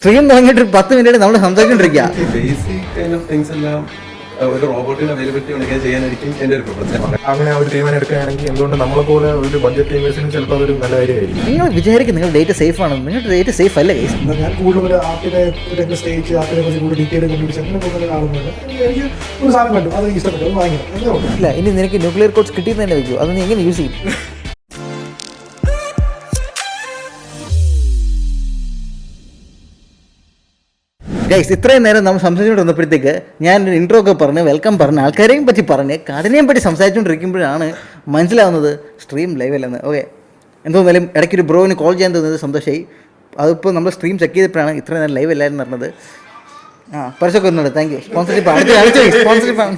Stream തുടങ്ങിയിട്ട് 10 minute നമ്മൾ സംസാരിച്ചോണ്ടിരിക്കുക. Basic kind of things എല്ലാം ഒരു റോബോട്ടിന് അവൈലബിലിറ്റി ഉണ്ടെങ്കിൽ ചെയ്യാനായിരിക്കും എൻ്റെ ഒരു പ്രിഫറൻസ്. അങ്ങനെ ഒരു തീരുമാനം എടുക്കുകയാണെങ്കിൽ എന്തുകൊണ്ട് നമ്മളെ പോലെ ഒരു ബഡ്ജറ്റ് ഇൻവെസ്റ്റിന് ചിലപ്പോൾ അതൊരു നല്ല കാര്യമായിരിക്കും. നിങ്ങൾ വിചാരിക്കും നിങ്ങൾ ഡേറ്റ സേഫ് ആണ്, നിങ്ങളുടെ ഡേറ്റ സേഫ് അല്ല കേസ്. ഞാൻ കൂടുതൽ ആർട്ടിനെ സ്റ്റേജ് ആർട്ടിനെ കുറിച്ച് കൂടുതൽ ഡീറ്റെയിൽ കണ്ടുപിടിച്ച് അങ്ങനെ കൂടുതൽ കാണുന്നുണ്ട്. എനിക്ക് ഒരു സാധനം കണ്ടു, അത് എനിക്ക് ഇഷ്ടപ്പെട്ടു, അത് വാങ്ങിക്കണം. ഇല്ല, ഇനി നിനക്ക് ന്യൂക്ലിയർ കോഡ്സ് കിട്ടിയെന്ന് തന്നെ വെക്കൂ, അത് നീ എങ്ങനെ യൂസ് ചെയ്യും? ഗൈസ്, ഇത്രയും നേരം നമ്മൾ സംസാരിച്ചുകൊണ്ട് വന്നപ്പോഴത്തേക്ക് ഞാൻ ഇൻട്രോ ഒക്കെ പറഞ്ഞ് വെൽക്കം പറഞ്ഞ് ആൾക്കാരെയും പറ്റി പറഞ്ഞ് കാടിനെയും പറ്റി സംസാരിച്ചുകൊണ്ടിരിക്കുമ്പോഴാണ് മനസ്സിലാവുന്നത് സ്ട്രീം ലൈവ് അല്ലെന്ന്. ഓക്കെ, എന്തോന്നാലും ഇടയ്ക്കൊരു ബ്രോവിന് കോൾ ചെയ്യാൻ തോന്നുന്നത് സന്തോഷമായി. അതിപ്പോൾ നമ്മൾ സ്ട്രീം ചെക്ക് ചെയ്തപ്പോഴാണ് ഇത്രയും നേരം ലൈവ് എല്ലാവരും നടന്നത്. പരസ്യമൊക്കെ ഒന്നുണ്ട്, താങ്ക് യു. സ്പോൺസർഷിപ്പാണ്.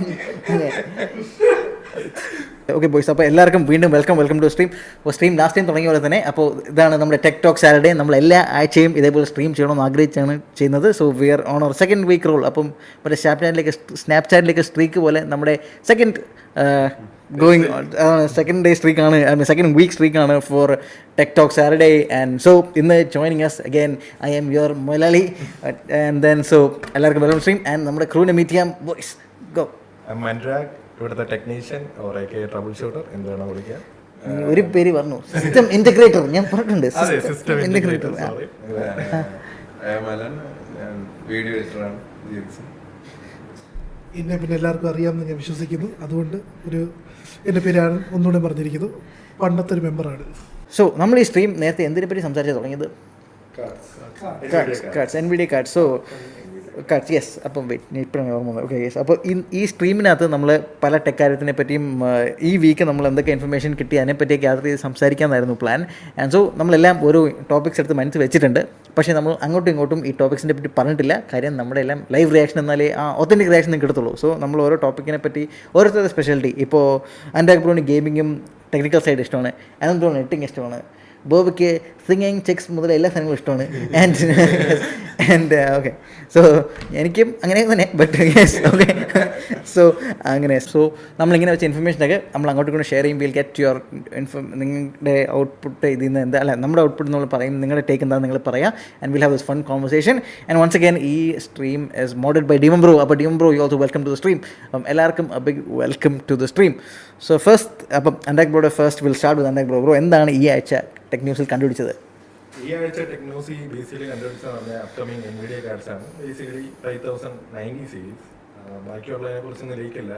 ഓക്കെ ബോയ്സ്, അപ്പോൾ എല്ലാവർക്കും വീണ്ടും വെൽക്കം ടു സ്ട്രീം. അപ്പോൾ സ്ട്രീം ലാസ്റ്റ് ടൈം തുടങ്ങിയ പോലെ തന്നെ അപ്പോൾ ഇതാണ് നമ്മുടെ ടെക് ടോക്ക് സാറ്റർഡേ. നമ്മൾ എല്ലാ ആഴ്ചയും ഇതേപോലെ സ്ട്രീം ചെയ്യണമെന്ന് ആഗ്രഹിച്ചാണ് ചെയ്യുന്നത്. So we are on our second week roll. അപ്പം മറ്റേ സ്നാപ്ചാറ്റിലേക്ക് സ്ട്രീക്ക് പോലെ നമ്മുടെ സെക്കൻഡ് ഡേ സ്ട്രീക്കാണ്, സെക്കൻഡ് വീക്ക് സ്ട്രീക്കാണ് for tech talk Saturday. And so ഇന്ന് joining us again I'm your മൊലാലി. ആൻഡ് ദെൻ സോ എല്ലാവർക്കും വെൽക്കം സ്ട്രീം. ആൻഡ് നമ്മുടെ ക്രൂവിനെ മീറ്റ് ചെയ്യാം. Boys go. ഇവിടുത്തെ ടെക്നീഷ്യൻ ട്രബിൾ ഷൂട്ടർ എന്താണ് വിളിക്കുക? ഒരു പേര് പറഞ്ഞു, സിസ്റ്റം ഇന്റഗ്രേറ്റർ. ഞാൻ പറഞ്ഞിട്ടുണ്ട് സിസ്റ്റം ഇന്റഗ്രേറ്റർ. വീഡിയോ എഡിറ്ററാണ്. എന്നെ പിന്നെ എല്ലാവർക്കും അറിയാമെന്ന് ഞാൻ വിശ്വസിക്കുന്നു. അതുകൊണ്ട് എൻ്റെ പേരാണ് ഒന്നുകൂടെ പറഞ്ഞിരിക്കുന്നു. പണ്ടത്തെ ഒരു മെമ്പറാണ്. സോ നമ്മൾ ഈ സ്ട്രീം നേരത്തെ എന്തിനെ പറ്റി സംസാരിച്ചാൽ തുടങ്ങിയത്? Cards, NVIDIA cards. So cards, yes. അപ്പം വെയിറ്റ്, ഇപ്പോഴാണ് ഓർമ്മ വന്നത്. Okay yes. അപ്പോൾ ഈ സ്ട്രീമിനകത്ത് നമ്മൾ പല ടെക് കാര്യത്തിനെ പറ്റിയും ഈ വീക്ക് നമ്മൾ എന്തൊക്കെ ഇൻഫർമേഷൻ കിട്ടി അതിനെപ്പറ്റിയൊക്കെ യാത്ര ചെയ്ത് സംസാരിക്കാമെന്നായിരുന്നു പ്ലാൻ. ആൻഡ് സോ നമ്മളെല്ലാം ഓരോ ടോപ്പിക്സ് എടുത്ത് മനസ്സിൽ വെച്ചിട്ടുണ്ട്. പക്ഷേ നമ്മൾ അങ്ങോട്ടും ഇങ്ങോട്ടും ഈ ടോപ്പിക്സിനെ പറ്റി പറഞ്ഞിട്ടില്ല. കാര്യം നമ്മുടെ എല്ലാം ലൈവ് റിയാക്ഷൻ എന്നാലേ ഒത്തൻറ്റിക് റിയാക്ഷൻ നിങ്ങൾക്ക് എടുത്തുള്ളൂ. സോ നമ്മൾ ഓരോ ടോപ്പിക്കിനെ പറ്റി ഓരോരുത്തരുടെ സ്പെഷ്യാലിറ്റി. ഇപ്പോൾ അൻഡാക് ബ്രോന് ഗെയിമിങ്ങും ടെക്നിക്കൽ സൈഡ് ഇഷ്ടമാണ്, അനന്ത് ബ്രോന് എഡിറ്റിംഗ് ഇഷ്ടമാണ്, ബോബയ്ക്ക് സിംഗിങ്, ചെക്സ് മുതൽ എല്ലാ സാധനങ്ങളും ഇഷ്ടമാണ്. ആൻഡ് ഓക്കെ, സോ എനിക്കും അങ്ങനെ തന്നെ. But yes, okay. സോ അങ്ങനെ നമ്മളിങ്ങനെ വെച്ച ഇൻഫർമേഷനൊക്കെ നമ്മൾ അങ്ങോട്ടും ഇങ്ങോട്ട് ഷെയർ ചെയ്യും. വിൽ ഗെറ്റ് യുവർ നിങ്ങളുടെ ഔട്ട്പുട്ട് ഇതിൽ നിന്ന് എന്താ, അല്ല നമ്മുടെ ഔട്ട്പുട്ട് നമ്മൾ പറയും, നിങ്ങളുടെ ടേക്ക് എന്താണെന്ന് നിങ്ങൾ പറയാം. And will have this fun conversation. And once again ഈ സ്ട്രീം ഇസ് മോഡഡ് ബൈ ഡിമം ബ്രോ. അപ്പോൾ ഡിമം bro, you also welcome to the stream. അപ്പം എല്ലാവർക്കും big welcome to the stream. So first, അപ്പം അൻഡാക് ബ്രോയുടെ ഫസ്റ്റ് വിൽ സ്റ്റാർട്ട് വിത്ത് അൻഡാക് ബ്രോ. ബ്രോ, എന്താണ് ഈ ആഴ്ച ടെക് ന്യൂസിൽ കണ്ടുപിടിച്ചത്? ഈ ആഴ്ച ടെക് ന്യൂസ് ബേസിക്കലി കണ്ടുപിടിച്ചതെന്ന് പറഞ്ഞാൽ അപ്കമിങ് NVIDIA കാർഡ്സ് ആണ്. Basically 5090 series. ബാക്കിയുള്ളതിനെ കുറിച്ചൊന്നും ലീക്കില്ല.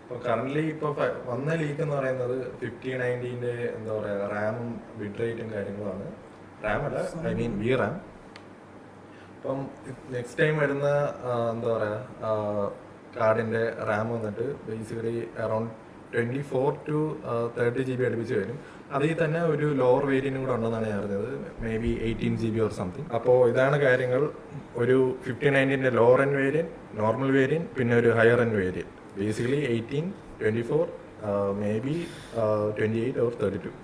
ഇപ്പോൾ കറൻ്റ്ലി ഇപ്പോൾ വന്ന ലീക്ക് എന്ന് പറയുന്നത് 5090 എന്താ പറയുക, റാമും ബിഡ് റേറ്റും കാര്യങ്ങളുമാണ്. റാം അല്ല, ഐ മീൻ VRAM. അപ്പം നെക്സ്റ്റ് ടൈം വരുന്ന എന്താ പറയുക കാർഡിൻ്റെ റാം വന്നിട്ട് ബേസിക്കലി അറൗണ്ട് 24 to 30 GB അടുപ്പിച്ച് വരും. അതിൽ തന്നെ ഒരു ലോവർ വേരിയൻറ്റും കൂടെ ഉണ്ടെന്നാണ് ഞാൻ അറിഞ്ഞത്, may be 18 GB or something. അപ്പോൾ ഇതാണ് കാര്യങ്ങൾ. ഒരു 5090 lower end variant, normal variant, പിന്നെ ഒരു higher end variant. Basically 18, 24, may be 28 or 32.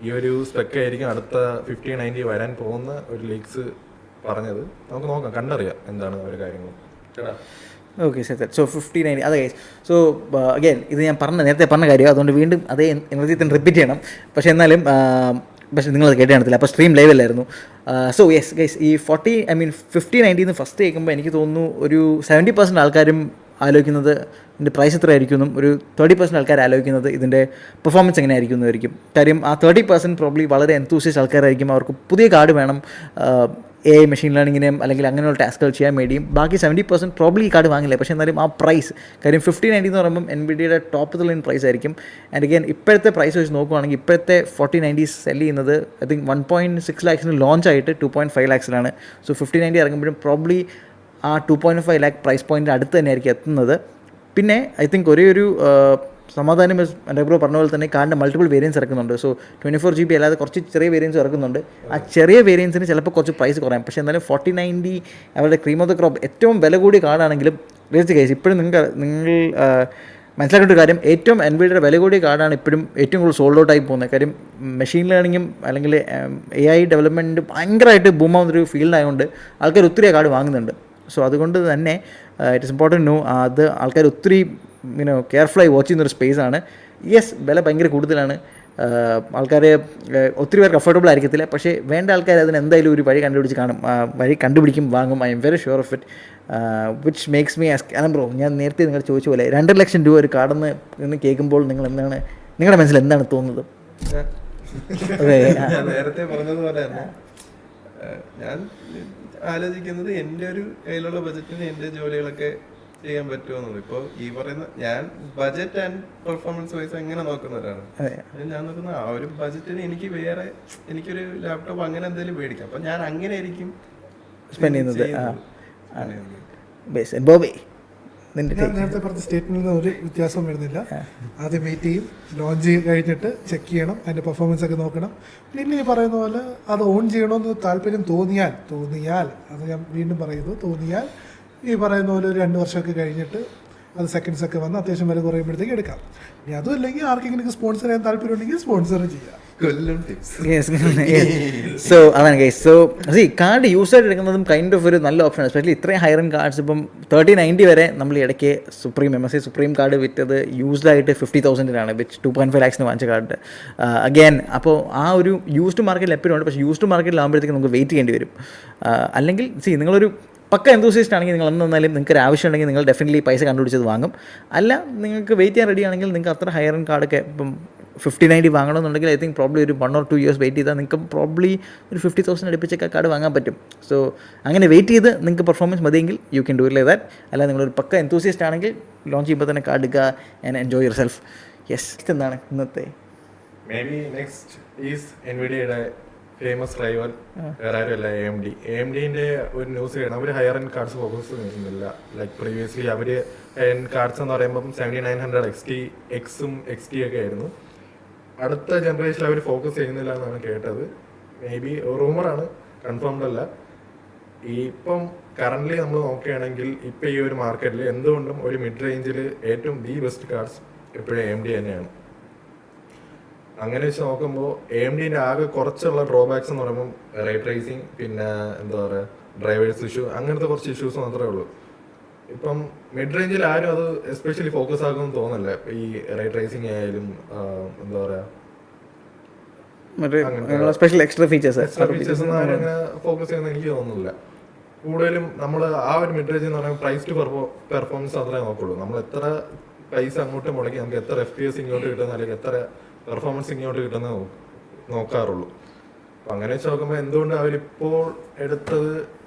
ഈ ഒരു സ്പെക്ക് ആയിരിക്കും അടുത്ത 5090 വരാൻ പോകുന്ന ഒരു ലീക്സ് പറഞ്ഞത്. നമുക്ക് നോക്കാം, കണ്ടറിയാം എന്താണ് ഒരു കാര്യങ്ങൾ. Okay sir. സോ 5090 അതെ ഗൈസ്. സോ അഗൈൻ ഇത് ഞാൻ നേരത്തെ പറഞ്ഞ കാര്യം, അതുകൊണ്ട് വീണ്ടും അതേ എനർജി തന്നെ റിപ്പീറ്റ് ചെയ്യണം. പക്ഷേ എന്നാലും നിങ്ങളത് കേട്ട് കാണത്തില്ല, അപ്പോൾ സ്ട്രീം ലൈവ് അല്ലായിരുന്നു. സോ യെസ് ഗൈസ്, ഈ 5090 ഫസ്റ്റ് കേൾക്കുമ്പോൾ എനിക്ക് തോന്നുന്നു ഒരു 70% ആൾക്കാരും ആലോചിക്കുന്നത് ഇതിൻ്റെ പ്രൈസ് എത്ര ആയിരിക്കും എന്നും, ഒരു 30% ആൾക്കാർ ആലോചിക്കുന്നത് ഇതിൻ്റെ പെർഫോമൻസ് എങ്ങനെ ആയിരിക്കും എന്നായിരിക്കും. കാര്യം ആ 30% പ്രോബ്ലി വളരെ എന്തൂസിയസ്റ്റ് ആൾക്കാരായിരിക്കും. അവർക്ക് പുതിയ കാർഡ് വേണം AI മെഷീൻ ലേണിങ്ങിനെയും അല്ലെങ്കിൽ അങ്ങനെയുള്ള ടാസ്കുകൾ ചെയ്യാൻ വേണ്ടിയും. ബാക്കി 70% പ്രോബ്ലി ഈ കാർഡ് വാങ്ങില്ല. പക്ഷേ എന്നാലും ആ പ്രൈസ്, കാര്യം 5090 എന്ന് പറയുമ്പം NVIDIAയുടെ ടോപ്പ് ലൈൻ പ്രൈസ് ആയിരിക്കും. ആൻഡ് അഗൈൻ ഇപ്പോഴത്തെ പ്രൈസ് വെച്ച് നോക്കുവാണെങ്കിൽ ഇപ്പോഴത്തെ 4090 സെല് ചെയ്യുന്നത് ഐ തിങ്ക് 1.6 lakhs ലോഞ്ച് ആയിട്ട് 2.5 lakhs സോ 5090 ഇറങ്ങുമ്പോഴും പ്രോബ്ലി ആ 2.5 lakh പ്രൈസ് പോയിൻ്റ് അടുത്ത് തന്നെ ആയിരിക്കും എത്തുന്നത്. പിന്നെ ഐ തിങ്ക് ഒരേ ഒരു സമാധാനം അൻഡാക് ബ്രോ പറഞ്ഞ പോലെ തന്നെ കാർഡിൻ്റെ മൾട്ടിപ്പിൾ വേരിയൻസ് ഇറക്കുന്നുണ്ട്. സോ 24 GB അല്ലാതെ കുറച്ച് ചെറിയ വേരിയൻസ് ഇറക്കുന്നുണ്ട്. ആ ചെറിയ വേരിയൻസിന് ചിലപ്പോൾ കുറച്ച് പ്രൈസ് കുറയാം. പക്ഷേ എന്നാലും 4090 അവരുടെ ക്രീം ഓഫ് ദ ക്രോപ്പ് ഏറ്റവും വില കൂടിയ കാർഡാണെങ്കിലും വേസ്റ്റ് കേസ് ഇപ്പോഴും നിങ്ങൾ മനസ്സിലാക്കേണ്ട ഒരു കാര്യം, ഏറ്റവും NVIDIAയുടെ വില കൂടിയ കാർഡാണ് ഇപ്പോഴും ഏറ്റവും കൂടുതൽ സോൾഡ് ഔട്ട് ആയി പോകുന്നത്. കാര്യം മെഷീൻ ലേണിങ്ങും അല്ലെങ്കിൽ AI ഡെവലപ്മെൻറ്റ് ഭയങ്കരമായിട്ട് ബൂമാവുന്നൊരു ഫീൽഡായതുകൊണ്ട് ആൾക്കാർ ഒത്തിരി കാർഡ് വാങ്ങുന്നുണ്ട്. സോ അതുകൊണ്ട് തന്നെ ഇറ്റ് ഇസ് ഇമ്പോർട്ടൻറ്റ് നോ, അത് ആൾക്കാർ ഒത്തിരി കെയർഫുള്ളായി വാച്ച് ചെയ്യുന്നൊരു സ്പേസാണ്. യെസ്, വില ഭയങ്കര കൂടുതലാണ്. ആൾക്കാർ ഒത്തിരി പേർക്ക് അഫോർഡബിൾ ആയിരിക്കത്തില്ല, പക്ഷേ വേണ്ട ആൾക്കാർ അതിന് എന്തായാലും ഒരു വഴി കണ്ടുപിടിച്ച് കാണും, വഴി കണ്ടുപിടിക്കും, വാങ്ങും. I am very sure of it, which makes me bro, ഞാൻ നേരത്തെ നിങ്ങൾ ചോദിച്ച പോലെ 2 ലക്ഷം രൂപ ഒരു കാർഡെന്ന് കേൾക്കുമ്പോൾ നിങ്ങൾ എന്താണ്, നിങ്ങളുടെ മനസ്സിൽ എന്താണ് തോന്നുന്നത്? അതെ, ഞാൻ നേരത്തെ പറഞ്ഞതുപോലെ തന്നെ ഞാൻ ആലോചിക്കുന്നത് എൻ്റെ ഒരു കയ്യിലുള്ള ബജറ്റിന് എൻ്റെ ജോലികളൊക്കെ ചെയ്യാൻ പറ്റുമെന്നുള്ളത്. ഇപ്പോൾ ഈ പറയുന്ന ഞാൻ ബജറ്റ് ആൻഡ് പെർഫോമൻസ് വൈസ് എങ്ങനെ നോക്കുന്നവരാണ്. ഞാൻ നോക്കുന്ന ആ ഒരു ബജറ്റിന് എനിക്ക് വേറെ എനിക്കൊരു ലാപ്ടോപ്പ് അങ്ങനെ എന്തെങ്കിലും മേടിക്കാം. അപ്പം ഞാൻ അങ്ങനെ ആയിരിക്കും സ്പെൻഡ് ചെയ്യുന്നത്. ബോബി, ഞാൻ നേരത്തെ പറഞ്ഞ സ്റ്റേറ്റ്മെന്റിൽ നിന്ന് ഒരു വ്യത്യാസം വരുന്നില്ല. ആദ്യം വെയിറ്റ് ചെയ്യും, ലോഞ്ച് കഴിഞ്ഞിട്ട് ചെക്ക് ചെയ്യണം, അതിൻ്റെ പെർഫോമൻസ് ഒക്കെ നോക്കണം. പിന്നെ ഈ പറയുന്ന പോലെ അത് ഓൺ ചെയ്യണമെന്ന് താല്പര്യം തോന്നിയാൽ അത് ഞാൻ വീണ്ടും പറയുന്നു, തോന്നിയാൽ ഈ പറയുന്ന പോലെ ഒരു 2 വർഷമൊക്കെ കഴിഞ്ഞിട്ട് അത് സെക്കൻഡ്സ് ഒക്കെ വന്ന് അത്യാവശ്യം വില കുറയുമ്പോഴത്തേക്ക് എടുക്കാം. ഇനി അതും അല്ലെങ്കിൽ ആർക്കെങ്കിലും സ്പോൺസർ ചെയ്യാൻ താല്പര്യം ഉണ്ടെങ്കിൽ സ്പോൺസർ ചെയ്യാം. സോ അതാണ് ഗൈസ്. സോ കാർഡ് യൂസ് ആയിട്ട് എടുക്കുന്നതും കൈൻഡ് ഓഫ് ഒരു നല്ല ഓപ്ഷനാണ്. എസ്പെഷ്യലി ഇത്രയും ഹയർ എൻഡ് കാർഡ്സ് ഇപ്പം 3090 വരെ നമ്മൾ ഇടയ്ക്ക് MSI സുപ്രീം കാർഡ് വിറ്റത് യൂസ്ഡ് ആയിട്ട് 50,000-നാണ്, വിച്ച് 2.5 lakhs വാങ്ങിച്ച കാർഡ്. അഗൈൻ അപ്പോൾ ആ ഒരു യൂസ്ഡ് മാർക്കറ്റിൽ എപ്പോഴും ഉണ്ട്, പക്ഷേ യൂസ്ഡ് മാർക്കറ്റിലാകുമ്പോഴത്തേക്ക് നമുക്ക് വെയിറ്റ് ചെയ്യേണ്ടി വരും. അല്ലെങ്കിൽ നിങ്ങളൊരു പക്ക എന്തൂസിസ്റ്റ് ആണെങ്കിൽ നിങ്ങൾ എന്തായാലും നിങ്ങൾക്ക് ഒരു ആവശ്യം ഉണ്ടെങ്കിൽ നിങ്ങൾ ഡെഫിനറ്റ്ലി പൈസ കണ്ടുപിടിച്ചത് വാങ്ങും. അല്ല നിങ്ങൾക്ക് വെയിറ്റ് ചെയ്യാൻ റെഡി ആണെങ്കിൽ നിങ്ങൾക്ക് അത്ര ഹയർ എൻഡ് കാർഡൊക്കെ ഇപ്പം 5090 വാങ്ങണമെന്നുണ്ടെങ്കിൽ ഐ തിങ്ക് പ്രോബ്ലി ഒരു 1 or 2 years വെയിറ്റ് ചെയ്താൽ നിങ്ങൾക്ക് പ്രോബ്ലി ഒരു 50,000 അടുപ്പിച്ചൊക്കെ കാർഡ് വാങ്ങാൻ പറ്റും. സോ അങ്ങനെ വെയിറ്റ് ചെയ്ത് നിങ്ങൾക്ക് പെർഫോമൻസ് മതിയെങ്കിൽ you can do it like that. അല്ല നിങ്ങളൊരു പക്ക എന്തൂസിസ്റ്റ് ആണെങ്കിൽ ലോഞ്ച് ചെയ്യുമ്പോൾ തന്നെ കാർഡ് എടുക്കുക and enjoy yourself. Yes, എന്താണ് ഇന്നത്തെ മേ ബി നെക്സ്റ്റ് ഈസ് എൻവിഡിയയുടെ ഫേമസ് റൈവൽ വേറെ ആരുമല്ല AMD-ന്റെ ഒരു ന്യൂസ് ചെയ്യണം. അവർ ഹയർ എൻഡ് കാർഡ്സ് ഫോക്കസ് ചെയ്യുന്നില്ല. ലൈക്ക് പ്രീവിയസ്ലി അവർ ഹയർ എൻഡ് കാർഡ്സ് എന്ന് പറയുമ്പം 7900 XT X-ഉം XT ഒക്കെ ആയിരുന്നു. അടുത്ത ജനറേഷനിൽ അവർ ഫോക്കസ് ചെയ്യുന്നില്ല എന്നാണ് കേട്ടത്. മേ ബി റൂമറാണ്, കൺഫേംഡ് അല്ല. ഇപ്പം കറൻ്റ്ലി നമ്മൾ നോക്കുകയാണെങ്കിൽ ഇപ്പം ഈ ഒരു മാർക്കറ്റിൽ എന്തുകൊണ്ടും ഒരു മിഡ് റേഞ്ചിൽ ഏറ്റവും ബെസ്റ്റ് കാർഡ്സ് എപ്പോഴും AMD തന്നെയാണ്. അങ്ങനെ വെച്ച് നോക്കുമ്പോൾ AMD-ന്റെ ആകെ കുറച്ചുള്ള ഡ്രോബാക്സ് എന്ന് പറയുമ്പോൾ റേ ട്രേസിങ്, പിന്നെ എന്താ പറയുക ഡ്രൈവേഴ്സ് ഇഷ്യൂ, അങ്ങനത്തെ കുറച്ച് ഇഷ്യൂസ് മാത്രമേ ഉള്ളൂ. ഇപ്പം മിഡ് റേഞ്ചിൽ ആരും അത് എസ്പെഷ്യലി ഫോക്കസ് ആക്കുമെന്ന് തോന്നില്ല. ഈ റേ ട്രേസിങ് ആയാലും എന്താ പറയുക സ്പെഷ്യൽ എക്സ്ട്രാ ഫീച്ചേഴ്സ് ഒന്നും ആരും അങ്ങനെ ഫോക്കസ് ചെയ്യുന്ന എനിക്ക് തോന്നുന്നില്ല. കൂടുതലും നമ്മൾ ആ ഒരു മിഡ് റേഞ്ച് എന്ന് പറയുമ്പോൾ പ്രൈസ് ടു പെർഫോമൻസ് മാത്രമേ നോക്കുള്ളൂ. നമ്മൾ എത്ര പൈസ അങ്ങോട്ട് മുടക്കി നമുക്ക് എത്ര FPS ഇങ്ങോട്ട് കിട്ടുന്ന, അല്ലെങ്കിൽ എത്ര പെർഫോമൻസ് ഇങ്ങോട്ട് കിട്ടുന്ന നോക്കാറുള്ളൂ. അപ്പം അങ്ങനെ വെച്ച് നോക്കുമ്പോൾ എന്തുകൊണ്ട് അവരിപ്പോൾ എടുത്തത്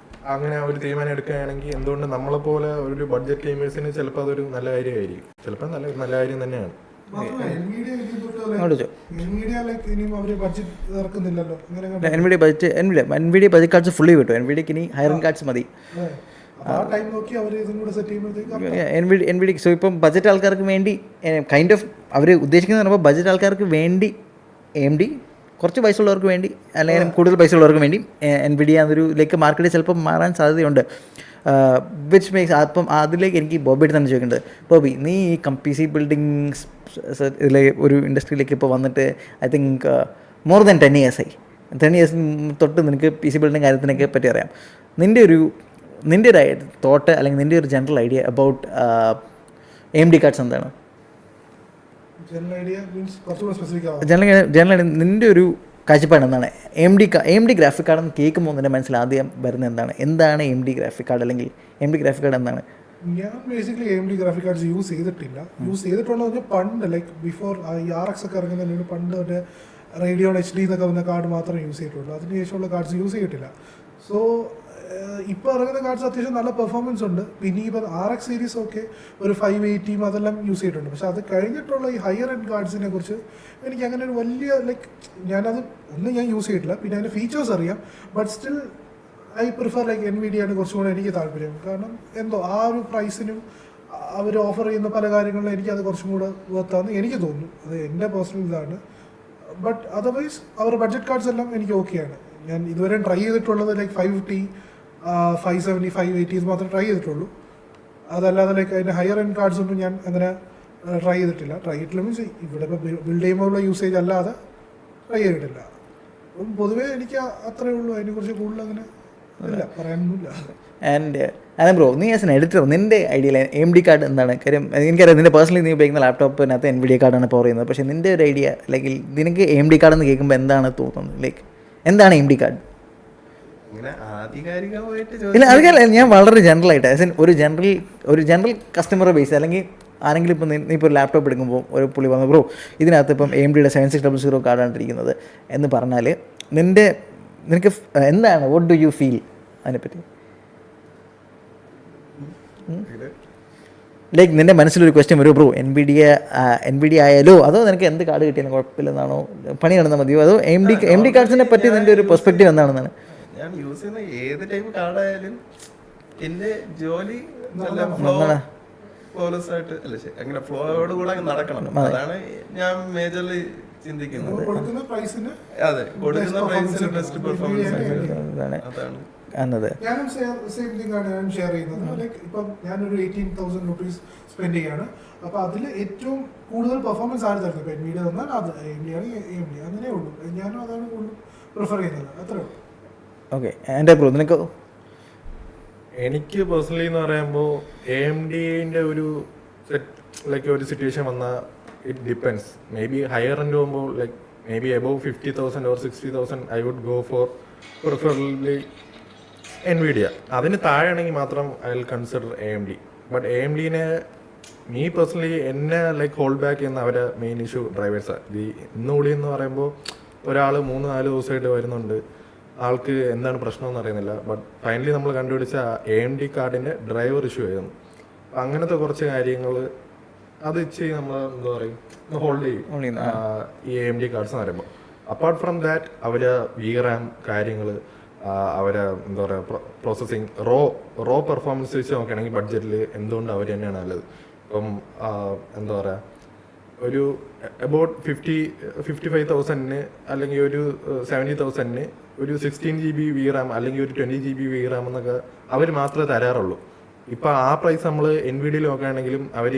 അങ്ങനെ ഒരു തീരുമാനം എടുക്കുകയാണെങ്കിൽ എന്തുകൊണ്ട് നമ്മളെപ്പോലെ ഒരു ബഡ്ജറ്റ് ഗെയിമേഴ്സിന് ചിലപ്പോൾ അതൊരു നല്ല കാര്യമായിരിക്കും. ചിലപ്പോൾ നല്ല കാര്യം തന്നെയാണ്. NVIDIA ബഡ്ജറ്റ് കാർഡ്സ് ഫുള്ളി കിട്ടും. NVIDIAക്ക് ഇനി ഹയർ എൻഡ് കാർഡ്സ് മതി. NVIDIA സോ ഇപ്പം ബഡ്ജറ്റ് ആൾക്കാർക്ക് വേണ്ടി കൈൻഡ് ഓഫ് അവർ ഉദ്ദേശിക്കുന്നത് പറയുമ്പോൾ ബഡ്ജറ്റ് ആൾക്കാർക്ക് വേണ്ടി AMD, കുറച്ച് പൈസ ഉള്ളവർക്ക് വേണ്ടി അല്ലെങ്കിൽ കൂടുതൽ പൈസ ഉള്ളവർക്ക് വേണ്ടി NVIDIA എന്നൊരു മാർക്കറ്റിൽ ചിലപ്പോൾ മാറാൻ സാധ്യതയുണ്ട്. വിച്ച് മേക്സ് അപ്പം അതിലേക്ക് എനിക്ക് ബോബിയുടെ തന്നെ ചോദിക്കേണ്ടത്, ബോബി നീ ഈ PC ബിൽഡിംഗ് ഇതിലെ ഒരു ഇൻഡസ്ട്രിയിലേക്ക് ഇപ്പോൾ വന്നിട്ട് I think more than 10 years ആയി. 10 years തൊട്ട് നിനക്ക് PC ബിൽഡിംഗ് കാര്യത്തിനൊക്കെ പറ്റി അറിയാം. നിൻ്റെ ഒരു തോട്ട് അല്ലെങ്കിൽ നിൻ്റെ ഒരു general idea about AMD cards എന്താണ്? ജനറൽ നിൻ്റെ ഒരു കാഴ്ചപ്പാട് എന്താണ്? AMD ഗ്രാഫിക് കാർഡ് എന്ന് കേൾക്കുമ്പോൾ നിൻ്റെ മനസ്സിൽ ആദ്യം വരുന്നത് എന്താണ് AMD ഗ്രാഫിക് കാർഡ്, അല്ലെങ്കിൽ AMD ഗ്രാഫിക് കാർഡ് എന്താണ്? ഞാൻ basically AMD graphic cards use ചെയ്തിട്ടില്ല. യൂസ് പണ്ട് ലൈക്ക് ബിഫോർ ഈ RX ഒക്കെ ഇറങ്ങുന്നതിന് പണ്ട് ഒരു റേഡിയോൺ HD എന്നൊക്കെ വന്ന കാർഡ് മാത്രമേ യൂസ് ചെയ്തിട്ടുള്ളൂ. അതിന് ശേഷമുള്ള കാർഡ്സ് യൂസ് ചെയ്തിട്ടില്ല. സോ ഇപ്പോൾ ഇറങ്ങുന്ന കാർഡ്സ് അത്യാവശ്യം നല്ല പെർഫോമൻസ് ഉണ്ട്. പിന്നെ ഇപ്പം RX സീരീസ് ഒക്കെ ഒരു 580 അതെല്ലാം യൂസ് ചെയ്തിട്ടുണ്ട്. പക്ഷെ അത് കഴിഞ്ഞിട്ടുള്ള ഈ ഹയർ എൻഡ് കാർഡ്സിനെ കുറിച്ച് എനിക്ക് അങ്ങനെ ഒരു വലിയ ലൈക്ക് ഞാൻ യൂസ് ചെയ്തിട്ടില്ല. പിന്നെ അതിൻ്റെ ഫീച്ചേഴ്സ് അറിയാം, but still I prefer like NVIDIA-യാണ് കുറച്ചും കൂടെ എനിക്ക് താല്പര്യം. കാരണം എന്തോ ആ ഒരു പ്രൈസിനും അവർ ഓഫർ ചെയ്യുന്ന പല കാര്യങ്ങളിലും എനിക്കത് കുറച്ചും കൂടെ വർത്താന്ന് എനിക്ക് തോന്നുന്നു. അത് എൻ്റെ പേഴ്സണൽ ഇതാണ്. ബട്ട് അതർവൈസ് അവരുടെ ബഡ്ജറ്റ് കാർഡ്സ് എല്ലാം എനിക്ക് ഓക്കെയാണ്. ഞാൻ ഇതുവരെ ട്രൈ ചെയ്തിട്ടുള്ളത് ലൈക്ക് 550, 570, 580 മാത്രമേ ട്രൈ ചെയ്തിട്ടുള്ളൂ. അതല്ലാതെ ലൈക്ക് അതിൻ്റെ ഹയർ എൻഡ് കാർഡ്സ് ഒന്നും ഞാൻ അങ്ങനെ ട്രൈ ചെയ്തിട്ടില്ല. മീൻസ് ഇവിടെ ഇപ്പോൾ ബിൽഡ് ചെയ്യുമ്പോഴുള്ള യൂസേജ് അല്ലാതെ ട്രൈ ചെയ്തിട്ടില്ല. അപ്പം പൊതുവേ എനിക്ക് അത്രയേ ഉള്ളൂ. അതിനെക്കുറിച്ച് കൂടുതൽ അങ്ങനെ ഇല്ല പറയാനൊന്നുമില്ല. ആൻഡ് അതെ ബ്രോ, നീ ആസ് എൻ എഡിറ്റർ നിൻ്റെ ഐഡിയയിൽ എം ഡി കാർഡ് എന്താണ്? കാര്യം എനിക്കറിയാം നിൻ്റെ പേഴ്സണലി നീ ഉപയോഗിക്കുന്ന ലാപ്ടോപ്പിനകത്ത് എൻ വി ഡി കാർഡാണ് പവർ ചെയ്യുന്നത്. പക്ഷേ നിൻ്റെ ഒരു ഐഡിയ ലൈക്ക് നിനക്ക് എം ഡി കാർഡ് എന്ന് കേൾക്കുമ്പോൾ എന്താണ് തോന്നുന്നത്? ലൈക്ക് എന്താണ് എം ഡി കാർഡ്? ഇങ്ങനെ ആധികാരികമായിട്ട് ഇല്ല അതൊക്കെ ഞാൻ വളരെ ജനറലായിട്ട് ആസ് എൻ ഒരു ജനറൽ കസ്റ്റമർ ബേസ്, അല്ലെങ്കിൽ ആരെങ്കിലും ഇപ്പോൾ നീ ഇപ്പോൾ ഒരു ലാപ്ടോപ്പ് എടുക്കുമ്പോൾ ഒരു പുള്ളി പറഞ്ഞു ബ്രോ ഇതിനകത്ത് ഇപ്പം എം ഡിയുടെ 7600 കാർഡാണ് ഇരിക്കുന്നത് എന്ന് പറഞ്ഞാൽ നിനക്ക് എന്താണ്, വാട്ട് ഡു യു ഫീൽ അതിനെപ്പറ്റി? ലൈക്ക് നിൻ്റെ മനസ്സിലൊരു ക്വസ്റ്റ്യൻ വരും, ബ്രോ എൻ ബി ഡി ആയാലോ അതോ നിനക്ക് എന്ത് കാർഡ് കിട്ടിയാലും കുഴപ്പമില്ലെന്നാണോ, പണി നടന്നാൽ മതിയോ, അതോ എം ഡി കാർഡ്സിനെ പറ്റി നിൻ്റെ ഒരു പെർസ്പെക്റ്റീവ് എന്താണെന്നാണ്? ഞാൻ യൂസ് ചെയ്യുന്ന ഏത് ടൈപ്പ് കാർഡായാലും എന്റെ ജോലി നല്ല നന്നാണ്. ഫ്ലോലെസ് ആയിട്ട് അല്ല അങ്ങനെ ഫ്ലോയോട് കൂടെ അങ്ങ് നടക്കണം. അതാണ് ഞാൻ മേജർലി ചിന്തിക്കുന്നത്. കൊടുക്കുന്ന പ്രൈസിന് അതെ, കൊടുക്കുന്ന പ്രൈസിന് ബെസ്റ്റ് പെർഫോമൻസ് അതാണ് അതാണ് എന്നത്. ഞാനും സെയിം തിങ് ആണ് ഞാൻ ഷെയർ ചെയ്യുന്നത്. ലൈക്ക് ഇപ്പം ഞാനൊരു 18,000 റുപ്പീസ് സ്പെൻഡ് ചെയ്യാണ്. അപ്പോൾ അതിൽ ഏറ്റവും കൂടുതൽ പെർഫോമൻസ് ആണ് തരുന്നത്. ഇപ്പം NVIDIA തന്നാൽ അത് AMD ആണ് AMD അങ്ങനെ ഉള്ളൂ. ഞാനും അതാണ് കൂടുതൽ പ്രിഫർ ചെയ്യുന്നത്. അത്രേ ഉള്ളൂ. ഓക്കെ എൻ്റെ ബ്രോ നിനക്കോ? എനിക്ക് പേഴ്സണലി എന്ന് പറയുമ്പോൾ AMDന്റെ ഒരു ലൈക്ക് ഒരു സിറ്റുവേഷൻ വന്നാൽ it depends. Maybe higher end പോകുമ്പോൾ like maybe above 50,000 or 60,000 I would go for preferably NVIDIA. അതിന് താഴെയാണെങ്കിൽ മാത്രം I will consider AMD. But AMDനെ മീ പേഴ്സണലി എന്നെ ലൈക്ക് ഹോൾഡ് ബാക്ക് ചെയ്യുന്ന അവരെ മെയിൻ ഇഷ്യൂ ഡ്രൈവേഴ്സാണ്. ഇന്നുകൂടി എന്ന് പറയുമ്പോൾ ഒരാൾ 3-4 ദിവസമായിട്ട് വരുന്നുണ്ട്, ആൾക്ക് എന്താണ് പ്രശ്നമെന്ന് അറിയുന്നില്ല. ബട്ട് ഫൈനലി നമ്മൾ കണ്ടുപിടിച്ച AMD കാർഡിൻ്റെ ഡ്രൈവർ ഇഷ്യൂ ആയിരുന്നു. അപ്പം അങ്ങനത്തെ കുറച്ച് കാര്യങ്ങൾ അത് ഇച്ചിരി നമ്മൾ എന്താ പറയും ഹോൾഡ് ചെയ്യും ഈ AMD കാർഡ്സ് എന്ന് പറയുമ്പോൾ. അപ്പാർട്ട് ഫ്രം ദാറ്റ് അവരെ VRAM കാര്യങ്ങൾ, അവരെ എന്താ പറയുക പ്രോസസ്സിങ് റോ പെർഫോമൻസ് വെച്ച് നോക്കുകയാണെങ്കിൽ ബഡ്ജറ്റിൽ എന്തുകൊണ്ട് അവർ തന്നെയാണ് നല്ലത്. ഇപ്പം എന്താ പറയുക ഒരു അബൌട്ട് 55,000 അല്ലെങ്കിൽ ഒരു 70,000 ഒരു 16 GB VRAM അല്ലെങ്കിൽ ഒരു 20 GB VRAM എന്നൊക്കെ അവർ മാത്രമേ തരാറുള്ളൂ. ഇപ്പോൾ ആ പ്രൈസ് നമ്മൾ NVIDIA നോക്കുകയാണെങ്കിലും അവർ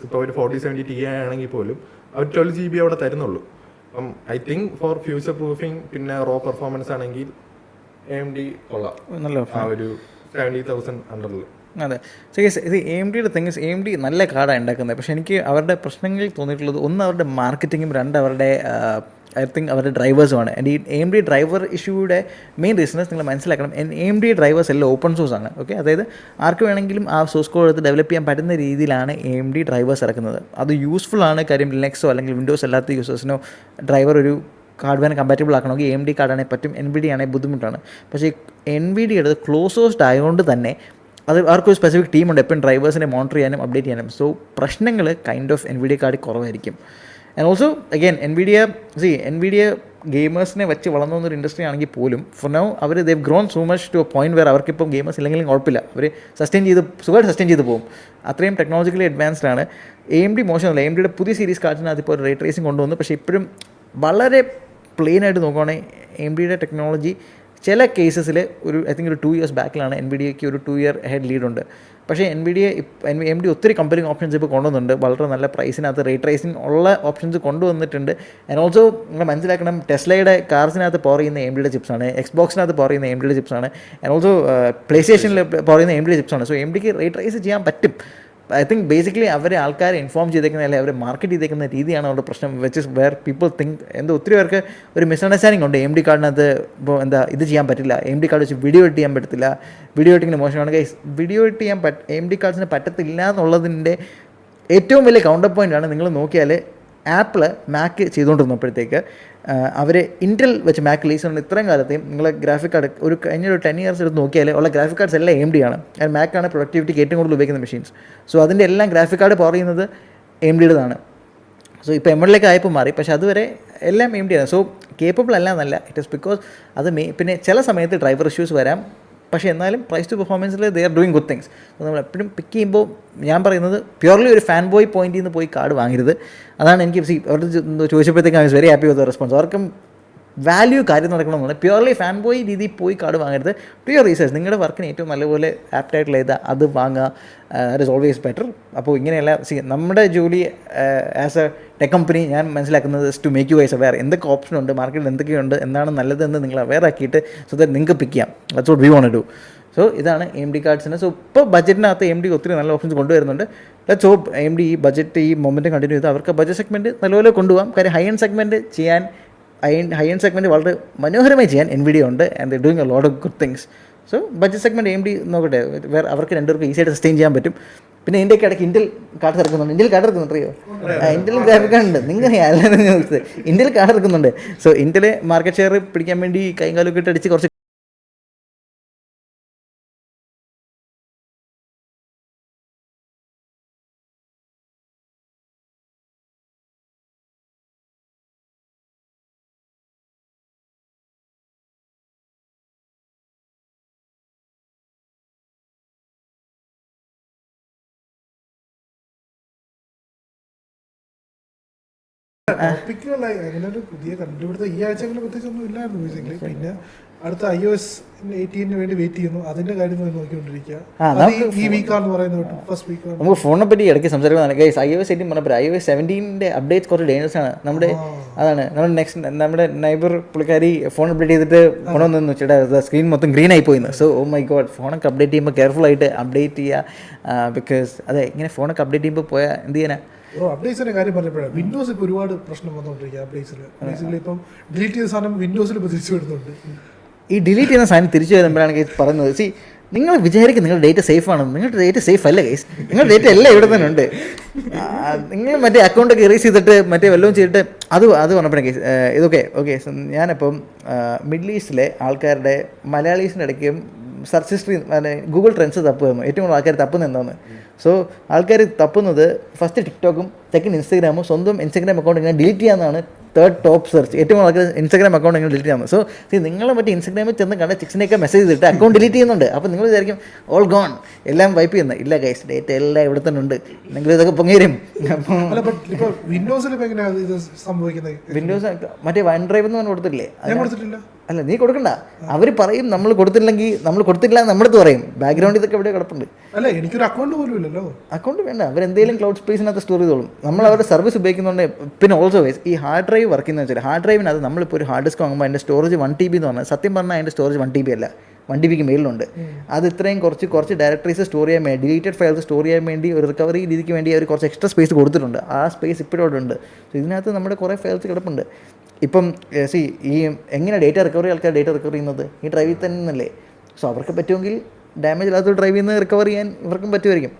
ഇപ്പോൾ ഒരു 4070 Ti ആണെങ്കിൽ പോലും അവർ 12 GB അവിടെ തരുന്നുള്ളൂ. അപ്പം I think for future proofing പിന്നെ റോ പെർഫോമൻസ് ആണെങ്കിൽ AMD കൊള്ളാം, നല്ല ആ ഒരു 70,000 അണ്ടറിൽ. അതെ ശരി. ഇത് AMDയുടെ തിങ് AMD നല്ല കാർഡാണ് ഉണ്ടാക്കുന്നത്. പക്ഷേ എനിക്ക് അവരുടെ പ്രശ്നങ്ങളിൽ തോന്നിയിട്ടുള്ളത് ഒന്ന് അവരുടെ മാർക്കറ്റിങ്ങും, രണ്ട് അവരുടെ ഐ തിങ്ക് അവരുടെ ഡ്രൈവേഴ്സുമാണ്. ആൻഡ് ഈ AMD ഡ്രൈവർ ഇഷ്യൂയുടെ മെയിൻ റീസൺസ് നിങ്ങൾ മനസ്സിലാക്കണം. AMD ഡ്രൈവേഴ്സ് എല്ലാം ഓപ്പൺ സോഴ്സ് ആണ്. ഓക്കെ, അതായത് ആർക്ക് വേണമെങ്കിലും ആ സോഴ്സ് കോഡ് എടുത്ത് ഡെവലപ്പ് ചെയ്യാൻ പറ്റുന്ന രീതിയിലാണ് AMD ഡ്രൈവേഴ്സ് ഇറക്കുന്നത്. അത് യൂസ്ഫുൾ ആണ്. കാര്യം ലിനക്സോ അല്ലെങ്കിൽ വിൻഡോസ് അല്ലാത്ത യൂസേഴ്സിനോ ഡ്രൈവർ ഒരു ഹാർഡ്വെയർ കമ്പാറ്റബിൾ ആക്കണമെങ്കിൽ AMD കാർഡാണെങ്കിൽ പറ്റും, NVIDIA ആണെങ്കിൽ ബുദ്ധിമുട്ടാണ്. പക്ഷേ NVIDIA ക്ലോസ് സോഴ്സ്ഡ് ആയതുകൊണ്ട് തന്നെ അത് അവർക്കൊരു സ്പെസിഫിക് ടീമുണ്ട് എപ്പോഴും ഡ്രൈവേഴ്സിനെ മോണിറ്റർ ചെയ്യാനും അപ്ഡേറ്റ് ചെയ്യാനും. സോ പ്രശ്നങ്ങൾ കൈൻഡ് ഓഫ് NVIDIA കാർഡിൽ കുറവായിരിക്കും. ആൻഡ് ഓൾസോ അഗെയിൻ NVIDIA ഗെയിമേഴ്സിനെ വെച്ച് വളർന്നൊരു ഇൻഡസ്ട്രി ആണെങ്കിൽ പോലും ഫോർ നൗ അവർ they've grown so much to a point where അവർക്കിപ്പം ഗെയിമേഴ്സ് ഇല്ലെങ്കിലും കുഴപ്പമില്ല, അവർ സുഖമായിട്ട് സസ്റ്റെയിൻ ചെയ്ത് പോകും. അത്രയും ടെക്നോളജിക്കലി അഡ്വാൻസ്ഡ് ആണ്. AMD മോശമല്ല. AMDയുടെ പുതിയ സീരീസ് കാർഡ്സിനകത്ത് ഇപ്പോൾ റേ ട്രേസിംഗ് കൊണ്ടുവന്നു. പക്ഷേ ഇപ്പോഴും വളരെ പ്ലെയിൻ ആയിട്ട് നോക്കുകയാണെങ്കിൽ AMDയുടെ ടെക്നോളജി ചില കേസസിൽ ഐ തിങ്ക് ഒരു 2 years ബാക്കിലാണ് NVIDIAക്ക് ഒരു 2 year ഹെഡ് ലീഡുണ്ട്. പക്ഷേ AMD ഒത്തിരി കമ്പനിങ് ഓപ്ഷൻസ് ഇപ്പോൾ കൊണ്ടുവന്നുണ്ട്. വളരെ നല്ല പ്രൈസിനകത്ത് റേ ട്രേസിംഗ് ഉള്ള ഓപ്ഷൻസ് കൊണ്ടുവന്നിട്ടുണ്ട്. ആൻഡ് ഓൾസോ നിങ്ങൾ മനസ്സിലാക്കണം, ടെസ്ലയുടെ കാർസിനകത്ത് പവർ ചെയ്യുന്ന AMDയുടെ ചിപ്സാണ്, എക്സ്ബോക്സിനകത്ത് പവർ ചെയ്യുന്ന AMDയുടെ ചിപ്സാണ്, ആൻഡ് ഓൾസോ പ്ലേ സ്റ്റേഷനിൽ പവർ ചെയ്യുന്ന AMDയുടെ ചിപ്സാണ്. സോ AMDക്ക് റേ ട്രേസ് ചെയ്യാൻ പറ്റും. ഐ തിങ്ക് ബേസിക്കലി അവരെ ആൾക്കാരെ ഇൻഫോം ചെയ്തേക്കുന്ന അല്ലെങ്കിൽ അവരെ മാർക്കറ്റ് ചെയ്തേക്കുന്ന രീതിയാണ് അവരുടെ പ്രശ്നം. വെച്ച് വേർ പീപ്പിൾ തിങ്ക് ഒത്തിരി പേർക്ക് ഒരു മിസ്അണ്ടർസ്റ്റാൻഡിങ് ഉണ്ട്. AMD കാർഡിനകത്ത് ഇപ്പോൾ ഇത് ചെയ്യാൻ പറ്റില്ല, AMD കാർഡ് വെച്ച് വീഡിയോ എഡിറ്റ് ചെയ്യാൻ പറ്റത്തില്ല, വീഡിയോ എഡിറ്റിങ്ങിന് മോശമാണ്. ഗൈസ്, വീഡിയോ എഡിറ്റ് ചെയ്യാൻ AMD കാർഡ്സിന് പറ്റത്തില്ല എന്നുള്ളതിൻ്റെ ഏറ്റവും വലിയ കൗണ്ടർ പോയിൻ്റാണ്. നിങ്ങൾ നോക്കിയാൽ ആപ്പിൾ മാക്ക് ചെയ്തുകൊണ്ടിരുന്നപ്പോഴത്തേക്ക് അവർ ഇൻറ്റൽ വെച്ച് മാക്ക് റിലീസ് ചെയ്യുന്ന ഇത്രയും കാലത്തെയും നിങ്ങൾ ഗ്രാഫിക് കാർഡ് ഒരു കഴിഞ്ഞ 10 years എടുത്ത് നോക്കിയാൽ ഉള്ള ഗ്രാഫിക് കാർഡ്സ് എല്ലാം AMD ആണ്. ആൻഡ് മാക്കാണ് പ്രൊഡക്ടിവിറ്റിക്ക് ഏറ്റവും കൂടുതൽ ഉപയോഗിക്കുന്ന മെഷീൻസ്. സോ അതിൻ്റെ എല്ലാം ഗ്രാഫിക് കാർഡ് പവർ ചെയ്യുന്നത് AMDയുടേതാണ്. സോ ഇപ്പോൾ M1ലേക്ക് ആയപ്പോൾ മാറി, പക്ഷേ അതുവരെ എല്ലാം AMD ആണ്. സോ കേപ്പബിൾ അല്ല എന്നല്ല, ഇറ്റ് ഈസ് ബിക്കോസ് അത് പിന്നെ ചില സമയത്ത് ഡ്രൈവർ ഇഷ്യൂസ് വരാം. പക്ഷേ എന്നാലും പ്രൈസ് ടു പെർഫോമൻസിൽ they are doing good things. നമ്മൾ എപ്പോഴും പിക്ക് ചെയ്യുമ്പോൾ ഞാൻ പറയുന്നത് പ്യുവർലി ഒരു ഫാൻ ബോയ് പോയിന്റിൽ നിന്ന് പോയി കാർഡ് വാങ്ങരുത്. അതാണ് എനിക്ക് അവരുടെ ചോദിച്ചപ്പോഴത്തേക്കും I was very happy with the response. അവർക്കും വാല്യൂ കാര്യം നടക്കണമെന്നാണ്. പ്യുവർലി ഫാൻ ബോയ് രീതിയിൽ പോയി കാർഡ് വാങ്ങരുത്. ടു യുവർ റീസേഴ്സ്, നിങ്ങളുടെ വർക്കിന് ഏറ്റവും നല്ലപോലെ ആപ്റ്റായിട്ടുള്ള ഏതാ അത് വാങ്ങുക. That is always better. അപ്പോൾ ഇങ്ങനെയല്ല, നമ്മുടെ ജോലി ആസ് എ ടെക് കമ്പനി ഞാൻ മനസ്സിലാക്കുന്നത് to make you guys aware. എന്തൊക്കെ ഓപ്ഷൻ ഉണ്ട് മാർക്കറ്റിൽ, എന്തൊക്കെയുണ്ട്, എന്താണ് നല്ലതെന്ന് നിങ്ങൾ അവെയർ ആക്കിയിട്ട് സോ ദാറ്റ് നിങ്ങൾക്ക് പിക്ക് ചെയ്യാം. That's what we want to do. So ഇതാണ് AMD കാർഡ്സിന്. സോ ഇപ്പോൾ ബഡ്ജറ്റിനകത്ത് AMD ഒത്തിരി നല്ല ഓപ്ഷൻസ് കൊണ്ടുവരുന്നുണ്ട്. ലെറ്റ്സ് ഹോപ്പ് AMD ഈ ബഡ്ജറ്റ് ഈ മൊമെൻറ്റ് കണ്ടിന്യൂ ചെയ്ത് അവർക്ക് ബഡ്ജറ്റ് സെഗ്മെൻറ്റ് നല്ലപോലെ കൊണ്ടുപോകാം. കാര്യം ഹൈ എൻഡ് സെഗ്മെൻറ്റ് ചെയ്യാൻ ഹൈ എൻഡ് സെഗ്മെൻറ്റ് വളരെ മനോഹരമായി ചെയ്യാൻ NVIDIA ഉണ്ട്. And they doing a lot of good things. So budget segment AMD നോക്കട്ടെ, വേറെ അവർക്ക് രണ്ടുപേർക്ക് ഈസിയായിട്ട് സസ്റ്റെയിൻ ചെയ്യാൻ പറ്റും. പിന്നെ ഇന്ത്യക്ക് ഇടയ്ക്ക് ഇന്റൽ കാർഡ് ഇറക്കുന്നുണ്ട്. ഇന്ത്യയിൽ കാർഡ് ഇറക്കുന്നുണ്ട്, അറിയോ? ഇന്ത്യയിൽ ഗ്രാഫിക് കാർഡ് ഉണ്ട്. നിങ്ങനെയല്ല, ഇന്ത്യയിൽ കാർഡ് ഇറക്കുന്നുണ്ട്. സോ ഇന്ത്യയിൽ മാർക്കറ്റ് ഷെയർ പിടിക്കാൻ വേണ്ടി കൈയും കാലൊക്കെ ഇട്ട് അടിച്ച് കുറച്ച് ടോപ്പിക്കുകളായി അങ്ങനെ ഒരു പുതിയ കണ്ടുപിടുത്തം ഈ ആഴ്ചകളിൽ പ്രത്യേകിച്ച് ഒന്നും ഇല്ലായിരുന്നു ബേസിക്കലി. പിന്നെ അടുത്ത iOS 18 വേണ്ടി വെയിറ്റ് ചെയ്യുന്നു, അതിന്റെ കാര്യം നോക്കിക്കൊണ്ടിരിക്കുക. ഈ വീക്കാന്ന് പറയുന്നത് ഫസ്റ്റ് വീക്കാണ്. നമുക്ക് ഫോണിനെ പറ്റി ഇടയ്ക്ക് സംസാരിക്കുന്നതാണ് ഗൈസ്. iOS 18 പറഞ്ഞപ്പോൾ iOS 17 അപ്ഡേറ്റ്സ് കുറച്ച് ഡേഞ്ചറസ് ആണ്. അതാണ് നമ്മുടെ നൈബർ പുള്ളിക്കാരി ഫോൺ അപ്ഡേറ്റ് ചെയ്തിട്ട് കൊണ്ടുവന്നു വെച്ചിട്ട് സ്ക്രീൻ മൊത്തം ഗ്രീൻ ആയി പോയിന്ന്. സോ ഓ മൈ ഗോഡ്, ഫോണൊക്കെ അപ്ഡേറ്റ് ചെയ്യുമ്പോൾ കെയർഫുൾ ആയിട്ട് അപ്ഡേറ്റ് ചെയ്യുക. ബിക്കോസ് അതെ, ഇങ്ങനെ ഫോണൊക്കെ അപ്ഡേറ്റ് ചെയ്യുമ്പോൾ പോയാൽ എന്ത് ചെയ്യാനാ. അപ്ഡേറ്റ്സിന്റെ കാര്യം പറഞ്ഞപ്പോഴാണ് വിൻഡോസ് ഇപ്പോൾ ഒരുപാട് പ്രശ്നം വന്നുകൊണ്ടിരിക്കുക. അപ്ഡേറ്റ്സിൽ ബേസിക്കലി ഇപ്പം ഡിലീറ്റ് ചെയ്ത സാധനം വിൻഡോസിൽ ഇപ്പോൾ തിരിച്ചു വരുന്നുണ്ട്. ഈ ഡിലീറ്റ് ചെയ്യുന്ന സാധനം തിരിച്ചു വരുമ്പോഴാണ് കേസ് പറയുന്നത്, നിങ്ങൾ വിചാരിക്കും നിങ്ങളുടെ ഡേറ്റ സേഫ് ആണെന്ന്. നിങ്ങളുടെ ഡേറ്റ സേഫ് അല്ല കേസ്. നിങ്ങളുടെ ഡേറ്റ എല്ലാം ഇവിടെ തന്നെ ഉണ്ട്. നിങ്ങൾ മറ്റേ അക്കൗണ്ടൊക്കെ ഇറേസ് ചെയ്തിട്ട് മറ്റേ വല്ലതും ചെയ്തിട്ട് അത് പറഞ്ഞപ്പോഴാണ് കേസ് ഇതൊക്കെ ഓക്കെ. ഞാനിപ്പം മിഡിൽ ഈസ്റ്റിലെ ആൾക്കാരുടെ മലയാളീസിൻ്റെ ഇടയ്ക്കും സെർച്ച് ഹിസ്റ്ററി ഗൂഗിൾ ട്രെൻഡ്സ് തപ്പുമായിരുന്നു. ഏറ്റവും കൂടുതൽ ആൾക്കാർ തപ്പുന്നത് എന്താണെന്ന്. സോ ആൾക്കാർ തപ്പുന്നത് ഫസ്റ്റ് ടിക്ടോക്കും സെക്കൻഡ് ഇൻസ്റ്റാഗ്രാമും. സ്വന്തം ഇൻസ്റ്റാഗ്രാം അക്കൗണ്ട് ഇങ്ങനെ ഡിലീറ്റ് ചെയ്യാമെന്നാണ് തേർഡ് ടോപ്പ് സെർച്ച്. ഏറ്റവും ആൾക്കാർ ഇൻസ്റ്റാഗ്രാം അക്കൗണ്ട് എങ്ങനെ ഡിലീറ്റ് ചെയ്യാമെന്ന്. സോ നിങ്ങൾ മറ്റേ ഇൻസ്റ്റാഗ്രാമിൽ ചെന്ന് കണ്ട ചിക്സിനെയൊക്കെ മെസ്സേജ് ചെയ്തിട്ട് അക്കൗണ്ട് ഡിലീറ്റ് ചെയ്യുന്നുണ്ട്. അപ്പോൾ നിങ്ങൾ വിചാരിക്കും ഓൾ ഗോൺ, എല്ലാം വൈപ്പ് ചെയ്യുന്നത്. ഇല്ല ഗൈസ്, ഡേറ്റ എല്ലാം ഇവിടെ തന്നെ ഉണ്ട്. നിങ്ങൾ ഇതൊക്കെ പൊങ്ങിരും. വിൻഡോസ് മറ്റേ വൺ ഡ്രൈവ് എന്ന് പറഞ്ഞ് കൊടുത്തില്ലേ? അല്ല, നീ കൊടുക്കണ്ട. അവർ പറയും നമ്മൾ കൊടുത്തില്ലെങ്കിൽ നമ്മൾ കൊടുത്തില്ല നമ്മുടെ അടുത്ത് പറയും. ബാക്ക്ഗ്രൗണ്ട് ഇതൊക്കെ എവിടെ കിടപ്പുണ്ട്. അല്ല, എനിക്കൊരു അക്കൗണ്ട് പോലും ഇല്ലല്ലോ. അക്കൗണ്ട് വേണ്ട, അവരെന്തെങ്കിലും ക്ലൗഡ് സ്പേസിനകത്ത് സ്റ്റോർ ചെയ്തോളും. നമ്മൾ അവരുടെ സർവീസ് ഉപയോഗിക്കുന്നുണ്ട്. പിന്നെ ഓൾസോ വൈസ് ഈ ഹാർഡ് ഡ്രൈവ് വർക്ക് ചെയ്യുന്നത് വെച്ചാൽ ഹാർഡ് ഡ്രൈവിനകത്ത് നമ്മളിപ്പോൾ ഒരു ഹാർഡ് ഡിസ്ക് വാങ്ങുമ്പോൾ അതിൻ്റെ സ്റ്റോറേജ് 1 TB എന്ന് പറഞ്ഞാൽ സത്യം പറഞ്ഞാൽ അതിൻ്റെ സ്റ്റോറേജ് 1 TB അല്ല, 1 TBക്ക് മേളിലുണ്ട്. അത് ഇത്രയും കുറച്ച് ഡയറക്ടറീസ് സ്റ്റോർ ചെയ്യാൻ വേണ്ടി, ഡിലീറ്റഡ് ഫയൽസ് സ്റ്റോർ ചെയ്യാൻ വേണ്ടി, ഒരു റിക്കവറി രീതിക്ക് വേണ്ടി അവർ കുറച്ച് എക്സ്ട്രാ സ്പേസ് കൊടുത്തിട്ടുണ്ട്. ആ സ്പേസ് ഇപ്പോഴും അവിടെ ഉണ്ട്. സോ ഇതിനകത്ത് നമ്മുടെ കുറേ ഫയൽസ് കിടപ്പുണ്ട്. ഇപ്പം ഈ എങ്ങനെ ഡേറ്റ റിക്കവറി ആൾക്കാർ ഡേറ്റ റിക്കവർ ചെയ്യുന്നത് ഈ ഡ്രൈവിൽ തന്നെയല്ലേ. സോ അവർക്ക് പറ്റുമെങ്കിൽ ഡാമേജ് ഇല്ലാത്ത ഡ്രൈവിൽ നിന്ന് റിക്കവർ ചെയ്യാൻ ഇവർക്കും പറ്റുമായിരിക്കും.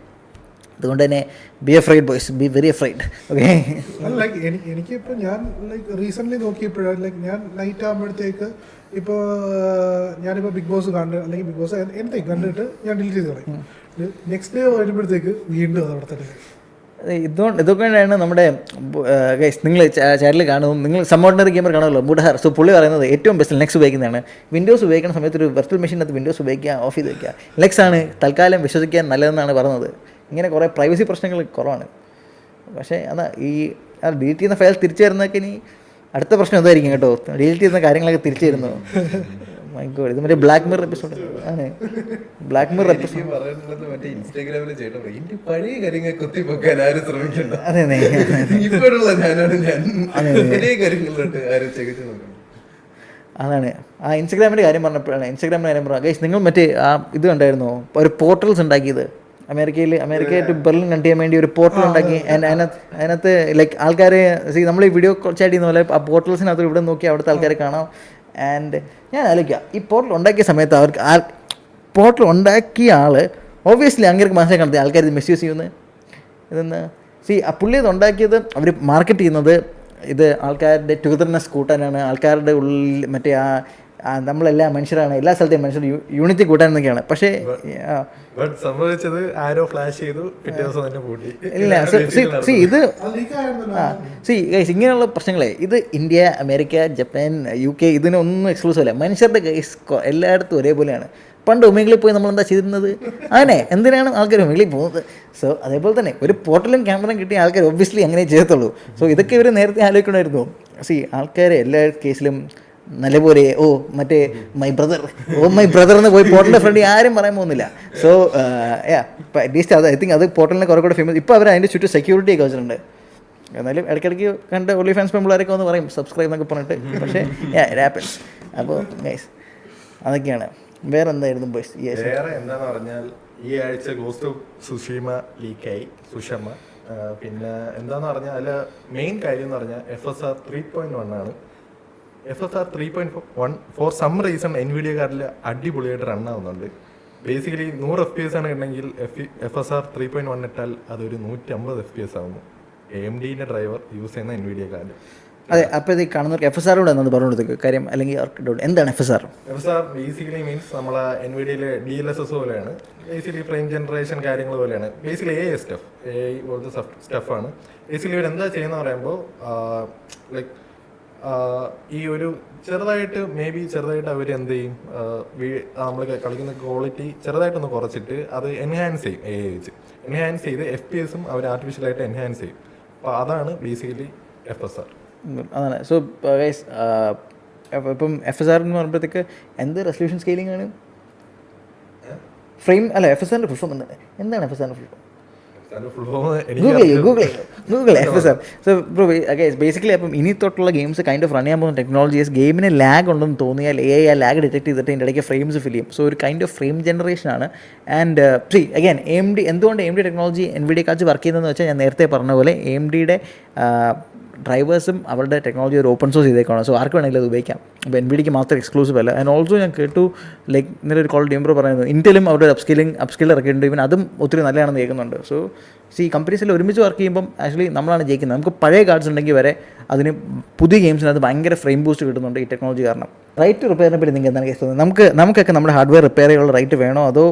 അതുകൊണ്ട് തന്നെ B afraid boys, be very afraid. Okay, എനിക്കിപ്പോൾ ഞാൻ റീസെൻ്റ്ലി നോക്കിയപ്പോഴാണ് ഞാൻ നൈറ്റ് ആകുമ്പോഴത്തേക്ക് ഇപ്പോൾ ഞാനിപ്പോൾ ബിഗ് ബോസ് കണ്ട് അല്ലെങ്കിൽ ബിഗ് ബോസ് എന്തെങ്കിലും കണ്ടിട്ട് ഞാൻ ഡിലീറ്റ് ചെയ്ത് കളയും. നെക്സ്റ്റ് ഡേ വരുമ്പോഴത്തേക്ക് വീണ്ടും അത് അവിടെ തന്നെ. ഇതൊക്കെയാണ് നമ്മുടെ ഗൈസ്. നിങ്ങൾ ചാനൽ കാണും, നിങ്ങൾ സമ്മോർഡിനറി ഗെയിമർ കാണുമല്ലോ, മുഡഹർ. സോ പുള്ളി പറയുന്നത് ഏറ്റവും ബെസ്റ്റ് ലെക്സ് ഉപയോഗിക്കുന്നതാണ്. വിൻഡോസ് ഉപയോഗിക്കുന്ന സമയത്ത് ഒരു വെർച്വൽ മെഷീനകത്ത് വിൻഡോസ് ഉപയോഗിക്കുക, ഓഫ് ചെയ്ത് വയ്ക്കുക. ലെക്സ് ആണ് തൽക്കാലം വിശ്വസിക്കാൻ നല്ലതെന്നാണ് പറയുന്നത്. ഇങ്ങനെ കുറേ പ്രൈവസി പ്രശ്നങ്ങൾ കുറവാണ്. പക്ഷേ അതാ ഈ ഡിലീറ്റ് ചെയ്യുന്ന ഫയൽ തിരിച്ചു വരുന്നതൊക്കെ ഇനി അടുത്ത പ്രശ്നം എന്തായിരിക്കും കേട്ടോ. ഡിലീറ്റ് ചെയ്യുന്ന കാര്യങ്ങളൊക്കെ തിരിച്ചു വരുന്നു. ഇത് മറ്റേ ബ്ലാക്ക് മിറർ എപ്പിസോഡ് ആണ്. ബ്ലാക്ക് മിറർ എപ്പിസോഡ് മറ്റേ ഇൻസ്റ്റാഗ്രാമിൽ ചെയ്യണം. എന്റെ പഴയ കാര്യങ്ങൾ കുത്തിപ്പൊക്കാൻ ആരും ശ്രമിക്കണ്ട. അതെ, ഇപ്പോഴുള്ള ഞാനാണ് ഞാൻ പഴയ കാര്യങ്ങളിലോട്ട് ആരും ചെകിച്ച് നോക്കണം. അതാണ് ആ ഇൻസ്റ്റാഗ്രാമിൻ്റെ കാര്യം പറഞ്ഞപ്പോഴാണ് ഗൈസ് നിങ്ങൾ മറ്റേ ആ ഇത് കണ്ടായിരുന്നോ, ഒരു പോർട്ടൽസ് ഉണ്ടാക്കിയത് അമേരിക്കയിൽ ടു ബെർലിൻ കണ്ട് ചെയ്യാൻ വേണ്ടി ഒരു പോർട്ടൽ ഉണ്ടാക്കി. അതിനകത്ത് ലൈക്ക് ആൾക്കാരെ നമ്മൾ ഈ വീഡിയോ ചാറ്റ് ചെയ്യുന്ന പോലെ ആ പോർട്ടൽസിനകത്ത് ഇവിടെ നോക്കി അവിടുത്തെ ആൾക്കാരെ കാണാം. ആൻഡ് ഞാൻ ആലോചിക്കുക, ഈ പോർട്ടൽ ഉണ്ടാക്കിയ സമയത്ത് അവർക്ക് പോർട്ടൽ ഉണ്ടാക്കിയ ആൾ ഓബിയസ്ലി അങ്ങേർക്ക് മനസ്സിലാക്കി കാണത്തി ആൾക്കാർ ഇത് മിസ്യൂസ് ചെയ്യുന്നത്. ഇതെന്ന് ആ പുള്ളി ഇത് ഉണ്ടാക്കിയത് അവർ മാർക്കറ്റ് ചെയ്യുന്നത് ഇത് ആൾക്കാരുടെ ടുഗദർനെസ് കൂട്ടാനാണ്, ആൾക്കാരുടെ ഉള്ളിൽ മറ്റേ നമ്മളെല്ലാം മനുഷ്യരാണ്, എല്ലാ സ്ഥലത്തെയും മനുഷ്യർ യൂണിറ്റി കൂട്ടാനെന്നൊക്കെയാണ്. പക്ഷേ സംഭവിച്ചത് ആരോ ഫ്ലാഷ് ചെയ്തു, പിറ്റേ ദിവസം തന്നെ പൂട്ടി. ഇല്ല, ഇത് ഗൈസ് ഇങ്ങനെയുള്ള പ്രശ്നങ്ങളെ ഇത് ഇന്ത്യ, അമേരിക്ക, ജപ്പാൻ, UK ഇതിനൊന്നും എക്സ്ക്ലൂസീവ് അല്ല. മനുഷ്യരുടെ കേസ് എല്ലായിടത്തും ഒരേപോലെയാണ്. പണ്ട് ഉമേകളിൽ പോയി നമ്മൾ എന്താ ചെയ്തിരുന്നത്? അങ്ങനെ എന്തിനാണ് ആൾക്കാർ ഉമേകളിൽ പോകുന്നത്? സോ അതേപോലെ തന്നെ ഒരു പോർട്ടലും ക്യാമറയും കിട്ടിയ ആൾക്കാർ ഒബ്വിയസ്ലി അങ്ങനെ ചെയ്യത്തുള്ളൂ. സോ ഇതൊക്കെ ഇവർ നേരത്തെ ആലോചിക്കണമായിരുന്നു. ആൾക്കാർ എല്ലാ കേസിലും നല്ലപോലെ മറ്റേ മൈ ബ്രദർ എന്ന് പോയി പോർട്ടലിൻ്റെ ഫ്രണ്ട് ആരും പറയാൻ പോകുന്നില്ല. സോ അറ്റ്ലീസ്റ്റ് അത് ഐ തിങ്ക് അത് പോർട്ടലിനെ കുറേ കൂടെ ഫേമസ്. ഇപ്പോൾ അവർ അതിൻ്റെ ചുറ്റും സെക്യൂരിറ്റി ഒക്കെ വെച്ചിട്ടുണ്ട്. എന്നാലും ഇടയ്ക്കിടയ്ക്ക് കണ്ട് ഒള്ളി ഫാൻസ് പെമ്പിളാരൊക്കെ ഒന്ന് പറയും സബ്സ്ക്രൈബ് എന്നൊക്കെ പറഞ്ഞിട്ട്. പക്ഷേ ഇറ്റ് ഹാപ്പൻസ്. അപ്പോൾ ഗൈസ് അതൊക്കെയാണ്. വേറെ എന്തായിരുന്നു ബോയ്സ്? വേറെ എന്താന്ന് പറഞ്ഞാൽ ഈ ആഴ്ച ഗോസ്റ്റ് ഓഫ് സുഷീമ ലീക്കായി സുഷമ. പിന്നെ എന്താന്ന് പറഞ്ഞാൽ അതിൽ മെയിൻ കാര്യം എന്ന് പറഞ്ഞാൽ FSR 3.1 ആണ്. FSR 3.1 for some reason NVIDIA കാർഡിൽ അടിപൊളിയായിട്ട് റൺ ആവുന്നുണ്ട്. ബേസിക്കലി 100 FPS ആണ് ഉണ്ടെങ്കിൽ FSR 3.1 ഇട്ടാൽ അതൊരു 150 FPS ആവുന്നു. AMD ഡ്രൈവർ യൂസ് ചെയ്യുന്ന NVIDIA കാർഡ്. അതെ. അപ്പോൾ ഇത് കാണുന്നവർക്ക് FSR കൂടെ എന്നാണ് പറഞ്ഞു കൊടുത്തത് കാര്യം, അല്ലെങ്കിൽ എന്താണ് FSR? FSR ബേസിക്കലി മീൻസ് നമ്മളെ NVIDIA DLSS പോലെയാണ്. ബേസിക്കലി ഫ്രെയിം ജനറേഷൻ കാര്യങ്ങൾ പോലെയാണ്. ബേസിക്കലി AI പോലത്തെ സ്റ്റഫാണ്. ബേസിക്കലി ഇവർ എന്താ ചെയ്യുന്ന പറയുമ്പോൾ ലൈക്ക് ഈ ഒരു ചെറുതായിട്ട് അവർ എന്ത് ചെയ്യും, നമ്മൾ കളിക്കുന്ന ക്വാളിറ്റി ചെറുതായിട്ടൊന്ന് കുറച്ചിട്ട് അത് എൻഹാൻസ് ചെയ്യും. AI വെച്ച് എൻഹാൻസ് ചെയ്ത് FPS-ഉം അവർ ആർട്ടിഫിഷ്യലായിട്ട് എൻഹാൻസ് ചെയ്യും. അപ്പോൾ അതാണ് ബേസിക്കലി FSR. അതാണ്. സോ ഗൈസ് ഇപ്പം FSR എന്ന് പറയുമ്പോഴത്തേക്ക് എന്ത് റെസൊല്യൂഷൻ സ്കെയിലിംഗ് ആണ്? ഫ്രെയിം അല്ല, FSRൻ്റെ ഫുൾ ഫോം എന്താണ്? FSRൻ്റെ full form Google FSR. So bro basically അപ്പം ഇനി തൊട്ടുള്ള ഗെയിംസ് കൈൻഡ് ഓഫ് റൺ ചെയ്യാൻ പോകുന്ന ടെക്നോളജീസ് ഗെയിമിന് ലാഗ് ഉണ്ടെന്ന് തോന്നിയാൽ AI ആ ലാഗ് ഡിറ്റക്ട് ചെയ്തിട്ട് ഇതിൻ്റെ ഇടയ്ക്ക് ഫ്രെയിംസ് ഫിൽ ചെയ്യും. സോ ഒരു കൈൻഡ് ഓഫ് ഫ്രെയിം ജനറേഷൻ ആണ്. ആൻഡ് അഗൈൻ AMD എന്തുകൊണ്ട് AMD technology NVIDIA card work ചെയ്യുന്നതെന്ന് വെച്ചാൽ ഞാൻ നേരത്തെ പറഞ്ഞ പോലെ AMDയുടെ ഡ്രൈവേഴ്സും അവരുടെ ടെക്നോളജി ഒരു ഓപ്പൺ സോഴ്സ് ചെയ്തേക്കാണ്. സോ ആർക്ക് വേണമെങ്കിലും അത് ഉപയോഗിക്കാം. അപ്പോൾ NVIDIAക്ക് മാത്രം എക്സ്ക്ലൂസീവ് അല്ല. ആൻഡ് ഓൾസോ ഞാൻ കേട്ടു ലൈക്ക് ഇന്നലെ ഒരു കോൾ ഡിംബ്രോ പറയുന്നത് ഇന്റലും അവരുടെ അപ്സ്കിൽ ഇറക്കിയിട്ടുണ്ട്. ഇവൻ അതും ഒത്തിരി നല്ലതാണെന്ന് കേൾക്കുന്നുണ്ട്. സോ കമ്പനീസിൽ ഒരുമിച്ച് വർക്ക് ചെയ്യുമ്പം ആക്ച്വലി നമ്മളാണ് ജയിക്കുന്നത്. നമുക്ക് പഴയ കാർഡ്സ് ഉണ്ടെങ്കിൽ വരെ അതിന് പുതിയ ഗെയിംസിനകത്ത് ഭയങ്കര ഫ്രെയിം ബൂസ്റ്റ് കിട്ടുന്നുണ്ട് ഈ ടെക്നോളജി കാരണം. റൈറ്റ് റിപ്പയറിനെ പറ്റി നിങ്ങൾക്ക് എന്താണ് കേസ് തോന്നുന്നത്? നമുക്കൊക്കെ നമ്മുടെ ഹാർഡ്വെയർ റിപ്പയർ ചെയ്യാനുള്ള റൈറ്റ് വേണോ, അതോ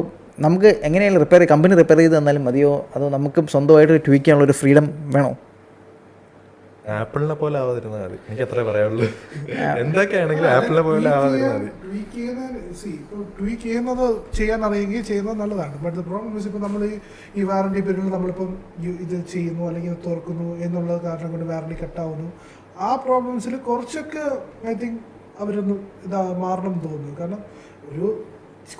നമുക്ക് എങ്ങനെയാണ് കമ്പനി റിപ്പയർ ചെയ്ത് തന്നാലും മതിയോ, അതോ നമുക്ക് സ്വന്തമായിട്ട് ട്വീക്ക് ചെയ്യാനുള്ള ഒരു ഫ്രീഡം വേണോ? ആപ്പിളിനെ പോലെ ആവാതിരുന്നാൽ മതി. എനിക്ക് അത്രേ പറയാനുള്ളൂ. എന്തൊക്കെയാണെങ്കിലും ആപ്പിളിനെ പോലെ ആവാതിരുന്നാൽ മതി. ട്വീക്ക് ചെയ്യുന്നത് ചെയ്യാൻ അറിയെങ്കിൽ ചെയ്യുന്നത് നല്ലതാണ്. ബട്ട് ദ പ്രോബ്ലം മീൻസ് ഇപ്പോൾ നമ്മൾ ഈ വാറണ്ടി പീരീഡിൽ നമ്മളിപ്പം ഇത് ചെയ്യുന്നു അല്ലെങ്കിൽ ഇത് തുറക്കുന്നു എന്നുള്ള കാരണം കൊണ്ട് വാറണ്ടി കട്ടാവുന്നു. ആ പ്രോബ്ലംസിൽ കുറച്ചൊക്കെ ഐ തിങ്ക് അവരൊന്ന് മാറണം എന്ന് തോന്നുന്നു. കാരണം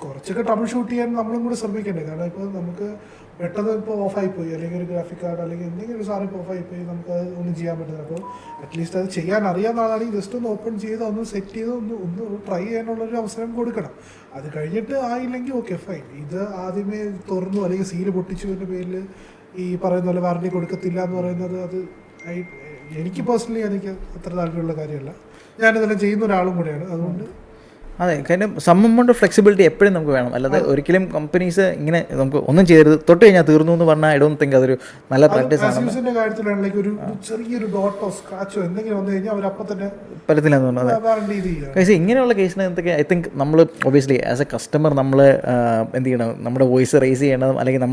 കുറച്ചൊക്കെ ട്രബിൾ ഷൂട്ട് ചെയ്യാൻ നമ്മളും കൂടി ശ്രമിക്കണ്ടേ. കാരണം ഇപ്പോൾ നമുക്ക് പെട്ടെന്ന് ഇപ്പോൾ ഓഫായിപ്പോയി അല്ലെങ്കിൽ ഒരു ഗ്രാഫിക് കാർഡ് അല്ലെങ്കിൽ എന്തെങ്കിലും ഒരു സാധനം ഇപ്പോൾ ഓഫായിപ്പോയി നമുക്ക് അത് ഒന്നും ചെയ്യാൻ പറ്റുന്നത്. അപ്പോൾ അറ്റ്ലീസ്റ്റ് അത് ചെയ്യാൻ അറിയാവുന്ന ആളാണെങ്കിൽ ജസ്റ്റ് ഒന്ന് ഓപ്പൺ ചെയ്ത് ഒന്ന് സെറ്റ് ചെയ്ത് ഒന്ന് ട്രൈ ചെയ്യാനുള്ളൊരു അവസരം കൊടുക്കണം. അത് കഴിഞ്ഞിട്ട് ആയില്ലെങ്കിൽ ഓക്കെ ഫൈൻ. ഇത് ആദ്യമേ തുറന്നു അല്ലെങ്കിൽ സീല് പൊട്ടിച്ചതിൻ്റെ പേരിൽ ഈ പറയുന്ന പോലെ വാറണ്ടി കൊടുക്കത്തില്ല എന്ന് പറയുന്നത് അത് എനിക്ക് പേഴ്സണലി എനിക്ക് അത്ര താല്പര്യമുള്ള കാര്യമല്ല. ഞാനിതെല്ലാം ചെയ്യുന്ന ഒരാളും കൂടെയാണ്. അതുകൊണ്ട് അതെ, കാരണം സം എമൗണ്ട് ഓഫ് ഫ്ലെക്സിബിലിറ്റി എപ്പോഴും നമുക്ക് വേണം. അല്ലാതെ ഒരിക്കലും കമ്പനീസ് ഇങ്ങനെ നമുക്ക് ഒന്നും ചെയ്യരുത്, തൊട്ട് കഴിഞ്ഞാൽ തീർന്നു എന്ന് പറഞ്ഞാൽ ഐ ഡോണ്ട് തിങ്ക് അതൊരു നല്ല പ്രാക്ടീസ് ആണ്. കാര്യത്തിലാണെങ്കിൽ ഒരു ചെറിയൊരു ഡോട്ടോ സ്ക്രാച്ചോ എന്തെങ്കിലും വന്നു കഴിഞ്ഞാൽ അവരപ്പം തന്നെ പറ്റത്തില്ല എന്ന് പറഞ്ഞത്. പക്ഷേ ഇങ്ങനെയുള്ള കേസിന് എന്തൊക്കെ ഐ തിങ്ക് നമ്മൾ ഒബിയസ്ലി ആസ് എ കസ്റ്റമർ നമ്മൾ എന്ത് ചെയ്യണം, നമ്മുടെ വോയിസ് റേസ് ചെയ്യണം, അല്ലെങ്കിൽ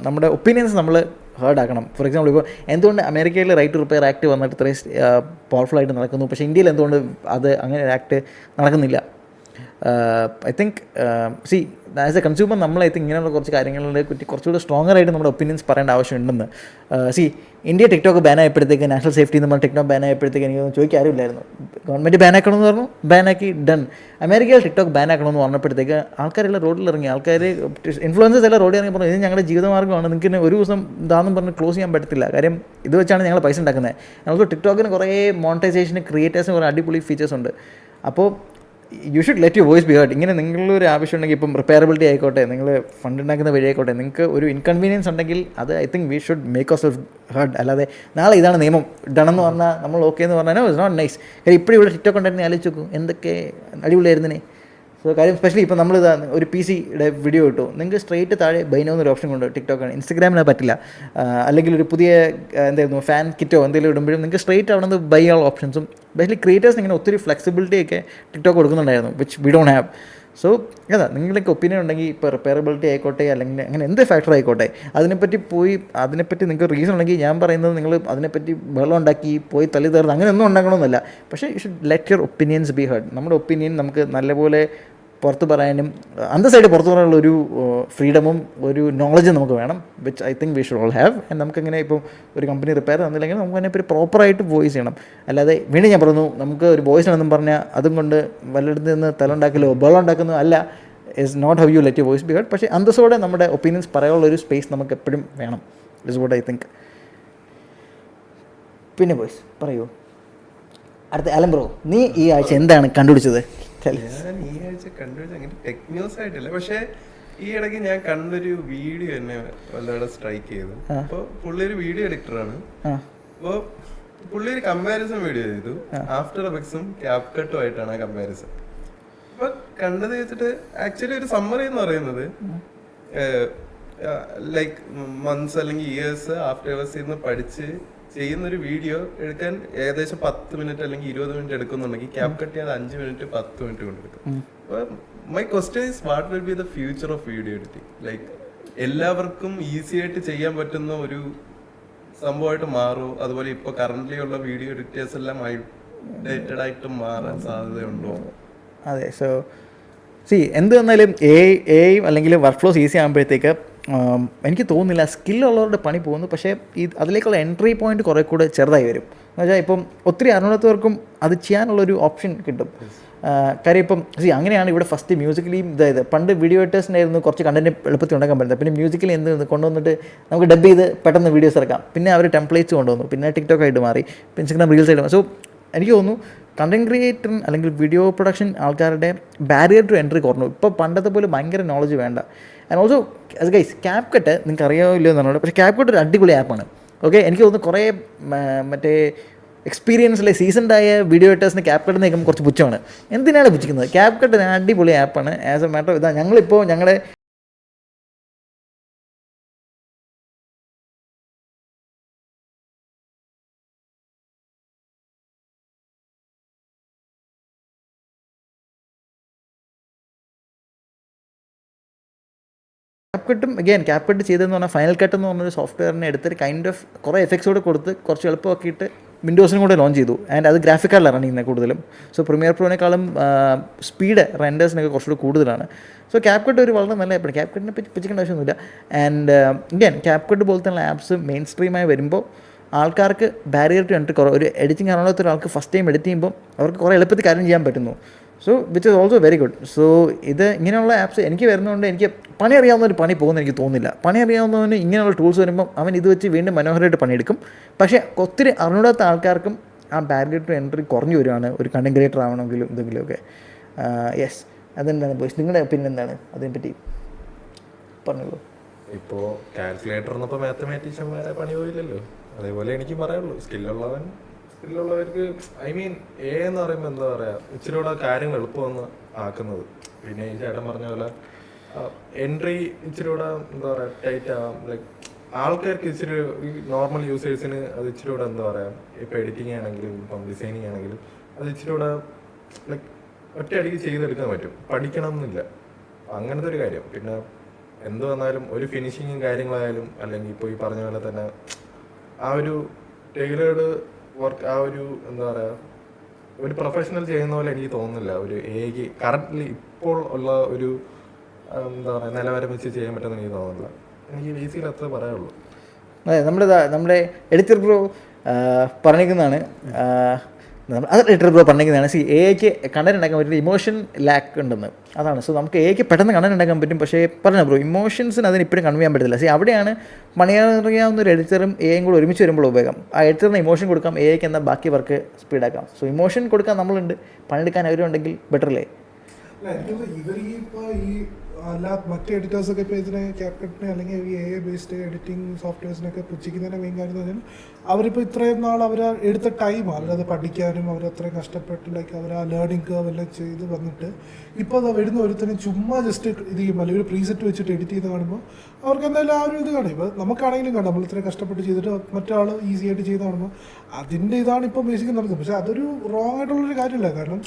നമ്മുടെ ഒപ്പീനിയൻസ് നമ്മൾ ഹേർഡ് ആക്കണം. ഫോർ എക്സാമ്പിൾ ഇപ്പോൾ എന്തുകൊണ്ട് അമേരിക്കയിൽ റൈറ്റ് ടു റിപ്പയർ ആക്ട് വന്നിട്ട് ഇത്രയും പവർഫുൾ ആയിട്ട് നടക്കുന്നു, പക്ഷേ ഇന്ത്യയിൽ എന്തുകൊണ്ട് അത് അങ്ങനെ ഒരു ആക്ട് നടക്കുന്നില്ല? I think as A consumer നമ്മൾ ഐ തിങ്ക് ഇങ്ങനെയുള്ള കുറച്ച് കാര്യങ്ങളെ പറ്റി കുറച്ചുകൂടി സ്ട്രോങ്ങർ ആയിട്ട് നമ്മുടെ ഒപ്പീനിയൻസ് പറയേണ്ട ആവശ്യമുണ്ടെന്ന്. ഇന്ത്യ ടിക്ടോക്ക് ബാൻ ആയപ്പോഴത്തേക്ക് നാഷണൽ സേഫ്റ്റി എന്ന് പറഞ്ഞാൽ ടിക്ടോക്ക് ബാൻ ആയപ്പോഴത്തേക്ക് എനിക്കൊന്നും ചോദിക്കാൻ ആരുമില്ലായിരുന്നു. ഗവൺമെൻറ് ബാൻ ആക്കണമെന്ന് പറഞ്ഞു, ബാൻ ആക്കി, ഡൺ. അമേരിക്കയിൽ ടിക്ടോക്ക് ബാൻ ആക്കണമെന്ന് പറഞ്ഞപ്പോഴത്തേക്ക് ആൾക്കാരെല്ലാം റോഡിൽ ഇറങ്ങി, ഇൻഫ്ലുവൻസേഴ്സ് എല്ലാം റോഡിൽ ഇറങ്ങി പറഞ്ഞു ഇത് ഞങ്ങളുടെ ജീവിതമാർഗ്ഗമാണ്, നിങ്ങൾക്ക് ഒരു ദിവസം ഇതാണെന്ന് പറഞ്ഞ് ക്ലോസ് ചെയ്യാൻ പറ്റത്തില്ല, കാര്യം ഇത് വെച്ചാണ് ഞങ്ങൾ പൈസ ഉണ്ടാക്കുന്നത്. ഞങ്ങൾക്ക് ടിക്ടോക്കിന് കുറേ മോണിറ്റൈസേഷന് ക്രിയേറ്റേഴ്സിന് കുറേ അടിപൊളി ഫീച്ചേഴ്സ് ഉണ്ട്. അപ്പോൾ you should let you voice be heard. ഇങ്ങനെ നിങ്ങളൊരു ആവശ്യം ഉണ്ടെങ്കിൽ ഇപ്പം റിപ്പയറബിലിറ്റി ആയിക്കോട്ടെ, നിങ്ങൾ ഫണ്ട് ഉണ്ടാക്കുന്ന വഴി ആയിക്കോട്ടെ, നിങ്ങൾക്ക് ഒരു ഇൻകൺവീനിയൻസ് ഉണ്ടെങ്കിൽ അത് I think we should make our self heard. അല്ലാതെ നാളെ ഇതാണ് നിയമം ഡണെന്ന് പറഞ്ഞാൽ നമ്മൾ ഓക്കെ എന്ന് പറഞ്ഞാൽ ഇറ്റ്സ് നോട്ട് നൈസ്. കാര്യം ഇപ്പോഴും ഇവിടെ ടിക്ടോക്ക് ഉണ്ടായിരുന്നു, ആലോചിച്ച് നോക്കും എന്തൊക്കെ അടിപൊളിയായിരുന്നേ. സോ കാര്യം സ്പെഷ്യലി ഇപ്പോൾ നമ്മൾ ഒരു PCയുടെ വീഡിയോ ഇട്ടു, നിങ്ങൾക്ക് സ്ട്രേറ്റ് താഴെ ബൈനോ എന്നൊരു ഓപ്ഷൻ കൊണ്ട് ടിക്ടോക്കാണ്, ഇൻസ്റ്റഗ്രാമിന് പറ്റില്ല. അല്ലെങ്കിൽ ഒരു പുതിയ എന്തായിരുന്നു ഫാൻ കിറ്റോ എന്തെങ്കിലും ഇടുമ്പോഴും നിങ്ങൾക്ക് സ്ട്രേറ്റ് അവിടെ നിന്ന് ബൈ ഉള്ള ഓപ്ഷൻസും ബേസിക്കലി ക്രിയേറ്റേഴ്സിന് ഇങ്ങനെ ഒത്തിരി ഫ്ലെക്സിബിലിറ്റി ഒക്കെ ടിക്ടോക്ക് കൊടുക്കുന്നുണ്ടായിരുന്നു, which we don't have. So ഏതാ നിങ്ങളൊക്കെ ഒപ്പീനിയൻ ഉണ്ടെങ്കിൽ ഇപ്പോൾ റിപ്പയറബിലിറ്റി ആയിക്കോട്ടെ അല്ലെങ്കിൽ അങ്ങനെ എന്ത് ഫാക്ടർ ആയിക്കോട്ടെ അതിനെപ്പറ്റി നിങ്ങൾക്ക് റീസൺ ഉണ്ടെങ്കിൽ ഞാൻ പറയുന്നത് നിങ്ങൾ അതിനെപ്പറ്റി വെള്ളം ഉണ്ടാക്കി പോയി തല്ലി തീർന്ന് അങ്ങനെ ഒന്നും ഉണ്ടാക്കണമെന്നല്ല. പക്ഷേ you should let your opinions B heard. നമ്മുടെ ഒപ്പീനിയൻ നമുക്ക് നല്ലപോലെ പുറത്ത് പറയാനും അന്തസ്സായിട്ട് പുറത്ത് പറയാനുള്ള ഒരു ഫ്രീഡമും ഒരു നോളജും നമുക്ക് വേണം, which I think we should all have. And നമുക്കിങ്ങനെ ഇപ്പോൾ ഒരു കമ്പനി റിപ്പയർ തന്നില്ലെങ്കിൽ നമുക്ക് തന്നെ ഇപ്പോൾ പ്രോപ്പറായിട്ട് വോയിസ് ചെയ്യണം. അല്ലാതെ വീണ്ടും ഞാൻ പറഞ്ഞു, നമുക്ക് ഒരു വോയിസിനെന്നും പറഞ്ഞാൽ അതും കൊണ്ട് വല്ലയിടത്ത് നിന്ന് തല ഉണ്ടാക്കലോ ബഹളം ഉണ്ടാക്കുന്നതോ അല്ല, is not how you let you voice be heard. പക്ഷേ അന്തസ്സോടെ നമ്മുടെ ഒപ്പീനിയൻസ് പറയാനുള്ള ഒരു സ്പേസ് നമുക്ക് എപ്പോഴും വേണം, ഇസ് വാട്ട് ഐ തിങ്ക്. പിന്നെ ബോയ്സ് പറയൂ, അടുത്ത അലൻ ബ്രോ, നീ ഈ ആഴ്ച എന്താണ് കണ്ടുപിടിച്ചത്? ഞാൻ ഈ ആഴ്ച കണ്ടുപിടിച്ച അങ്ങനെ ടെക്നോസ് ആയിട്ടില്ല, പക്ഷെ ഈ ഇടയ്ക്ക് ഞാൻ കണ്ടൊരു വീഡിയോ എന്നെ വല്ലവിടെ സ്ട്രൈക്ക് ചെയ്തു. അപ്പൊ പുള്ളി ഒരു വീഡിയോ എഡിറ്ററാണ്. അപ്പൊ പുള്ളി ഒരു കമ്പാരിസൺ വീഡിയോ ചെയ്തു, ആഫ്റ്റർ എഫക്ട്സും ക്യാപ്കട്ടും ആയിട്ടാണ് ആ കമ്പാരിസൺ. അപ്പൊ കണ്ടത് വെച്ചിട്ട് ആക്ച്വലി ഒരു സമ്മറി എന്ന് പറയുന്നത് ലൈക്ക് മന്ത്സ് അല്ലെങ്കിൽ ഇയേഴ്സ് ആഫ്റ്റർ എഫക്ട്സിൽ നിന്ന് പഠിച്ച് ചെയ്യുന്നൊരു വീഡിയോ എടുക്കാൻ ഏകദേശം 10 മിനിറ്റ് അല്ലെങ്കിൽ 20 മിനിറ്റ് എടുക്കുന്നുണ്ടെങ്കിൽ ക്യാപ് കട്ട് ചെയ്യാതെ 5 മിനിറ്റ് 10 മിനിറ്റ് കൊണ്ടെടുക്കും. അപ്പൊ my question is what will be the future of video editing? Like എല്ലാവർക്കും ഈസി ആയിട്ട് ചെയ്യാൻ പറ്റുന്ന ഒരു സംഭവമായിട്ട് മാറും? അതുപോലെ ഇപ്പൊ കറന്റ്ലി ഉള്ള വീഡിയോ എഡിറ്റേഴ്സ് എല്ലാം ഔട്ട്ഡേറ്റഡ് ആയിട്ട് മാറാൻ സാധ്യതയുണ്ടോ? അതെ, സോ എന്ത് വന്നാലും എ അല്ലെങ്കിൽ വർക്ക് ഫ്ലോസ് ഈസി ആകുമ്പോഴത്തേക്ക് എനിക്ക് തോന്നുന്നില്ല സ്കില്ലുള്ളവരുടെ പണി പോകുന്നു. പക്ഷേ അതിലേക്കുള്ള എൻട്രി പോയിന്റ് കുറേ കൂടെ ചെറുതായി വരും. എന്ന് വെച്ചാൽ ഇപ്പം ഒത്തിരി അറിയാത്തവർക്കും അത് ചെയ്യാനുള്ളൊരു ഓപ്ഷൻ കിട്ടും. കാര്യം ഇപ്പം അങ്ങനെയാണ് ഇവിടെ ഫസ്റ്റ് മ്യൂസിക്കലിയും ഇതായത്. പണ്ട് വീഡിയോ എഡിറ്റേഴ്സിൻ്റെ ആയിരുന്നു കുറച്ച് കണ്ടന്റ് എളുപ്പത്തിൽ ഉണ്ടാക്കാൻ പറ്റുന്നത്. പിന്നെ മ്യൂസിക്കലി എന്ത് കൊണ്ടുവന്നിട്ട് നമുക്ക് ഡബ് ചെയ്ത് പെട്ടെന്ന് വീഡിയോസ് ഇറക്കാം. പിന്നെ അവർ ടെംപ്ലേറ്റ്സ് കൊണ്ടുവന്നു, പിന്നെ ടിക്ടോക്ക് ആയിട്ട് മാറി, ഇൻസ്റ്റാഗ്രാം റീൽസ് ആയിട്ട് മാറി. സോ എനിക്ക് തോന്നുന്നു കണ്ടന്റ് ക്രിയേറ്റർ അല്ലെങ്കിൽ വീഡിയോ പ്രൊഡക്ഷൻ ആൾക്കാരുടെ ബാരിയർ ടു എൻട്രി കുറഞ്ഞു. ഇപ്പോൾ പണ്ടത്തെ പോലെ ഭയങ്കര നോളജ് വേണ്ട. And also guys, cap cut നിങ്ങൾക്ക് അറിയാമല്ലോ എന്നാണ്, പക്ഷേ ക്യാപ് കട്ട് ഒരു അടിപൊളി ആപ്പാണ്. ഓക്കെ, എനിക്ക് തോന്നുന്നു കുറേ മറ്റേ എക്സ്പീരിയൻസിലെ സീസൺഡായ വീഡിയോ എഡിറ്റേഴ്സിന് ക്യാപ് കട്ട് നിൽക്കുമ്പോൾ കുറച്ച് പുച്ഛമാണ്. എന്തിനാണ് പുച്ഛിക്കുന്നത്? ക്യാപ് കട്ട് ഒരു അടിപൊളി ആപ്പാണ്. ആസ് എ മാറ്റർ ഓഫ് ഇതാ ഞങ്ങളിപ്പോൾ ഞങ്ങളുടെ ക്യാപ് കട്ട് ചെയ്തതെന്ന് പറഞ്ഞാൽ ഫൈനൽ കട്ട് എന്ന് പറഞ്ഞൊരു സോഫ്റ്റ്വെയറിനെ എടുത്തിട്ട് കൈൻഡ് ഓഫ് കുറേ എഫക്ട്സോട് കൊടുത്ത് കുറച്ച് എളുപ്പമാക്കിയിട്ട് വിൻഡോസിനും കൂടെ ലോഞ്ച് ചെയ്തു. ആൻഡ് അത് ഗ്രാഫിക് കാർഡിലാണ് റൺ ചെയ്യുന്നത് കൂടുതലും. സോ പ്രീമിയർ പ്രോനേക്കാളും സ്പീഡ് റെൻഡേഴ്സിനൊക്കെ കുറച്ചുകൂടി കൂടുതലാണ്. സോ ക്യാപ് കട്ട് ഒരു വളരെ നല്ല ആപ്പാണ്. ക്യാപ് കട്ടിനെ പറ്റി പിച്ചിക്കേണ്ട ആവശ്യമൊന്നുമില്ല. ആൻഡ് ക്യാപ് കട്ട് പോലത്തെ ആപ്സ് മെയിൻ സ്ട്രീമായി വരുമ്പോൾ ആൾക്കാർക്ക് ബാരിയർ ടു എൻട്രി കുറവ്. ഒരു എഡിറ്റിംഗ് അറിയാത്ത ഒരാൾക്ക് ഫസ്റ്റ് ടൈം എഡിറ്റ് ചെയ്യുമ്പോൾ അവർക്ക് കുറേ എളുപ്പത്തിൽ കാര്യം ചെയ്യാൻ പറ്റുന്നു. So which is also very good. So ഇത് ഇങ്ങനെയുള്ള ആപ്സ് എനിക്ക് വരുന്നതുകൊണ്ട് എനിക്ക് പണി അറിയാവുന്നൊരു പണി പോകുമെന്ന് എനിക്ക് തോന്നുന്നില്ല. പണി അറിയാവുന്നവന് ഇങ്ങനെയുള്ള ടൂൾസ് വരുമ്പോൾ അവൻ ഇത് വെച്ച് വീണ്ടും മനോഹരമായിട്ട് പണിയെടുക്കും. പക്ഷേ ഒത്തിരി അറിഞ്ഞൂടാത്ത ആൾക്കാർക്കും ആ ബാരിയർ ടു എൻട്രി കുറഞ്ഞു വരുവാണ് ഒരു കണ്ടന്റ് ക്രിയേറ്റർ ആവണമെങ്കിലും എന്തെങ്കിലുമൊക്കെ. യെസ്, അതെന്താണ് ബോയ്സ് നിങ്ങളുടെ ഒപ്പീനിയൻ എന്താണ് അതിനെപ്പറ്റി പറഞ്ഞോളൂ. ഇപ്പോൾ കാൽക്കുലേറ്റർ എന്നപ്പോൾ മാത്തമാറ്റീഷ്യന്മാരെ പണി പോയില്ലല്ലോ, അതേപോലെ എനിക്ക് പറയുള്ളൂ. സ്കില്ലുള്ളവർക്ക് ഐ മീൻ എന്ന് പറയുമ്പോൾ എന്താ പറയുക, ഇച്ചിരി കൂടെ കാര്യങ്ങൾ എളുപ്പമെന്ന് ആക്കുന്നത്. പിന്നെ ഈ ചേട്ടൻ പറഞ്ഞ പോലെ എൻട്രി ഇച്ചിരി കൂടെ എന്താ പറയുക ടൈറ്റ് ആവാം. ലൈക്ക് ആൾക്കാർക്ക് ഇച്ചിരി ഈ നോർമൽ യൂസേഴ്സിന് അത് ഇച്ചിരി കൂടെ എന്താ പറയുക, ഇപ്പോൾ എഡിറ്റിംഗ് ആണെങ്കിലും ഇപ്പം ഡിസൈനിങ് ആണെങ്കിലും അത് ഇച്ചിരി കൂടെ ലൈക്ക് ഒറ്റയടിക്ക് ചെയ്തെടുക്കാൻ പറ്റും, പഠിക്കണം എന്നില്ല. അങ്ങനത്തെ ഒരു കാര്യം. പിന്നെ എന്ത് വന്നാലും ഒരു ഫിനിഷിങ്ങും കാര്യങ്ങളായാലും അല്ലെങ്കിൽ ഇപ്പോൾ ഈ പറഞ്ഞ പോലെ തന്നെ ആ ഒരു ടൈലേർഡ് വർക്ക്, ആ ഒരു എന്താ പറയുക ഒരു പ്രൊഫഷണൽ ചെയ്യുന്ന പോലെ എനിക്ക് തോന്നുന്നില്ല ഒരു എക്ക് കറക്റ്റ്ലി ഇപ്പോൾ ഉള്ള ഒരു എന്താ പറയുക നിലവാരം വെച്ച് ചെയ്യാൻ പറ്റുമെന്ന് എനിക്ക് തോന്നുന്നില്ല. എനിക്ക് ബേസിക്കലി അത്രേ പറയാനുള്ളൂ. അതെ, നമ്മുടെ എഡിറ്റർ ബ്രോ പറഞ്ഞിരിക്കുന്നതാണ്. അത് എഡിറ്റർ ബ്രോ പറഞ്ഞിരിക്കുന്നതാണ്. എക്ക് കണ്ടന്റ് ഉണ്ടാക്കാൻ പറ്റുന്ന ഇമോഷൻ ലാക്ക് ഉണ്ടെന്ന്. അതാണ്. സോ നമുക്ക് എക്ക് പെട്ടെന്ന് കണ്ടന്റ് ഉണ്ടാക്കാൻ പറ്റും. പക്ഷേ പറഞ്ഞ ബ്രോ ഇമോഷൻസിന് അതിന് ഇപ്പോഴും കൺവേ ചെയ്യാൻ പറ്റത്തില്ല. അവിടെയാണ് പണിയറിയാവുന്ന ഒരു എഡിറ്ററും എയും കൂടെ ഒരുമിച്ച് വരുമ്പോൾ ഉപയോഗം. ആ എഡിറ്ററിന് ഇമോഷൻ കൊടുക്കാം, എക്ക് എന്നാൽ ബാക്കി വർക്ക് സ്പീഡാക്കാം. സോ ഇമോഷൻ കൊടുക്കാൻ നമ്മളുണ്ട്, പണിയെടുക്കാൻ അവരുണ്ടെങ്കിൽ ബെറ്ററല്ലേ? ഇവർ ഈ അല്ല മറ്റ് എഡിറ്റേഴ്സൊക്കെ ഇപ്പോൾ ഇതിനെ ക്യാപ്കട്ടിനെ അല്ലെങ്കിൽ ഈ എ ബേസ്ഡ് എഡിറ്റിംഗ് സോഫ്റ്റ്വെയർസിനൊക്കെ പുച്ഛിക്കുന്നതിൻ്റെ മെയിൻ കാര്യം എന്ന് പറഞ്ഞാൽ അവരിപ്പോൾ ഇത്രയും നാൾ അവർ എടുത്ത ടൈം അവരത് പഠിക്കാനും അവരത്രയും കഷ്ടപ്പെട്ട് ലൈക്ക് അവർ ആ ലേണിംഗ് കർവ് എല്ലാം ചെയ്ത് വന്നിട്ട് ഇപ്പോൾ അത് വരുന്ന ഒരുത്തനും ചുമ്മാ ജസ്റ്റ് ഇത് ചെയ്യും അല്ലെങ്കിൽ ഒരു പ്രീസെറ്റ് വെച്ചിട്ട് എഡിറ്റ് ചെയ്ത് കാണുമ്പോൾ അവർക്ക് എന്തായാലും ആ ഒരു ഇത് കാണും. ഇപ്പോൾ നമുക്കാണെങ്കിലും കാണാം, നമ്മൾ ഇത്രയും കഷ്ടപ്പെട്ട് ചെയ്തിട്ട് മറ്റാൾ ഈസി ആയിട്ട് ചെയ്ത് കാണുമ്പോൾ അതിൻ്റെ ഇതാണ് ഇപ്പോൾ ബേസിക്കലി നടക്കുന്നത്. പക്ഷേ അതൊരു റോങ് ആയിട്ടുള്ളൊരു കാര്യമില്ല. കാരണം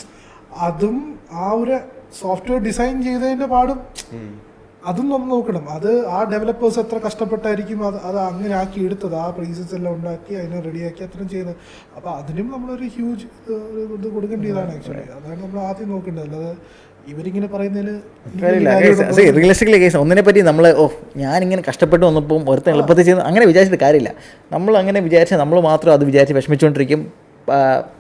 അതും ആ ഒരു സോഫ്റ്റ്വെയർ ഡിസൈൻ ചെയ്തതിൻ്റെ പാടും അതും നമ്മൾ നോക്കണം. അത് ആ ഡെവലപ്പേഴ്സ് എത്ര കഷ്ടപ്പെട്ടായിരിക്കും അത് അങ്ങനെ ആക്കി എടുത്തത്, ആ പ്രീസസ് എല്ലാം ഉണ്ടാക്കി അതിനെ റെഡിയാക്കി അത്രയും ചെയ്തത്. അപ്പോൾ അതിനും നമ്മളൊരു ഹ്യൂജ് ഇത് കൊടുക്കേണ്ടതാണ് ആക്ച്വലി. അതാണ് നമ്മൾ ആദ്യം നോക്കേണ്ടത്. അല്ലാതെ ഇവരിങ്ങനെ പറയുന്നതിൽ കാര്യമില്ല. റിയലിസ്റ്റിക്കലി കേസ് ഒന്നിനെ പറ്റി നമ്മൾ ഞാനിങ്ങനെ കഷ്ടപ്പെട്ട് വന്നപ്പോൾ ഒരുത്തൻ എളുപ്പത്തിൽ ചെയ്യുന്ന അങ്ങനെ വിചാരിച്ചിട്ട് കാര്യമില്ല. നമ്മൾ അങ്ങനെ വിചാരിച്ചാൽ നമ്മൾ മാത്രം അത് വിചാരിച്ച് വിഷമിച്ചുകൊണ്ടിരിക്കും,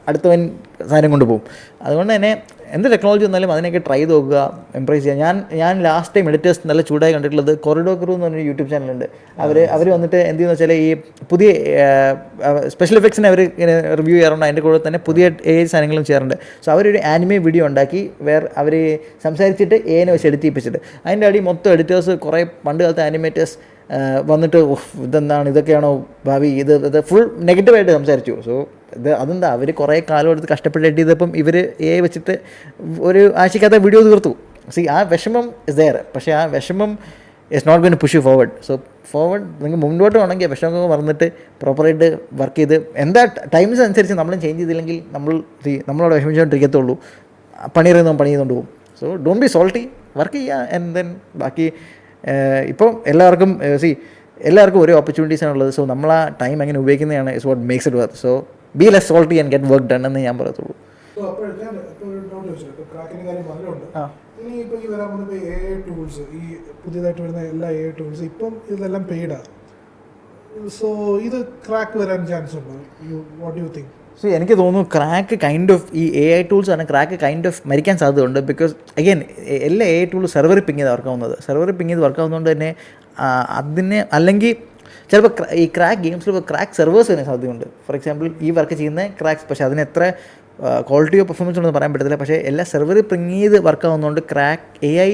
അടുത്തവൻ സാധനം കൊണ്ടുപോകും. അതുകൊണ്ട് തന്നെ എന്ത് ടെക്നോളജി വന്നാലും അതിനൊക്കെ ട്രൈ ചെയ്ത് നോക്കുക, എംപ്രൈസ് ചെയ്യുക. ഞാൻ ലാസ്റ്റ് ടൈം എഡിറ്റേഴ്സ് നല്ല ചൂടായി കണ്ടിട്ടുള്ളത് കൊറിഡോർ ക്രൂ എന്ന് പറഞ്ഞൊരു യൂട്യൂബ് ചാനലുണ്ട്. അവർ വന്നിട്ട് എന്ത് ചെയ്യുന്ന വെച്ചാൽ ഈ പുതിയ സ്പെഷ്യൽ എഫക്ട്സിനെ അവർ ഇങ്ങനെ റിവ്യൂ ചെയ്യാറുണ്ട്, അതിൻ്റെ കൂടെ തന്നെ പുതിയ സാധനങ്ങളും ചെയ്യാറുണ്ട്. സോ അവരൊരു ആനിമേ വീഡിയോ ഉണ്ടാക്കി അവർ സംസാരിച്ചിട്ട് ഏനെ വെച്ച് എഡിറ്റ് ചെയ്യിപ്പിച്ചിട്ട് അതിൻ്റെ അടി മൊത്തം എഡിറ്റേഴ്സ് കുറേ പണ്ട് കാലത്തെ ആനിമേറ്റേഴ്സ് വന്നിട്ട് ഇതെന്താണ്, ഇതൊക്കെയാണോ ഭാവി, ഇത് ഫുൾ നെഗറ്റീവായിട്ട് സംസാരിച്ചു. സോ അതെന്താ അവർ കുറേ കാലം എടുത്ത് കഷ്ടപ്പെട്ട് എഡിറ്റ് ചെയ്തപ്പം ഇവർ വെച്ചിട്ട് ഒരു ആഴ്ചക്കകത്ത് വീഡിയോ തീർത്തു. ആ വിഷമം ഇസ് ദെയർ, പക്ഷേ ആ വിഷമം is not going to push you forward. So forward നിങ്ങൾ മുന്നോട്ട് വേണമെങ്കിൽ വിഷമം മറന്നിട്ട് പ്രോപ്പറായിട്ട് വർക്ക് ചെയ്ത് എന്താ ടൈംസ് അനുസരിച്ച് നമ്മളും ചേഞ്ച് ചെയ്തില്ലെങ്കിൽ നമ്മളവിടെ വിഷമിച്ചുകൊണ്ടിരിക്കത്തുള്ളൂ, പണിയെറിയുന്നതും പണി ചെയ്തുകൊണ്ട് പോകും. So don't be salty, work ചെയ്യുക. ആൻഡ് ദെൻ ബാക്കി ഇപ്പം എല്ലാവർക്കും ഓരോ ഓപ്പർച്യൂണിറ്റീസ് ആണുള്ളത്. സോ നമ്മൾ ആ ടൈം എങ്ങനെ ഉപയോഗിക്കുന്നതാണ് is what makes it work. So be less salty and get work done എന്ന് ഞാൻ പറയത്തുള്ളൂ. ഈ പുതിയതായിട്ട് വരുന്ന എല്ലാ AI ടൂൾസ് ഇപ്പം ഇതെല്ലാം പെയ്ഡാ. സോ ഇത് ക്രാക്ക് വരാൻ ചാൻസ് ഉണ്ടോ? What you think? സോ എനിക്ക് തോന്നുന്നു ക്രാക്ക് കൈൻഡ് ഓഫ് ഈ AI ടൂൾസ് ആണ് ക്രാക്ക് കൈൻഡ് ഓഫ് മരിക്കാൻ സാധ്യതയുണ്ട്. ബിക്കോസ് അഗെയിൻ എല്ലാ AI ടൂളും സെർവറിൽ പിങ് ചെയ്ത് വർക്കാവുന്നത്, സെർവറിൽ പിങ് ചെയ്ത് വർക്കാവുന്നതുകൊണ്ട് തന്നെ അതിന് അല്ലെങ്കിൽ ചിലപ്പോൾ ഈ ക്രാക്ക് ഗെയിംസിൽ ക്രാക്ക് സെർവേഴ്സ് വരാൻ സാധ്യതയുണ്ട്. ഫോർ എക്സാമ്പിൾ ഈ വർക്ക് ചെയ്യുന്ന ക്രാക്സ്, പക്ഷേ അതിന് എത്ര ക്വാളിറ്റിയോ പെർഫോമൻസ് ഉണ്ടെന്ന് പറയാൻ പറ്റത്തില്ല. പക്ഷേ എല്ലാ സെർവറിൽ പിങ് ചെയ്ത് വർക്കാവുന്നതുകൊണ്ട് AI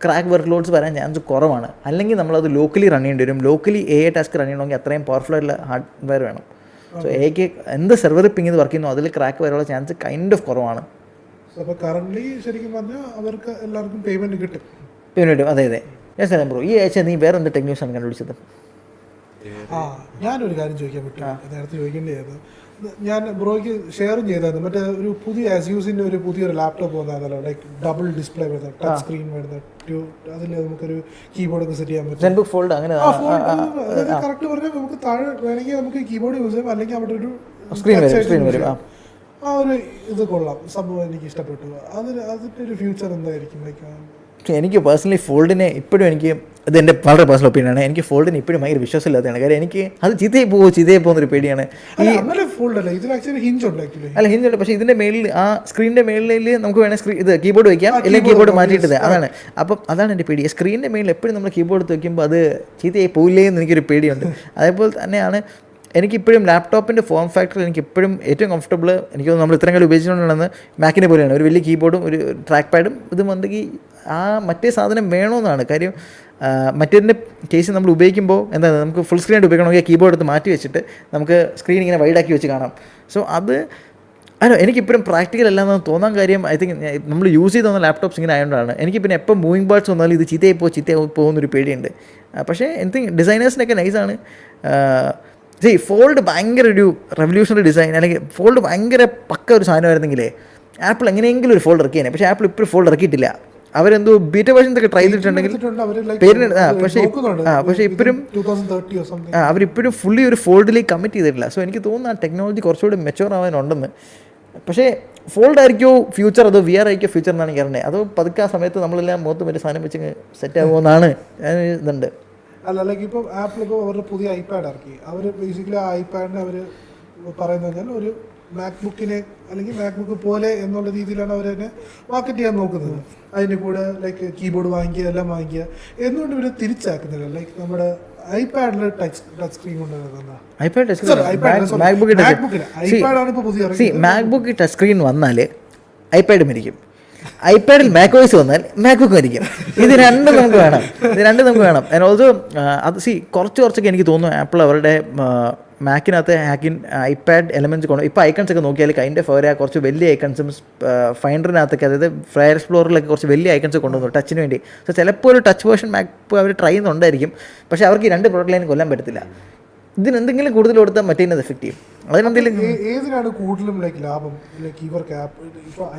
ക്രാക്ക് വർക്ക് ലോഡ്സ് വരാൻ ചാൻസ് കുറവാണ്. അല്ലെങ്കിൽ നമ്മളത് ലോക്കലി റൺ ചെയ്യേണ്ടി വരും. ലോക്കലി AI ടാസ്ക് റൺ ചെയ്യണമെങ്കിൽ അത്രയും പവർഫുൾ ആയിട്ടുള്ള ഹാർഡ്വെയർ വേണം. സോ AIക്ക് എന്ത് സെർവറിൽ പിങ് ചെയ്ത് വർക്ക് ചെയ്യുന്നു അതിൽ ക്രാക്ക് വരാനുള്ള ചാൻസ് കൈൻഡ് ഓഫ് കുറവാണ്. അപ്പോൾ കറൻ്റ്ലി ശരിക്കും പറഞ്ഞാൽ അവർക്ക് എല്ലാവർക്കും പേയ്മെൻറ്റ് കിട്ടും. അതെ ഞാൻ സാറേ ബ്രോ, ഈ ആഴ്ച നീ വേറെ എന്ത് ടെക്നീഷ്യൻ കണ്ടുപിടിച്ചത്? ഞാനൊരു കാര്യം ചോദിക്കാൻ പറ്റും, നേരത്തെ ചോദിക്കേണ്ടത് ഞാൻ ബ്രോയ്ക്ക് ഷെയറും ചെയ്തായിരുന്നു. മറ്റേ ഒരു പുതിയ ASUSന്റെ ഒരു പുതിയൊരു ലാപ്ടോപ്പ് വന്നായിരുന്നല്ലോ, ലൈക്ക് ഡബിൾ ഡിസ്പ്ലേ വരുന്ന ടച്ച് സ്ക്രീൻ വരുന്ന, അതിൽ നമുക്കൊരു കീബോർഡ് ഒക്കെ സെറ്റ് ചെയ്യാൻ പറ്റും. ZenBook Fold അങ്ങനെ കറക്റ്റ് പറഞ്ഞാൽ നമുക്ക് താഴെ വേണമെങ്കിൽ നമുക്ക് കീബോർഡ് യൂസ് ചെയ്യാം, അല്ലെങ്കിൽ അവിടെ ഒരു സ്ക്രീൻ വരും. ആ ഒരു ഇത് കൊള്ളാം, സംഭവം എനിക്ക് ഇഷ്ടപ്പെട്ടു. അതിൻ്റെ ഒരു ഫ്യൂച്ചർ എന്തായിരിക്കും? ലൈക്ക് എനിക്ക് പേഴ്സണലി ഫോൾഡിനെ ഇപ്പോഴും ഇത് എൻ്റെ വളരെ പേഴ്സണൽ ഒപ്പീനിയനാണ്. എനിക്ക് ഫോൾഡിന് ഇപ്പോഴും ഭയങ്കര വിശ്വാസമില്ലാത്തതാണ്. കാര്യം എനിക്ക് അത് ചീത്തയായി പോകുന്നൊരു പേടിയാണ്. ഹിഞ്ച് ഉണ്ട്, പക്ഷേ ഇതിൻ്റെ മേളിൽ ആ സ്ക്രീനിൻ്റെ മേളിൽ നമുക്ക് വേണമെങ്കിൽ ഇത് കീബോർഡ് വയ്ക്കാം, അല്ലെങ്കിൽ കീബോർഡ് മാറ്റിയിട്ടത്. അതാണ് അതാണ് എൻ്റെ പേടി. സ്ക്രീനിൻ്റെ മേളിൽ എപ്പോഴും നമ്മൾ കീബോർഡ് വയ്ക്കുമ്പോൾ അത് ചീത്തയായി പോയില്ലേ എന്ന് എനിക്കൊരു പേടിയുണ്ട്. അതേപോലെ തന്നെയാണ് എനിക്കിപ്പോഴും ലാപ്ടോപ്പിൻ്റെ ഫോം ഫാക്ടറിൽ എനിക്കിപ്പോഴും ഏറ്റവും കംഫർട്ടബിൾ എനിക്ക് തോന്നുന്നു നമ്മൾ ഇത്രയും കാലം ഉപയോഗിച്ചുകൊണ്ടുള്ളത് മാക്കിനെ പോലെയാണ്. ഒരു വലിയ കീബോർഡും ഒരു ട്രാക്ക് പാഡും ഇതും വന്നെങ്കിൽ ആ മറ്റേ സാധനം വേണമെന്നാണ് കാര്യം. മറ്റേതിൻ്റെ കേസ് നമ്മൾ ഉപയോഗിക്കുമ്പോൾ എന്താണ് നമുക്ക് ഫുൾ സ്ക്രീൻ ആയിട്ട് ഉപയോഗിക്കണമെങ്കിൽ കീബോർഡ് എടുത്ത് മാറ്റി വെച്ചിട്ട് നമുക്ക് സ്ക്രീൻ ഇങ്ങനെ വൈഡാക്കി വെച്ച് കാണാം. സോ എനിക്കിപ്പോഴും പ്രാക്ടിക്കൽ അല്ലാന്ന് തോന്നാൻ കാര്യം ഐ തിങ്ക് നമ്മൾ യൂസ് ചെയ്ത് വന്ന ലാപ്ടോപ്സ് ഇങ്ങനെ ആയതുകൊണ്ടാണ്. എനിക്ക് പിന്നെ എപ്പോൾ മൂവിങ് പാർട്സ് വന്നാലും ഇത് ചീത്തയായി പോകുന്നൊരു പേടിയുണ്ട്. പക്ഷേ എനിക്ക് ഡിസൈനേഴ്സിനൊക്കെ നൈസാണ്. ഫോൾഡ് ഭയങ്കര ഒരു റെവല്യൂഷണറി ഡിസൈൻ, അല്ലെങ്കിൽ ഫോൾഡ് ഭയങ്കര പക്ക ഒരു സാധനമായിരുന്നെങ്കിലേ ആപ്പിൾ എങ്ങനെയെങ്കിലും ഒരു ഫോൾഡ് ഇറക്കിയേനെ. പക്ഷേ ആപ്പിൾ ഇപ്പോൾ ഫോൾഡ് ഇറക്കിയിട്ടില്ല. അവരെന്തോ ബീറ്റ വേർഷൻസ് ഒക്കെ ട്രൈ ചെയ്തിട്ടുണ്ടെങ്കിൽ പക്ഷേ ഇപ്പോഴും അവരിപ്പോഴും ഫുള്ളി ഒരു ഫോൾഡിലേക്ക് കമ്മിറ്റ് ചെയ്തിട്ടില്ല. സോ എനിക്ക് തോന്നുന്നു ആ ടെക്നോളജി കുറച്ചുകൂടി മെച്ചുവർ ആവാനുണ്ടെന്ന്. പക്ഷേ ഫോൾഡ് ആയിരിക്കുമോ ഫ്യൂച്ചർ, അതോ VR ആയിരിക്കുമോ ഫ്യൂച്ചർ എന്നാണ് എനിക്ക് അറിഞ്ഞത്. അതോ പതുക്കെ ആ സമയത്ത് നമ്മളെല്ലാം മുഖത്ത് മറ്റേ സാധനം വെച്ച് സെറ്റ് ആകുമെന്നാണ് ഇതുണ്ട്. അല്ല, ലൈക്ക് ഇപ്പോൾ ആപ്പിൾ ഇപ്പോൾ അവരുടെ പുതിയ iPad ഇറക്കി. അവർ ബേസിക്കലി ആ iPadനെ അവർ പറയുന്നത് പറഞ്ഞാൽ ഒരു മാക്ബുക്കിനെ അല്ലെങ്കിൽ മാക്ബുക്ക് പോലെ എന്നുള്ള രീതിയിലാണ് അവർ തന്നെ മാർക്കറ്റ് ചെയ്യാൻ നോക്കുന്നത്. അതിൻ്റെ കൂടെ ലൈക്ക് കീബോർഡ് വാങ്ങിക്കുക, എല്ലാം വാങ്ങിക്കുക. എന്തുകൊണ്ട് ഇവർ തിരിച്ചാക്കുന്നില്ല? ലൈക്ക് നമ്മുടെ ഐപാഡിൽ ടച്ച് സ്ക്രീൻ കൊണ്ടുവരുന്ന മാക്ബുക്ക് ടച്ച് സ്ക്രീൻ വന്നാൽ ഐപാഡ് മരിക്കും. ഐപാഡിൽ മാക്OS വന്നാൽ മാക്ബുക്ക് മരിക്കും. ഇത് രണ്ടും നമുക്ക് വേണം. ആൻഡ് ഓൾസോ അത് കുറച്ചൊക്കെ എനിക്ക് തോന്നുന്നു ആപ്പിൾ അവരുടെ മാക്കിനകത്ത് ഐപാഡ് എലമെൻറ്റ്സ് കൊണ്ട് ഇപ്പോൾ ഐക്കൺസ് ഒക്കെ നോക്കിയാൽ കൈൻഡ് ഓഫ് അവർ കുറച്ച് വലിയ ഐക്കൺസും ഫൈൻഡറിനകത്തൊക്കെ, അതായത് ഫയർ എക്സ്പ്ലോറിലൊക്കെ കുറച്ച് വലിയ ഐക്കൺസ് കൊണ്ടുവന്നു ടച്ചിന് വേണ്ടി. സോ ചിലപ്പോൾ ഒരു ടച്ച് വേർഷൻ മാക്ക് അവർ ട്രൈ ചെയ്യുന്നുണ്ടായിരിക്കും. പക്ഷേ അവർക്ക് ഈ രണ്ട് പ്രോഡക്റ്റ് ലൈൻ കൊല്ലാൻ പറ്റത്തില്ല. ഇതിനെന്തെങ്കിലും കൂടുതൽ കൊടുത്താൽ മറ്റേത് എഫക്റ്റ് ചെയ്യും. ഏതിനാണ് കൂടുതലും ലൈക്ക് ലാഭം? ലൈക്ക് ഇവർക്ക്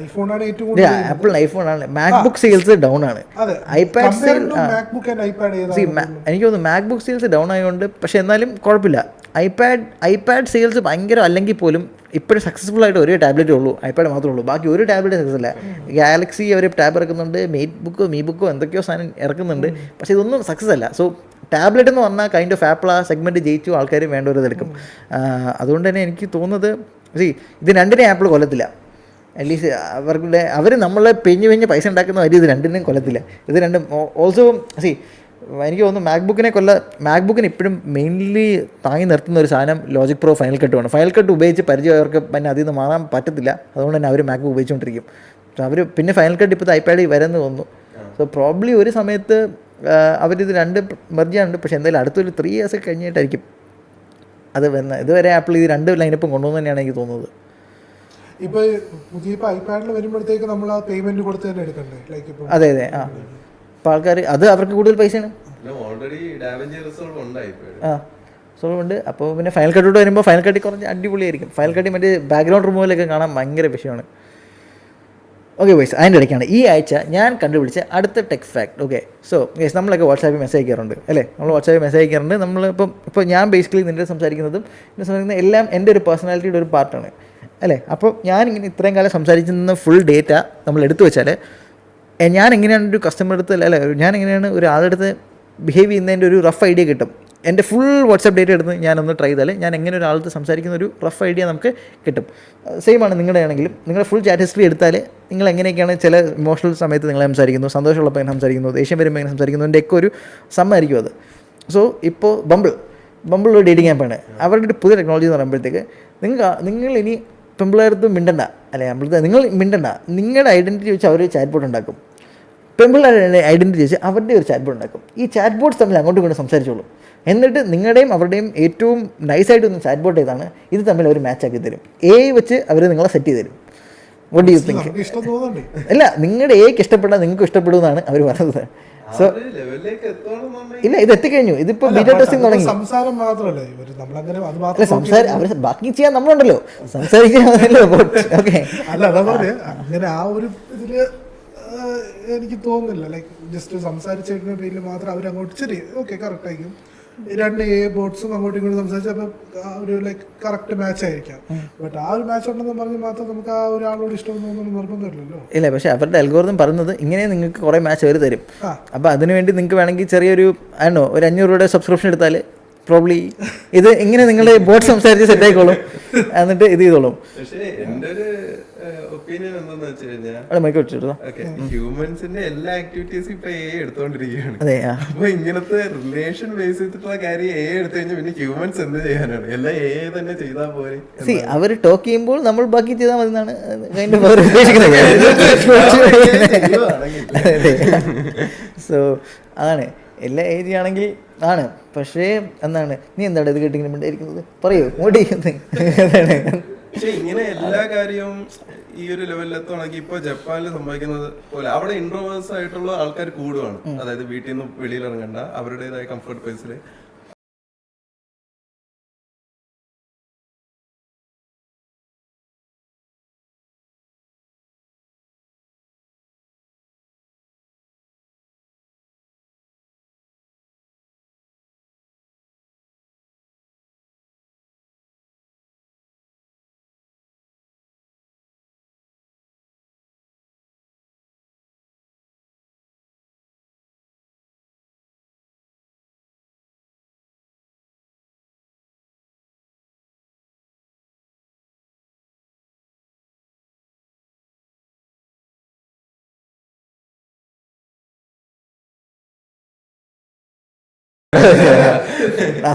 ഐഫോണാണ് ഏറ്റവും കൂടുതൽ. ആപ്പിൾ ഐഫോണാണ്. മാക്ബുക്ക് സെയിൽസ് ഡൗൺ ആണ്. ഐപാഡ് എനിക്ക് തോന്നുന്നു മാക്ബുക്ക് സെയിൽസ് ഡൗൺ ആയതുകൊണ്ട്. പക്ഷേ എന്നാലും കുഴപ്പമില്ല. ഐപാഡ് സെയിൽസ് ഭയങ്കര അല്ലെങ്കിൽ പോലും ഇപ്പോഴും സക്സസ്ഫുൾ ആയിട്ട് ഒരേ ടാബ്ലറ്റേ ഉള്ളൂ, ഐപാഡ് മാത്രമേ ഉള്ളൂ, ബാക്കി ഒരു ടാബ്ലറ്റ് സക്സസ് അല്ല. ഗാലക്സി അവർ ടാബ് ഇറക്കുന്നുണ്ട്, മീ ബുക്കോ എന്തൊക്കെയോ സാധനം ഇറക്കുന്നുണ്ട്, പക്ഷേ ഇതൊന്നും സക്സസ് അല്ല. സോ ടാബ്ലറ്റ് എന്ന് പറഞ്ഞാൽ കൈൻഡ് ഓഫ് ആപ്പിൾ ആ സെഗ്മെൻറ്റ് ജയിച്ചു, ആൾക്കാർ വേണ്ടവരതെടുക്കും. അതുകൊണ്ട് തന്നെ എനിക്ക് തോന്നുന്നത് ഇത് രണ്ടിനെ ആപ്പിൾ കൊല്ലത്തില്ല. അറ്റ്ലീസ്റ്റ് അവർ നമ്മളെ പെഞ്ഞ് പൈസ ഉണ്ടാക്കുന്ന വരി ഇത് രണ്ടിനെയും കൊല്ലത്തില്ല. ഇത് രണ്ടും ഓൾസോ എനിക്ക് തോന്നുന്നു മാക്ബുക്കിന് ഇപ്പോഴും മെയിൻലി താങ്ങി നിർത്തുന്ന ഒരു സാധനം ലോജിക് പ്രോ ഫൈനൽ കട്ടുമാണ്. ഫൈനൽ കട്ട് ഉപയോഗിച്ച് പരിചയമായവർക്ക് പിന്നെ അതിൽ നിന്ന് മാറാൻ പറ്റത്തില്ല. അതുകൊണ്ട് തന്നെ അവർ മാക്ബുക്ക് ഉപയോഗിച്ചുകൊണ്ടിരിക്കും. അവർ പിന്നെ ഫൈനൽ കട്ട് ഇപ്പോഴത്തെ ഐപാഡിൽ വരുമെന്ന് തോന്നുന്നു. സോ പ്രോബ്ലി ഒരു സമയത്ത് അവരിത് രണ്ട് മെർജ് ചെയ്യാനുണ്ട്. പക്ഷേ എന്തായാലും അടുത്തൊരു 3 years കഴിഞ്ഞിട്ടായിരിക്കും അത് വരുന്നത്. ഇതുവരെ ആപ്പിൾ ഇത് രണ്ട് ലൈനപ്പും കൊണ്ടുവന്ന് തന്നെയാണ് എനിക്ക് തോന്നുന്നത്. ഇപ്പോൾ പുതിയ ഐപാഡിൽ വരുമ്പോഴത്തേക്ക് നമ്മൾ ആ പേയ്മെന്റ് കൊടുത്ത് തന്നെ എടുക്കണ്ടേ? ലൈക്ക് ഇപ്പോൾ അതെ ആ അപ്പോൾ ആൾക്കാർ അത് അവർക്ക് കൂടുതൽ പൈസയാണ്. ഓൾറെഡി ഡാമേജ് റിസോൾവ് ഉണ്ടായി. സോൾവ് ഉണ്ട്. അപ്പോൾ പിന്നെ ഫൈനൽ കട്ടോട്ട് വരുമ്പോൾ ഫൈനൽ കട്ടി കുറച്ച് അടിപൊളിയായിരിക്കും. ഫൈനൽ കട്ടി മറ്റേ ബാക്ക്ഗ്രൗണ്ട് റിമൂവലൊക്കെ കാണാൻ ഭയങ്കര വിഷയമാണ്. ഓക്കെ വൈസ്, അതിൻ്റെ ഇടയ്ക്കാണ് ഈ ആഴ്ച ഞാൻ കണ്ടുപിടിച്ച അടുത്ത tech fact. Okay so guys, നമ്മളൊക്കെ വാട്സാപ്പിൽ മെസ്സേജ് അയക്കാറുണ്ട് അല്ലേ? നമ്മൾ വാട്സാപ്പിൽ മെസ്സേജ് അയക്കാറുണ്ട്. ഇപ്പോൾ ഞാൻ ബേസിക്കലി നിൻ്റെ സംസാരിക്കുന്നതും എല്ലാം എൻ്റെ ഒരു പേഴ്സണാലിറ്റിയുടെ ഒരു പാർട്ടാണ് അല്ലേ? അപ്പോൾ ഞാനിങ്ങനെ ഇത്രയും കാലം സംസാരിക്കുന്ന ഫുൾ ഡേറ്റ നമ്മൾ എടുത്തു വെച്ചാൽ ഞാൻ എങ്ങനെയാണ് ഒരു കസ്റ്റമർ അടുത്ത് അല്ല ഞാൻ എങ്ങനെയാണ് ഒരാളുടെ അടുത്ത് ബിഹേവ് ചെയ്യുന്നതിൻ്റെ ഒരു റഫ് ഐഡിയ കിട്ടും. എൻ്റെ ഫുൾ വാട്സാപ്പ് ഡേറ്റ എടുത്ത് ഞാനൊന്ന് ട്രൈ ചെയ്താൽ ഞാൻ എങ്ങനെ ഒരാളത്ത് സംസാരിക്കുന്ന ഒരു റഫ് ഐഡിയ നമുക്ക് കിട്ടും. സെയിമാണ് നിങ്ങളുടെ ആണെങ്കിലും. നിങ്ങളുടെ ഫുൾ ചാറ്റ് ഹിസ്റ്ററി എടുത്താൽ നിങ്ങൾ എങ്ങനെയൊക്കെയാണ് ചില ഇമോഷണൽ സമയത്ത് നിങ്ങൾ സംസാരിക്കുന്നു, സന്തോഷമുള്ളപ്പോൾ എങ്ങനെ സംസാരിക്കുന്നു, ദേഷ്യം വരുമ്പോൾ എങ്ങനെ സംസാരിക്കുന്നതിൻ്റെ ഒക്കെ ഒരു സമ്മമായിരിക്കും അത്. സോ ഇപ്പോൾ ബമ്പിൾ ഒരു ഡേറ്റിംഗ് ആപ്പാണ്. അവരുടെ ഒരു പുതിയ ടെക്നോളജി എന്ന് പറയുമ്പോഴത്തേക്ക് നിങ്ങൾ ഇനി പെമ്പിളടുത്ത് മിണ്ടണ്ട അല്ലേ? നിങ്ങൾ മിണ്ടണ്ട. നിങ്ങളുടെ ഐഡൻറ്റിറ്റി വെച്ച് അവർ ചാറ്റ് ബോട്ട് ഉണ്ടാക്കും. പെമ്പിളുടെ ഐഡൻറ്റിറ്റി വെച്ച് അവരുടെ ഒരു ചാറ്റ് ബോട്ട് ഉണ്ടാക്കും. ഈ ചാറ്റ് ബോട്ട്സ് തമ്മിൽ അങ്ങോട്ടും ഇങ്ങോട്ടും സംസാരിച്ചോളൂ. എന്നിട്ട് നിങ്ങളുടെയും അവരുടെയും ഏറ്റവും നൈസായിട്ടൊന്ന് ചാറ്റ് ബോട്ട് ചെയ്താണ് ഇത് തമ്മിൽ അവർ മാച്ച് ആക്കി തരും. വെച്ച് അവർ നിങ്ങളെ സെറ്റ് ചെയ്ത് തരും. What do you think? അല്ല, നിങ്ങളുടെ ഇഷ്ടപ്പെട്ടാൽ നിങ്ങൾക്ക് ഇഷ്ടപ്പെടുമെന്നാണ് അവർ പറഞ്ഞത്. സോ ഇല്ല, ഇത് എത്തിക്കഴിഞ്ഞു. ഇതിപ്പോൾ ബീറ്റ ടെസ്റ്റിംഗ് തുടങ്ങി. സംസാരം മാത്രമല്ലേ അവർ ബാക്കി ചെയ്യാൻ നമ്മളുണ്ടല്ലോ, സംസാരിക്കാനല്ലോ. ഓക്കെ അല്ല അതാ പറഞ്ഞ അങ്ങനെ ആ ഒരു ഇതില് എനിക്ക് തോന്നുന്നില്ല. ലൈക്ക് ജസ്റ്റ് സംസാരിച്ചതിന്റെ പേരിൽ മാത്രം അവർ അങ്ങോട്ട് ശരി ഓക്കെ കറക്റ്റ് ആയിരിക്കും. രണ്ട് ബോട്ട്സും അങ്ങോട്ടും ഇങ്ങോട്ടും സംസാരിച്ചപ്പോൾ ഒരു ലൈക്ക് കറക്റ്റ് മാച്ച് ആയിരിക്കാം. ബട്ട് ആ ഒരു മാച്ച് ഉണ്ടെന്ന് പറഞ്ഞ് മാത്രം നമുക്ക് ആ ഒരാളോട് ഇഷ്ടമൊന്നും നിർബന്ധമില്ലല്ലോ. ഇല്ല, പക്ഷേ അവരുടെ അൽഗോരിതം പറയുന്നത് ഇങ്ങനെ നിങ്ങൾക്ക് കുറേ മാച്ച് അവർ തരും. അപ്പോൾ അതിനുവേണ്ടി നിങ്ങൾക്ക് വേണമെങ്കിൽ ചെറിയൊരു ഒരു 500 രൂപയുടെ സബ്സ്ക്രിപ്ഷൻ എടുത്താൽ പ്രോബ്ലി ഇത് ഇങ്ങനെ നിങ്ങളുടെ ബോട്ട് സംസാരിച്ച് സെറ്റ് ആയിക്കോളും. എന്നിട്ട് ഇത് ചെയ്തോളും. പക്ഷേ എൻ്റെ ഒരു ഒപ്പീനിയൻ എന്താന്ന് വെച്ച് കഴിഞ്ഞാൽ ഹ്യൂമൻസിന്റെ എല്ലാ ആക്ടിവിറ്റീസും ഇപ്പൊ എടുത്തോണ്ടിരിക്കുകയാണ്. അപ്പൊ ഇങ്ങനത്തെ റിലേഷൻ ബേസ് ചെയ്തിട്ടുള്ള കാര്യം എടുത്തു കഴിഞ്ഞാൽ പിന്നെ ഹ്യൂമൻസ് എന്ത് ചെയ്യാനാണ്? എല്ലാം തന്നെ ചെയ്താൽ പോരെ. അവർ ടോക്ക് ചെയ്യുമ്പോൾ നമ്മൾ ബാക്കി ചെയ്താൽ മതി എന്നാണ് സോ അതാണ് എല്ലാ ഏരിയ ആണെങ്കിൽ ആണ്. പക്ഷേ എന്താണ് നീ എന്താണ് ഇത് കേട്ടിങ്ങനെ മിണ്ടായിരിക്കുന്നത്? പറയൂ മോട്ടി. പക്ഷെ ഇങ്ങനെ എല്ലാ കാര്യവും ഈ ഒരു ലെവലിലെത്തുവാണെങ്കിൽ ഇപ്പൊ ജപ്പാനിൽ സംഭവിക്കുന്നത് പോലെ അവിടെ ഇൻട്രോവേഴ്സ് ആയിട്ടുള്ള ആൾക്കാർ കൂടുവാണ്. അതായത് വീട്ടിൽ നിന്ന് വെളിയിൽ ഇറങ്ങണ്ട, അവരുടേതായ കംഫർട്ട് പ്ലേസിൽ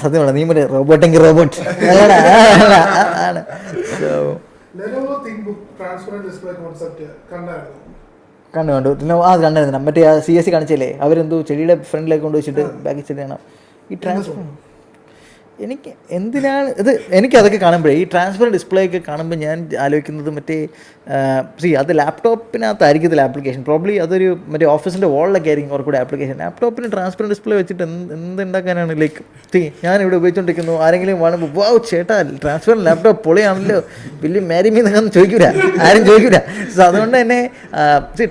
സത്യം നീ മറ്റേ റോബോട്ടെങ്കിൽ റോബോട്ട് ആണ്. കണ്ടു അത് കണ്ടായിരുന്നു. മറ്റേ CSC കാണിച്ചില്ലേ? അവരെന്തോ ചെടിയുടെ ഫ്രണ്ടിലേക്ക് കൊണ്ട് വെച്ചിട്ട് ബാക്കി ചെടിയാണ് ഈ ട്രാൻസ്ഫോർ. എനിക്ക് എന്തിനാണ് ഇത്? എനിക്കതൊക്കെ കാണുമ്പോഴേ ഈ ട്രാൻസ്പെറൻറ്റ് ഡിസ്പ്ലേ ഒക്കെ കാണുമ്പോൾ ഞാൻ ആലോചിക്കുന്നത് മറ്റേ അത് ലാപ്ടോപ്പിനകത്തായിരിക്കും ഇതിൽ ആപ്ലിക്കേഷൻ. പ്രോബ്ലി അതൊരു മറ്റേ ഓഫീസിൻ്റെ വാളിലൊക്കെ ആയിരിക്കും കുറച്ചുകൂടെ ആപ്ലിക്കേഷൻ. ലാപ്ടോപ്പിന് ട്രാൻസ്പെറൻറ്റ് ഡിസ്പ്ലേ വെച്ചിട്ട് എന്തുണ്ടാക്കാനാണ്? ലൈക്ക് ഞാനിവിടെ ഉപയോഗിച്ചുകൊണ്ടിരിക്കുന്നു, ആരെങ്കിലും കാണുമ്പോൾ വാവ് ചേട്ടാ ട്രാൻസ്പെറൻറ്റ് ലാപ്ടോപ്പ് പൊളിയാണല്ലോ, വലിയ മാരിമീ എന്നൊക്കെ ചോദിക്കൂല, ആരും ചോദിക്കൂല. സോ അതുകൊണ്ട് തന്നെ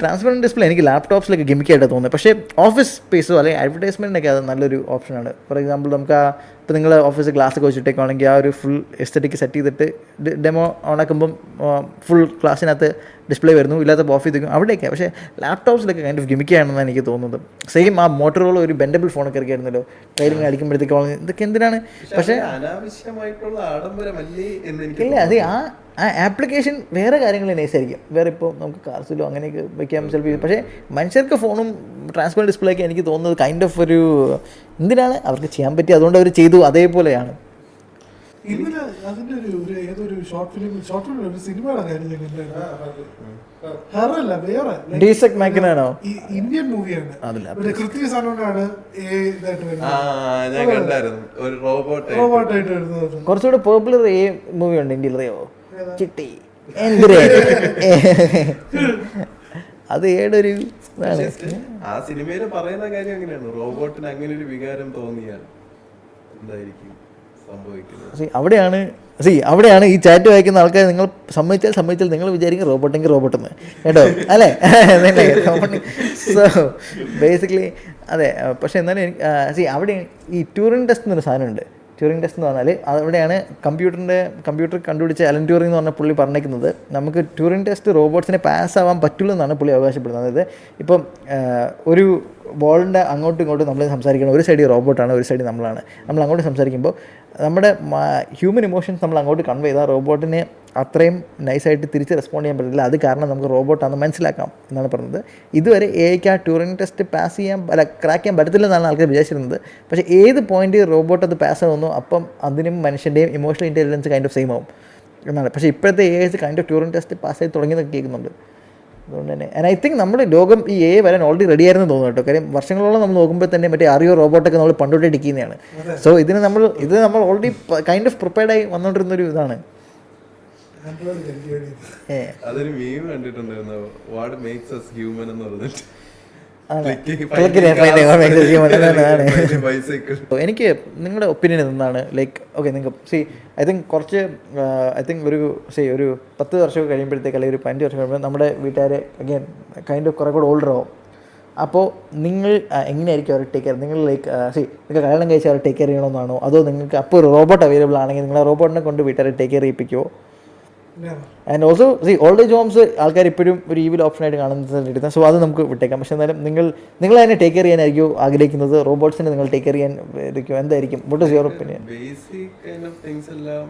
ട്രാൻസ്പെറൻറ്റ് ഡിസ്പ്ലേ എനിക്ക് ലാപ്ടോപ്സിലൊക്കെ ഗിമിക്കായിട്ട് തോന്നുന്നത്. പക്ഷേ ഓഫീസ് സ്പേസോ അല്ലെങ്കിൽ അഡ്വർടൈസ്മെൻറ്റിനൊക്കെ അത് നല്ലൊരു ഓപ്ഷനാണ്. ഫോർ എക്സാമ്പിൾ നമുക്ക് ഇപ്പോൾ നിങ്ങൾ ഓഫീസ് ഗ്ലാസ് ഒക്കെ വെച്ചിട്ടേക്കാണെങ്കിൽ ആ ഒരു ഫുൾ എസ്തറ്റിക് സെറ്റ് ചെയ്തിട്ട് ഡെമോ ഓണാക്കുമ്പം ഫുൾ ക്ലാസ്സിനകത്ത് ഡിസ്പ്ലേ വരുന്നു, ഇല്ലാത്തപ്പോൾ ഓഫ് ചെയ്തിരിക്കും അവിടെയൊക്കെ. പക്ഷേ ലാപ്ടോപ്സിലൊക്കെ കൈൻഡ് ഓഫ് ഗിമിക്കാണെന്നാണ് എനിക്ക് തോന്നുന്നത്. സെയിം ആ മോട്ടറോള ഒരു ബെൻഡബിൾ ഫോണൊക്കെ ഇറക്കിയായിരുന്നല്ലോ, ട്രെയിനിങ് അടിക്കുമ്പോഴത്തേക്കും ഇതൊക്കെ എന്തിനാണ്. പക്ഷേ അനാവശ്യമായിട്ടുള്ള ആഡംബരമല്ലേ എന്ന് ഇല്ല, എനിക്ക് അത് ആ ആപ്ലിക്കേഷൻ വേറെ കാര്യങ്ങൾ നൈസായിരിക്കും. വേറെ ഇപ്പോൾ നമുക്ക് കാർസിലോ അങ്ങനെയൊക്കെ വയ്ക്കാം ചിലപ്പോൾ. പക്ഷേ മനുഷ്യർക്ക് ഫോണും ട്രാൻസ്പെറൻറ്റ് ഡിസ്പ്ലേ ഒക്കെ എനിക്ക് തോന്നുന്നത് കൈൻഡ് ഓഫ് ഒരു എന്തിനാണ് അവർക്ക് ചെയ്യാൻ പറ്റി, അതുകൊണ്ട് അവർ ചെയ്തു അതേപോലെയാണ്. ഇന്നലെ അതിന്റെ ഏതൊരു ഷോർട്ട് ഫിലിം ഒരു സിനിമയുടെ കാര്യം ഹെറല്ല വേറെ ഡീസക് മാക്കിനാണോ? ഇന്ത്യൻ മൂവിയാണ്. അതില്ല, കൃത്യ സാധനമാണ് ഇതായിട്ട് ഞാൻ കണ്ടായിരുന്നു ഒരു റോബോട്ടായിട്ട് വരുന്നത്. കുറച്ചുകൂടെ പോപ്പുലർ മൂവി ഉണ്ട് ഇന്ത്യയിൽ, അറിയാവോ? ചിട്ടി എന്തിരേ അത് ഏടൊരു ഇതാണ്. ആ സിനിമയിൽ പറയുന്ന കാര്യം അങ്ങനെയാണ്, റോബോട്ടിന് അങ്ങനെ ഒരു വികാരം തോന്നിയാൽ എന്തായിരിക്കും സംഭവിക്കുന്നത്. അവിടെയാണ് ഈ ചാറ്റ് വായിക്കുന്ന ആൾക്കാർ നിങ്ങൾ സമ്മതിച്ചാൽ നിങ്ങൾ വിചാരിക്കും റോബോട്ടെങ്കിൽ റോബോട്ടെന്ന്, കേട്ടോ അല്ലേ? സോ ബേസിക്കലി അതെ. പക്ഷേ എന്നാലും എനിക്ക് അവിടെ ഈ ട്യൂറിംഗ് ടെസ്റ്റ് എന്നൊരു സാധനമുണ്ട്. ട്യൂറിംഗ് ടെസ്റ്റ് എന്ന് പറഞ്ഞാൽ അവിടെയാണ് കമ്പ്യൂട്ടർ കണ്ടുപിടിച്ച അലൻ ട്യൂറിംഗ് എന്ന് പറഞ്ഞ പുള്ളി പറഞ്ഞേക്കുന്നത് നമുക്ക് ട്യൂറിംഗ് ടെസ്റ്റ് റോബോട്ട്സിനെ പാസ്സാവാൻ പറ്റുള്ളൂ എന്നാണ് പുള്ളി അവകാശപ്പെടുന്നത്. അതായത് ഇപ്പം ഒരു ബോളിൻ്റെ അങ്ങോട്ടും ഇങ്ങോട്ടും നമ്മൾ സംസാരിക്കണം, ഒരു സൈഡ് റോബോട്ടാണ്, ഒരു സൈഡ് നമ്മളാണ്. നമ്മൾ അങ്ങോട്ട് സംസാരിക്കുമ്പോൾ നമ്മുടെ ഹ്യൂമൻ ഇമോഷൻസ് നമ്മൾ അങ്ങോട്ട് കൺവേ ചെയ്താൽ റോബോട്ടിനെ അത്രയും നൈസായിട്ട് തിരിച്ച് റെസ്പോണ്ട് ചെയ്യാൻ പറ്റില്ല. അത് കാരണം നമുക്ക് റോബോട്ടാണെന്ന് മനസ്സിലാക്കാം എന്നാണ് പറഞ്ഞത്. ഇതുവരെ എഐക്ക് ആ ട്യൂറിംഗ് ടെസ്റ്റ് ക്രാക്ക് ചെയ്യാൻ പറ്റത്തില്ലെന്നാണ് ആൾക്കാർ വിചാരിച്ചിരുന്നത്. പക്ഷേ ഏത് പോയിന്റ് റോബോട്ട് അത് പാസ് ആവുന്നു അപ്പം അതിനും മനുഷ്യൻ്റെയും emotional intelligence kind of same ആവും എന്നാണ്. പക്ഷേ ഇപ്പോഴത്തെ AI kind of Turing test pass ചെയ്ത് തുടങ്ങിയെന്നൊക്കെ കേൾക്കുന്നുണ്ട്. അതുകൊണ്ട് തന്നെ ഐ തിങ്ക് നമ്മുടെ ലോകം ഈ എ വരാൻ ഓൾറെഡി റെഡി ആയിരുന്നു തോന്നുന്നു കേട്ടോ. കാര്യം വർഷങ്ങളോളം നമ്മൾ നോക്കുമ്പോൾ തന്നെ മറ്റേ അറിയോ റോബോട്ടൊക്കെ നമ്മൾ പണ്ടോട്ടേ ടിക്കുന്നതാണ്. സോ ഇത് നമ്മൾ ഓൾറെഡി കൈൻഡ് ഓഫ് പ്രിപ്പയർഡായി വന്നുകൊണ്ടിരുന്നൊരു ഇതാണ്. അതൊരു മീം കണ്ടിട്ടുണ്ടായിരുന്നു, വാട്ട് മേക്സ് us human എന്ന് പറഞ്ഞിട്ട്. എനിക്ക് നിങ്ങളുടെ ഒപ്പീനിയൻ എന്താണ്? ലൈക്ക് ഓക്കെ, നിങ്ങൾക്ക് ഐ തിങ്ക് ഒരു 10 വർഷം കഴിയുമ്പോഴത്തേക്ക് അല്ലെങ്കിൽ ഒരു 15 വർഷം കഴിയുമ്പോൾ നമ്മുടെ വീട്ടുകാർ അഗൈൻ കൈൻഡ് ഓഫ് കുറേ കൂടെ ഓൾഡർ ആവും. അപ്പോൾ നിങ്ങൾ എങ്ങനെയായിരിക്കും അവർ ടേക്ക് കെയർ? നിങ്ങൾ ലൈക്ക് നിങ്ങൾക്ക് കല്യാണം കഴിച്ച് അവർ ടേക്ക് കെയർ ചെയ്യണമെന്നാണോ, അതോ നിങ്ങൾക്ക് അപ്പോൾ ഒരു റോബോട്ട് അവൈലബിൾ ആണെങ്കിൽ നിങ്ങൾ ആ റോബോട്ടിനെ കൊണ്ട് വീട്ടുകാരെ ടേക്ക് കെയർ ചെയ്യിപ്പിക്കുമോ? And also old age homes ആൾക്കാർ ഇപ്പോഴും ഒരു ഈവിൽ ഓപ്ഷനായിട്ട് കാണുന്നത്. സോ അത് നമുക്ക് വിട്ടേക്കാം. പക്ഷേ എന്നാലും നിങ്ങൾ അതിനെ ടേക്ക് കെയർ ചെയ്യാനായിരിക്കും ആഗ്രഹിക്കുന്നത്? റോബോട്ട്സിനെ നിങ്ങൾ ടേക്ക് കെയർ ചെയ്യാൻ എന്തായിരിക്കും? What is your opinion? Basic kind of things എല്ലാം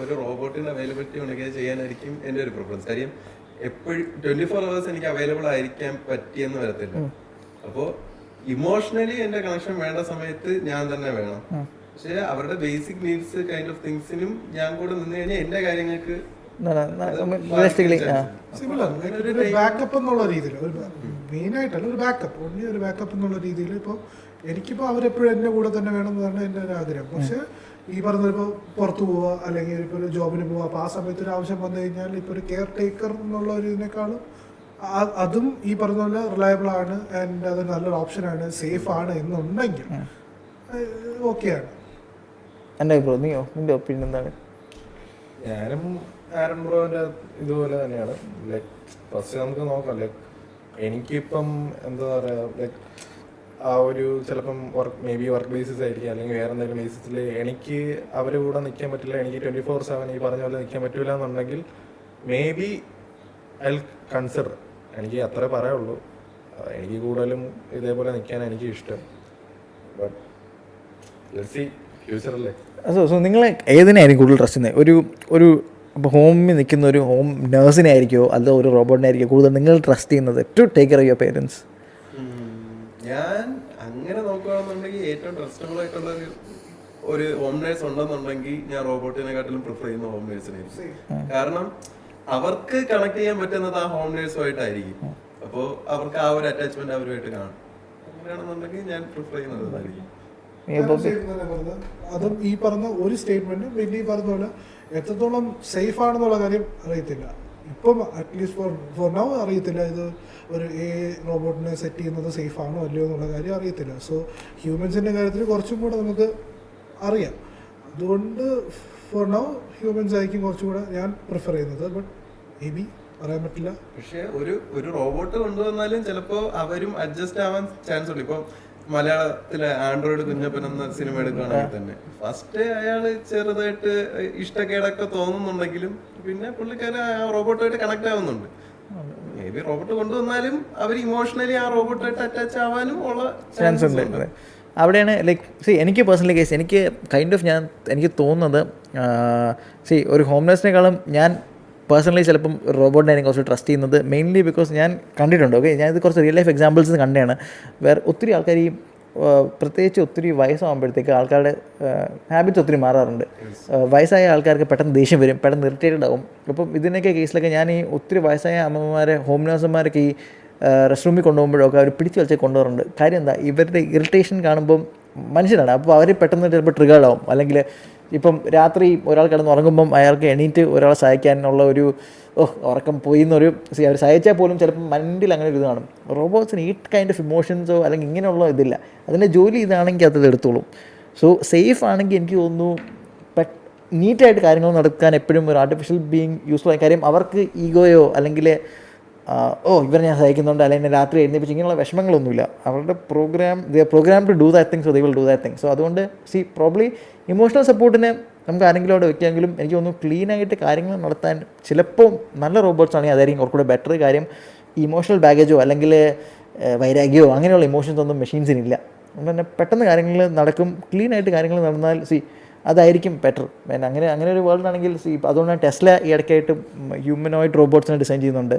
ഒരു റോബോട്ടിന് അവൈലബിലിറ്റി ഉണ്ടെങ്കിൽ ചെയ്യാനായിരിക്കും എൻ്റെ ഒരു പ്രിഫറൻസ്. കാര്യം എപ്പോഴും 24 hours എനിക്ക് അവൈലബിൾ ആയിരിക്കാൻ പറ്റിയെന്ന് വരത്തില്ല. അപ്പോൾ ഇമോഷണലി എൻ്റെ കണക്ഷൻ വേണ്ട സമയത്ത് ഞാൻ തന്നെ വേണം. പക്ഷേ അവരുടെ ബേസിക് നീഡ്സ് കൈൻഡ് ഓഫ് തിങ്സിനും ഞാൻ കൂടെ നിന്ന് കഴിഞ്ഞാൽ എൻ്റെ കാര്യങ്ങൾക്ക് ബാക്കപ്പ് എന്നുള്ള രീതിയിൽ, മെയിനായിട്ടല്ല ഒരു ബാക്കപ്പ്, ഒരു ബാക്കപ്പ് എന്നുള്ള രീതിയിൽ ഇപ്പോൾ എനിക്കിപ്പോൾ അവരെപ്പോഴും എൻ്റെ കൂടെ തന്നെ വേണം എന്നാണ് എൻ്റെ ഒരു ആഗ്രഹം. പക്ഷേ ഈ പറഞ്ഞ ഇപ്പോൾ പുറത്തു പോവുക അല്ലെങ്കിൽ ഇപ്പോൾ ഒരു ജോബിന് പോവുക, അപ്പോൾ ആ സമയത്ത് ഒരു ആവശ്യം വന്നു കഴിഞ്ഞാൽ ഇപ്പോൾ ഒരു കെയർ ടേക്കർ എന്നുള്ള ഒരു ഇതിനേക്കാളും അതും ഈ പറഞ്ഞ പോലെ റിലയബിൾ ആണ് ആൻഡ് അത് നല്ലൊരു ഓപ്ഷനാണ്, സേഫ് ആണ് എന്നുണ്ടെങ്കിൽ ഓക്കെയാണ്. എൻ്റെ ബ്രോ, നിന്റെ ഒപ്പീനിയൻ എന്താണ്? ഞാനും ആരൺ ബ്രോന്റെ ഇതുപോലെ തന്നെയാണ്. ലൈക്ക് ഫസ്റ്റ് നമുക്ക് നോക്കാം, ലൈക്ക് എനിക്കിപ്പം എന്താ പറയുക, ലൈക്ക് ആ ഒരു ചിലപ്പം വർക്ക് ബേസിസ് ആയിരിക്കും അല്ലെങ്കിൽ വേറെ എന്തെങ്കിലും ബേസിസിൽ എനിക്ക് അവരുടെ കൂടെ നിൽക്കാൻ പറ്റില്ല, എനിക്ക് 24/7 ഈ പറഞ്ഞ പോലെ നിൽക്കാൻ പറ്റില്ല എന്നുണ്ടെങ്കിൽ മേ ബി ഐ കൺസിഡർ. എനിക്ക് അത്രേ പറയുള്ളൂ. എനിക്ക് കൂടുതലും ഇതേപോലെ നിൽക്കാൻ എനിക്ക് ഇഷ്ടം. ബട്ട് ഫ്യൂച്ചറല്ലേ. സോ നിങ്ങൾ ഏതിനായിരിക്കും കൂടുതൽ ട്രസ്റ്റ് ചെയ്യുന്നത്? ഒരു ഇപ്പോൾ ഹോമിൽ നിൽക്കുന്ന ഒരു ഹോം നേഴ്സിനെ ആയിരിക്കുമോ അതോ ഒരു റോബോട്ടിനെ ആയിരിക്കും കൂടുതൽ നിങ്ങൾ ട്രസ്റ്റ് ചെയ്യുന്നത് to take care of your parents? ഞാൻ അങ്ങനെ നോക്കുകയാണെന്നുണ്ടെങ്കിൽ ഏറ്റവും ട്രസ്റ്റബിൾ ആയിട്ടുള്ള ഒരു ഹോം നേഴ്സ് ഉണ്ടെന്നുണ്ടെങ്കിൽ ഞാൻ റോബോട്ടിനെക്കാട്ടിലും പ്രിഫർ ചെയ്യുന്ന ഹോം നേഴ്സിനായിരിക്കും. കാരണം അവർക്ക് കണക്ട് ചെയ്യാൻ പറ്റുന്നത് ആ ഹോം നേഴ്സുമായിട്ടായിരിക്കും. അപ്പോൾ അവർക്ക് ആ ഒരു അറ്റാച്ച്മെന്റ് അവരുമായിട്ട് കാണും. അങ്ങനെയാണെന്നുണ്ടെങ്കിൽ ഞാൻ പ്രിഫർ ചെയ്യുന്നത് അതായിരിക്കും. അതും ഈ പറഞ്ഞ ഒരു സ്റ്റേറ്റ്മെന്റ് പിന്നെ ഈ പറഞ്ഞ പോലെ എത്രത്തോളം സേഫ് ആണെന്നുള്ള കാര്യം അറിയത്തില്ല. ഇപ്പം അറ്റ്ലീസ്റ്റ് ഫോർ നൗ അറിയത്തില്ല ഇത് ഒരു റോബോട്ടിനെ സെറ്റ് ചെയ്യുന്നത് സേഫ് ആണോ അല്ലയോ എന്നുള്ള കാര്യം അറിയത്തില്ല. സോ ഹ്യൂമൻസിൻ്റെ കാര്യത്തിൽ കുറച്ചും കൂടെ നമുക്ക് അറിയാം. അതുകൊണ്ട് ഫോർ നൗ ഹ്യൂമൻസ് ആയിരിക്കും കുറച്ചും കൂടെ ഞാൻ പ്രിഫർ ചെയ്യുന്നത്. ബട്ട് മേ ബി പറയാൻ പറ്റില്ല. പക്ഷെ ഒരു റോബോട്ട് കൊണ്ടുവന്നാലും ചിലപ്പോൾ അവരും അഡ്ജസ്റ്റ് ആവാൻ ചാൻസ് ഉണ്ട്. ഇപ്പം മലയാളത്തിലെ ആൻഡ്രോയിഡ് കുഞ്ഞപ്പൻ എന്ന സിനിമ എടുക്കുകയാണെങ്കിൽ തന്നെ ഫസ്റ്റ് അയാള് ചെറുതായിട്ട് ഇഷ്ടക്കേടൊക്കെ തോന്നുന്നുണ്ടെങ്കിലും പിന്നെ പുള്ളിക്കാരൻ ആ റോബോട്ടായിട്ട് കണക്ട് ആവുന്നുണ്ട്. മേ ബി റോബോട്ട് കൊണ്ടുവന്നാലും അവർ ഇമോഷണലി ആ റോബോട്ടായിട്ട് അറ്റാച്ച് ആവാനും ഉള്ള ചാൻസ് ഉണ്ട്. അവിടെയാണ് ലൈക്ക് എനിക്ക് പേഴ്സണലി കേസ് എനിക്ക് എനിക്ക് തോന്നുന്നത് ഒരു ഹോംലെസ്സിനേക്കാളും ഞാൻ പേഴ്സണലി ചിലപ്പം റോബോട്ടിനെ എനിക്ക് കുറച്ച് ട്രസ്റ്റ് ചെയ്യുന്നത് മെയിൻലി ബിക്കോസ് ഞാൻ കണ്ടിട്ടുണ്ട്. ഓക്കെ, ഞാനിത് കുറച്ച് റിയൽ ലൈഫ് എക്സാമ്പിൾസ് കണ്ടാണ്. വേറെ ഒത്തിരി ആൾക്കാർ ഈ പ്രത്യേകിച്ച് ഒത്തിരി വയസ്സാകുമ്പോഴത്തേക്ക് ആൾക്കാരുടെ ഹാബിറ്റ്സ് ഒത്തിരി മാറാറുണ്ട്. വയസ്സായ ആൾക്കാർക്ക് പെട്ടെന്ന് ദേഷ്യം വരും, പെട്ടെന്ന് ഇറിറ്റേറ്റഡ് ആവും. അപ്പം ഇതിനൊക്കെ കേസിലൊക്കെ ഞാൻ ഈ ഒത്തിരി വയസ്സായ അമ്മമാരെ ഹോം നേഴ്സുമാരൊക്കെ ഈ റെസ്റ്റ് റൂമിൽ കൊണ്ടുപോകുമ്പോഴൊക്കെ അവർ പിടിച്ച് വലിച്ച് കൊണ്ടുപോകാറുണ്ട്. കാര്യം എന്താ, ഇവരുടെ ഇറിറ്റേഷൻ കാണുമ്പം മനുഷ്യനാണ്, അപ്പോൾ അവർ പെട്ടെന്ന് ചിലപ്പോൾ ട്രിഗേർഡാവും. അല്ലെങ്കിൽ ഇപ്പം രാത്രി ഒരാൾ കിടന്ന് ഉറങ്ങുമ്പം അയാൾക്ക് എണീറ്റ് ഒരാളെ സഹായിക്കാനുള്ള ഒരു ഉറക്കം പോയി എന്നൊരു അവർ സഹായിച്ചാൽ പോലും ചിലപ്പോൾ മൈൻഡിൽ അങ്ങനെ ഒരു ഇത് കാണും. റോബോട്ട്സിന് ഈ കൈൻഡ് ഓഫ് ഇമോഷൻസോ അല്ലെങ്കിൽ ഇങ്ങനെയുള്ള ഇതില്ല. അതിൻ്റെ ജോലി ഇതാണെങ്കിൽ അത് എടുത്തോളും. സോ സേഫ് ആണെങ്കിൽ എനിക്ക് തോന്നുന്നു നീറ്റായിട്ട് കാര്യങ്ങൾ നടക്കാൻ എപ്പോഴും ഒരു ആർട്ടിഫിഷ്യൽ ബീയിങ് യൂസ്ഫുൾ ആയ കാര്യം. അവർക്ക് ഈഗോയോ അല്ലെങ്കിൽ ഇവരെ ഞാൻ സഹായിക്കുന്നുണ്ട് അല്ലെങ്കിൽ രാത്രി എഴുന്നേപ്പിച്ച് ഇങ്ങനെയുള്ള വിഷമങ്ങളൊന്നുമില്ല. അവരുടെ programme to do that thing, so they will do that thing. So അതുകൊണ്ട് പ്രോബ്ലി ഇമോഷണൽ സപ്പോർട്ടിന് നമുക്ക് ആരെങ്കിലും അവിടെ വെക്കാമെങ്കിലും എനിക്ക് തോന്നുന്നു ക്ലീനായിട്ട് കാര്യങ്ങൾ നടത്താൻ ചിലപ്പോൾ നല്ല റോബോട്ട്സ് ആണെങ്കിൽ അതായിരിക്കും കുറച്ചുകൂടെ ബെറ്റർ. കാര്യം ഇമോഷണൽ ബാഗേജോ അല്ലെങ്കിൽ വൈരാഗ്യമോ അങ്ങനെയുള്ള ഇമോഷൻസ് ഒന്നും മെഷീൻസിനില്ല. അതുകൊണ്ട് തന്നെ പെട്ടെന്ന് കാര്യങ്ങൾ നടക്കും, ക്ലീനായിട്ട് കാര്യങ്ങൾ നടന്നാൽ അതായിരിക്കും ബെറ്റർ. അങ്ങനെ ഒരു വേൾഡ് ആണെങ്കിൽ അതുകൊണ്ടാണ് ടെസ്ല ഈ ഇടയ്ക്കായിട്ട് ഹ്യൂമനോയിഡ് റോബോട്ട്സിനെ ഡിസൈൻ ചെയ്യുന്നുണ്ട്.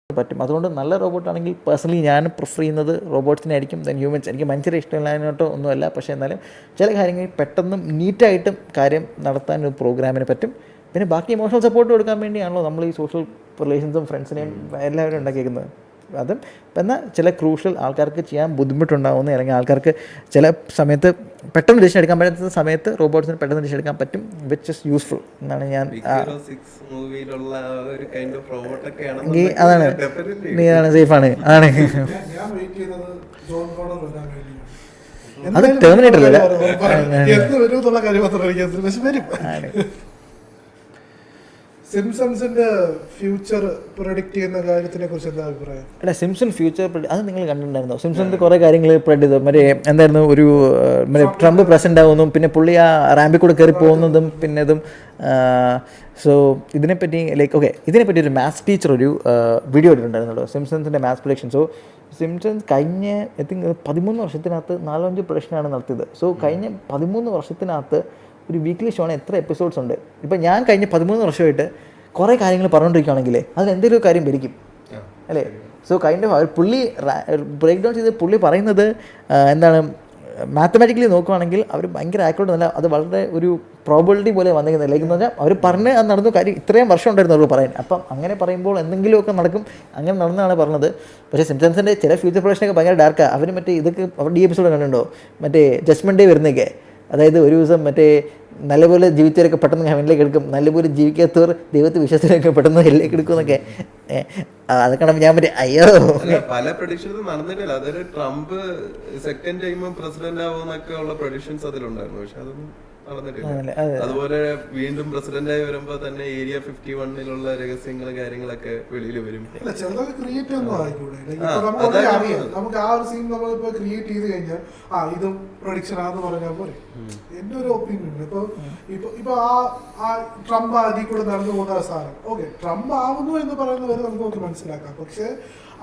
പറ്റും. അതുകൊണ്ട് നല്ല റോബോട്ടാണെങ്കിൽ പേഴ്സണലി ഞാൻ പ്രിഫർ ചെയ്യുന്നത് റോബോട്ട്സിനെ ആയിരിക്കും ദെൻ ഹ്യൂമൻസ്. എനിക്ക് മനുഷ്യരെ ഇഷ്ടമില്ലാതിനോട്ടോ ഒന്നുമല്ല, പക്ഷേ എന്നാലും ചില കാര്യങ്ങളിൽ പെട്ടെന്നും നീറ്റായിട്ടും കാര്യം നടത്താൻ ഒരു പ്രോഗ്രാമിന് പറ്റും. പിന്നെ ബാക്കി ഇമോഷണൽ സപ്പോർട്ട് കൊടുക്കാൻ വേണ്ടിയാണല്ലോ നമ്മൾ ഈ സോഷ്യൽ റിലേഷൻസും ഫ്രണ്ട്സിനെയും എല്ലാവരും ഉണ്ടാക്കിയിരിക്കുന്നത്. അതും എന്നാൽ ചില ക്രൂഷ്യൽ ആൾക്കാർക്ക് ചെയ്യാൻ ബുദ്ധിമുട്ടുണ്ടാവുന്ന അല്ലെങ്കിൽ ആൾക്കാർക്ക് ചില സമയത്ത് പെട്ടെന്ന് ഡിസിഷൻ എടുക്കാൻ പറ്റുന്ന സമയത്ത് റോബോട്ട്സിന് പെട്ടെന്ന് ഡിസിഷൻ എടുക്കാൻ പറ്റും, വിച്ച് ഇസ് യൂസ്ഫുൾ എന്നാണ് ഞാൻ. അതാണ് സേഫാണ്. ആണ് അത് ടെർമിനേറ്റർ അല്ല. സിംസൺസിന്റെ ഫ്യൂച്ചർ പ്രൊഡിക്റ്റ് ചെയ്യുന്ന കാര്യത്തിനെ കുറിച്ച് എന്താ അഭിപ്രായം? അല്ല, സിംസൺ ഫ്യൂച്ചർ അത് നിങ്ങൾ കണ്ടിട്ടുണ്ടായിരുന്നോ? സിംസണിന്റെ കുറേ കാര്യങ്ങൾ പ്രൊഡിക്റ്റ് ചെയ്തു. മറ്റേ എന്തായിരുന്നു, ഒരു ട്രംപ് പ്രസിഡന്റ് ആവുന്നതും പിന്നെ പുള്ളി ആ റാമ്പിൽ കൂടെ കയറി പോകുന്നതും പിന്നെ ഇതും. സോ ഇതിനെപ്പറ്റി ഇതിനെപ്പറ്റി ഒരു മാത്സ് ടീച്ചർ ഒരു വീഡിയോ ഇട്ടിട്ടുണ്ടായിരുന്നല്ലോ, സിംസൺസിന്റെ മാത്സ് പ്രൊഡിക്ഷൻ. സോ സിംസൺസ് കഴിഞ്ഞ ഐ തിങ്ക് 13 വർഷത്തിനകത്ത് 4-5 പ്രൊഡിക്ഷനാണ് നടത്തിയത്. സോ കഴിഞ്ഞ 13 വർഷത്തിനകത്ത് ഒരു വീക്ക്ലി ഷോണ് എത്ര എപ്പിസോഡ്സ് ഉണ്ട്. ഇപ്പം ഞാൻ കഴിഞ്ഞ 13 വർഷമായിട്ട് കുറേ കാര്യങ്ങൾ പറഞ്ഞുകൊണ്ടിരിക്കുകയാണെങ്കിൽ അതിൽ എന്തെങ്കിലും ഒരു കാര്യം ഭരിക്കും അല്ലേ? സോ കൈൻഡ് ഓഫ് പുള്ളി ബ്രേക്ക് ഡൗൺ ചെയ്ത് പുള്ളി പറയുന്നത് എന്താണ്, മാത്തമാറ്റിക്കലി നോക്കുകയാണെങ്കിൽ അവർ ഭയങ്കര ആക്യുറേറ്റ് അല്ല, അത് വളരെ ഒരു പ്രോബിലിറ്റി പോലെ വന്നിരിക്കുന്നത്. ലൈക്ക് എന്ന് പറഞ്ഞാൽ അവർ പറഞ്ഞ് അത് നടന്നു കാര്യം ഇത്രയും വർഷം ഉണ്ടായിരുന്നു അവർ പറയാൻ. അപ്പം അങ്ങനെ പറയുമ്പോൾ എന്തെങ്കിലുമൊക്കെ നടക്കും, അങ്ങനെ നടന്നാണ് പറഞ്ഞത്. പക്ഷേ സിംസൺസിൻ്റെ ചില ഫ്യൂച്ചർ പ്രൊഡിക്ഷനൊക്കെ ഭയങ്കര ഡാർക്കാണ്. അവർ മറ്റേ ഇതൊക്കെ അവർ എപ്പിസോഡ് കണ്ടിട്ടുണ്ടോ, മറ്റേ ജഡ്ജ്മെൻറ്റ് ഡേ വരുന്നതൊക്കെ. അതായത് ഒരു ദിവസം മറ്റേ നല്ലപോലെ ജീവിച്ചവരൊക്കെ പെട്ടെന്ന് ഹെവനിലേക്ക് എടുക്കും, നല്ലപോലെ ജീവിക്കാത്തവർ ദൈവത്തെ വിശ്വസിച്ചവരൊക്കെ പെട്ടെന്ന് ഹെല്ലിലേക്ക് എടുക്കും എന്നൊക്കെ. അതൊക്കെ ഞാൻ മറ്റേ അയ്യോ പല പ്രൊഡിക്ഷൻസും നടന്നിട്ടില്ല. അതൊരു ട്രംപ് സെക്കൻഡ് ടൈം പ്രസിഡന്റ് ആവുമെന്നൊക്കെ ഉള്ള പ്രൊഡിക്ഷൻസ് അതിലുണ്ടായിരുന്നു, പക്ഷെ അതൊന്നും നടന്നിട്ടില്ല. അതുപോലെ വീണ്ടും പ്രസിഡന്റ് ആയി വരുമ്പോ തന്നെ ഏരിയ 51-ലുള്ള രഹസ്യങ്ങളും കാര്യങ്ങളൊക്കെ വെളിയിൽ വരും. ക്രിയേറ്റ് ഒന്നും ആയിക്കൂടെ? നമുക്ക് ആ ഒരു സീൻ നമ്മളിപ്പോ ക്രിയേറ്റ് ചെയ്ത് കഴിഞ്ഞാൽ ഇതും പ്രൊഡിക്ഷൻ ആണെന്ന് പറഞ്ഞാൽ പോലെ എന്റെ ഒരു ഒപ്പീനിയൻ. ഇപ്പൊ ആ ട്രംപ് അതിൽ കൂടെ നടന്നു പോകുന്ന സാധനം ഓക്കെ, ട്രംപ് ആവുന്നു എന്ന് പറയുന്നവരെ നമുക്ക് മനസ്സിലാക്കാം. പക്ഷെ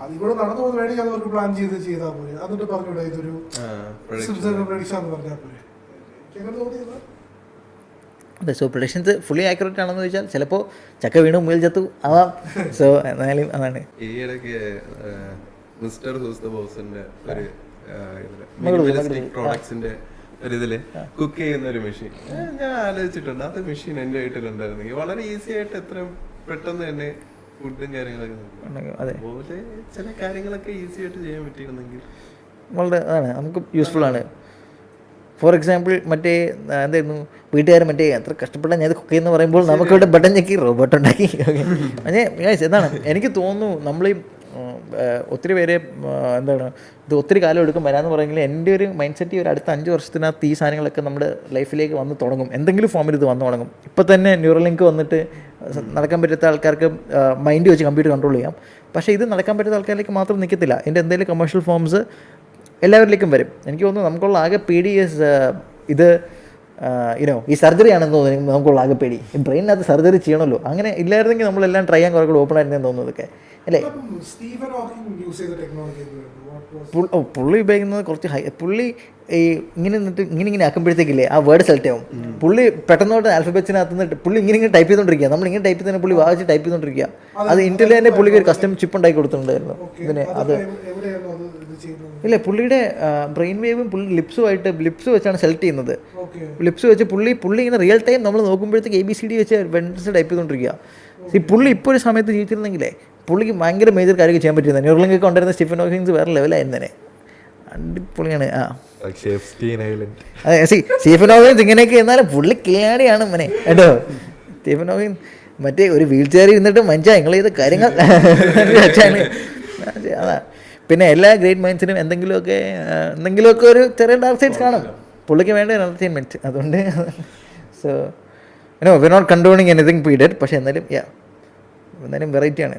അതിലൂടെ നടന്നു പോകുന്ന വേണമെങ്കിൽ അത് അവർക്ക് പ്ലാൻ ചെയ്താൽ പോലെ, എന്നിട്ട് പറഞ്ഞൂടെ ഇതൊരു പ്രൊഡിക്ഷൻ എന്ന് പറഞ്ഞാൽ പോലെ. അതെ. സോ പ്രൊഡിക്ഷൻസ് ഫുള്ളി ആക്യുറേറ്റ് ആണെന്ന് ചോദിച്ചാൽ ചിലപ്പോൾ ചക്ക വീണു മുയൽ ചത്തു ആവാം. സോ എന്നാലും അതാണ്. ഈ ഇടയ്ക്ക് മിസ്റ്റർ ഹൂസ് ദ ബോസിന്റെ ഒരു പ്രോഡക്ട്സിന്റെ ഒരിതില് കുക്ക് ചെയ്യുന്ന ഒരു മെഷീൻ ഞാൻ ആലോചിച്ചിട്ടുണ്ട്. അത് മെഷീൻ എന്റെ വീട്ടിലുണ്ടായിരുന്നെങ്കിൽ വളരെ ഈസി ആയിട്ട് എത്രയും പെട്ടെന്ന് തന്നെ ഫുഡും കാര്യങ്ങളൊക്കെ നോക്കും. അതെ, അതുപോലെ ചില കാര്യങ്ങളൊക്കെ ഈസി ആയിട്ട് ചെയ്യാൻ പറ്റിയിരുന്നെങ്കിൽ വളരെ അതാണ് നമുക്ക് യൂസ്ഫുൾ ആണ്. ഫോർ എക്സാമ്പിൾ മറ്റേ എന്തായിരുന്നു വീട്ടുകാർ മറ്റേ എത്ര കഷ്ടപ്പെട്ട ഞാൻ കുക്ക് ചെയ്യുന്ന പറയുമ്പോൾ നമുക്കിവിടെ ബട്ടൺ ഞെക്കി റോബോട്ട് ഉണ്ടാക്കി. ഓക്കെ എന്താണ് എനിക്ക് തോന്നുന്നു നമ്മൾ ഒത്തിരി പേര് എന്താണ് ഇത് ഒത്തിരി കാലം എടുക്കും വരാമെന്ന് പറയുമെങ്കിൽ എൻ്റെ ഒരു മൈൻഡ് സെറ്റ് ഒരു അടുത്ത 5 വർഷത്തിനകത്ത് ഈ സാധനങ്ങളൊക്കെ നമ്മുടെ ലൈഫിലേക്ക് വന്ന് തുടങ്ങും. എന്തെങ്കിലും ഫോമിൽ ഇത് വന്ന് തുടങ്ങും. ഇപ്പം തന്നെ ന്യൂറലിങ്ക് വന്നിട്ട് നടക്കാൻ പറ്റാത്ത ആൾക്കാർക്ക് മൈൻഡ് വെച്ച് കമ്പ്യൂട്ടർ കൺട്രോൾ ചെയ്യാം. പക്ഷേ ഇത് നടക്കാൻ പറ്റാത്ത ആൾക്കാരിലേക്ക് മാത്രം നിൽക്കത്തില്ല. എൻ്റെ എന്തെങ്കിലും കമേഴ്ഷ്യൽ ഫോംസ് എല്ലാവരിലേക്കും വരും. എനിക്ക് തോന്നുന്നു നമുക്കുള്ള ആകെ പേടി ഇത് ഈ സർജറി ആണെന്ന് തോന്നുന്നു. നമുക്കുള്ള ആകെ പേടി ബ്രെയിനകത്ത് സർജറി ചെയ്യണമല്ലോ. അങ്ങനെ ഇല്ലായിരുന്നെങ്കിൽ നമ്മളെല്ലാം ട്രൈ ചെയ്യാൻ കുറേ കൂടെ ഓപ്പൺ ആയിരുന്നെന്ന് തോന്നുന്നതൊക്കെ അല്ലേ. പുള്ളി ഉപയോഗിക്കുന്നത് കുറച്ച് പുള്ളി ഈ ഇങ്ങനെ ആക്കുമ്പോഴത്തേക്കില്ലേ ആ വേർഡ് സെലക്ട് ആവും. പുള്ളി പെട്ടെന്നോട്ട് ആൽഫബറ്റ്സിനകത്ത് നിന്ന് പുള്ളി ഇങ്ങനെ ടൈപ്പ് ചെയ്തുകൊണ്ടിരിക്കുക. നമ്മളിങ്ങനെ ടൈപ്പ് ചെയ്തതിന് പുള്ളി വായിച്ച് ടൈപ്പ് ചെയ്തുകൊണ്ടിരിക്കുക. അത് ഇന്റർനെറ്റ് തന്നെ പുള്ളിക്ക് ഒരു കസ്റ്റം ചിപ്പ് ഉണ്ടാക്കി കൊടുത്തിട്ടുണ്ടായിരുന്നു ഇതിന്. അത് ഇല്ല, പുള്ളിയുടെ ബ്രെയിൻ വേവും പുള്ളി ലിപ്സ് വെച്ചാണ് സെലക്ട് ചെയ്യുന്നത്. ലിപ്സ് വെച്ച് പുള്ളി ഇങ്ങനെ റിയൽ ടൈം നമ്മൾ നോക്കുമ്പോഴത്തേക്ക് ABCD വെച്ച് വെൻസ് ടൈപ്പ് ചെയ്തുകൊണ്ടിരിക്കുക. ഈ പുള്ളി ഇപ്പോൾ ഒരു സമയത്ത് ജീവിച്ചിരുന്നെങ്കിലേ പുള്ളിക്ക് ഭയങ്കര മേജർ കാര്യമൊക്കെ ചെയ്യാൻ പറ്റിയിരുന്നത്. ന്യൂറലിങ്ക് കൊണ്ടുവരുന്ന സ്റ്റീഫൻ ഹോക്കിങ്സ് വേറെ ലെവലായിരുന്നേ. അടിപൊളിയാണ്. അതെ, സ്റ്റീഫൻ ഹോക്കിങ്സ് ഇങ്ങനെയൊക്കെ എന്നാലും പുള്ളി കില്ലാടിയാണ് മനെ കേട്ടോ. സ്റ്റീഫൻ ഹോക്കിങ്സ് മറ്റേ ഒരു വീൽ ചെയറിൽ ഇരുന്നിട്ട് മനുഷ്യ നിങ്ങൾ ചെയ്ത കാര്യങ്ങൾ വെച്ചാണ്. അതാ പിന്നെ എല്ലാ ഗ്രേറ്റ് മൈൻഡ്സിനും എന്തെങ്കിലുമൊക്കെ ഒരു ചെറിയ ഡാർക്ക് സൈഡ്സ് കാണും. പുള്ളിക്ക് വേണ്ട എൻ്റർടൈൻമെൻറ്റ്. അതുകൊണ്ട് so we're not condoning anything we did. പക്ഷേ എന്നാലും വെറൈറ്റിയാണ്.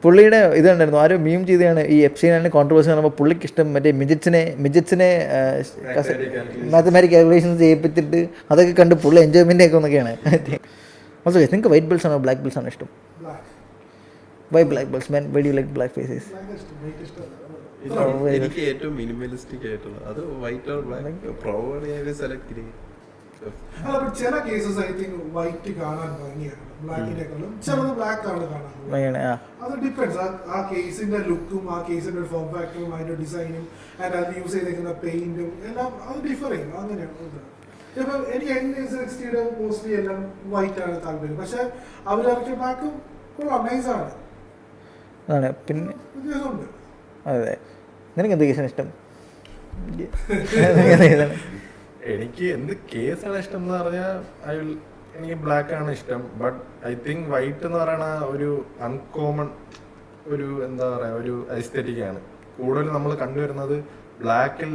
പുള്ളിയുടെ ഇതുണ്ടായിരുന്നു, ആരോ മീം ചെയ്തതാണ് ഈ എപ്സ്റ്റൈൻ കോൺട്രവേഴ്സി പറയുമ്പോൾ പുള്ളിക്ക് ഇഷ്ടം മറ്റേ മിജറ്റ്സിനെ മാത്തമാറ്റിക് കാൽക്കുലേഷൻസ് ചെയ്യിപ്പിച്ചിട്ട് അതൊക്കെ കണ്ട് പുള്ളി എൻജോയ്മെൻ്റ് ഒക്കെ ഒന്നൊക്കെയാണ്. ഓൾസോ നിങ്ങൾക്ക് വൈറ്റ് ബെൽസ് ആണോ ബ്ലാക്ക് ബെൽസ് ആണോ ഇഷ്ടം? Why black bells man? Why do you like black faces? എനിക്ക് ഏറ്റവും മിനിമലിസ്റ്റിക് ആയിട്ടുള്ള അത് white or black probably select ചെയ്യും. ചില കേസസ് ഐ തിങ്ക് വൈറ്റ് കാണാൻ ഭംഗിയാണ് ബ്ലാക്കിനേക്കാളും. ചിലത് ബ്ലാക്ക് ആണ് കാണാൻ. അത് ഡിപ്പെൻസ് ആ കേസിന്റെ ലുക്കും ആ കേസിന്റെ ഫോം ഫാക്ടറും അതിന്റെ ഡിസൈനും ആൻഡ് അത് യൂസ് ചെയ്തേക്കുന്ന പെയിന്റും എല്ലാം അത് ഡിഫർ ചെയ്യും. അങ്ങനെയാണ്. ഇപ്പൊ എനിക്ക് N60 മോസ്റ്റ്ലി എല്ലാം വൈറ്റ് ആണ് താല്പര്യം. പക്ഷെ അവരിറക്കിയ ബ്ലാക്കും നൈസാണ്. പിന്നെ വ്യത്യാസമുണ്ട്. അതെ, നിനക്ക് എന്ത് കേസാണ് ഇഷ്ടം? എനിക്ക് എന്ത് കേസാണ് ഇഷ്ടം എന്ന് പറഞ്ഞാൽ എനിക്ക് ബ്ലാക്ക് ആണ് ഇഷ്ടം. ബട്ട് ഐ തിങ്ക് വൈറ്റ് എന്ന് പറയുന്ന ഒരു അൺകോമൺ ഒരു എന്താ പറയുക ഒരു എസ്തെറ്റിക് ആണ്. കൂടുതൽ നമ്മൾ കണ്ടുവരുന്നത് ബ്ലാക്കിൽ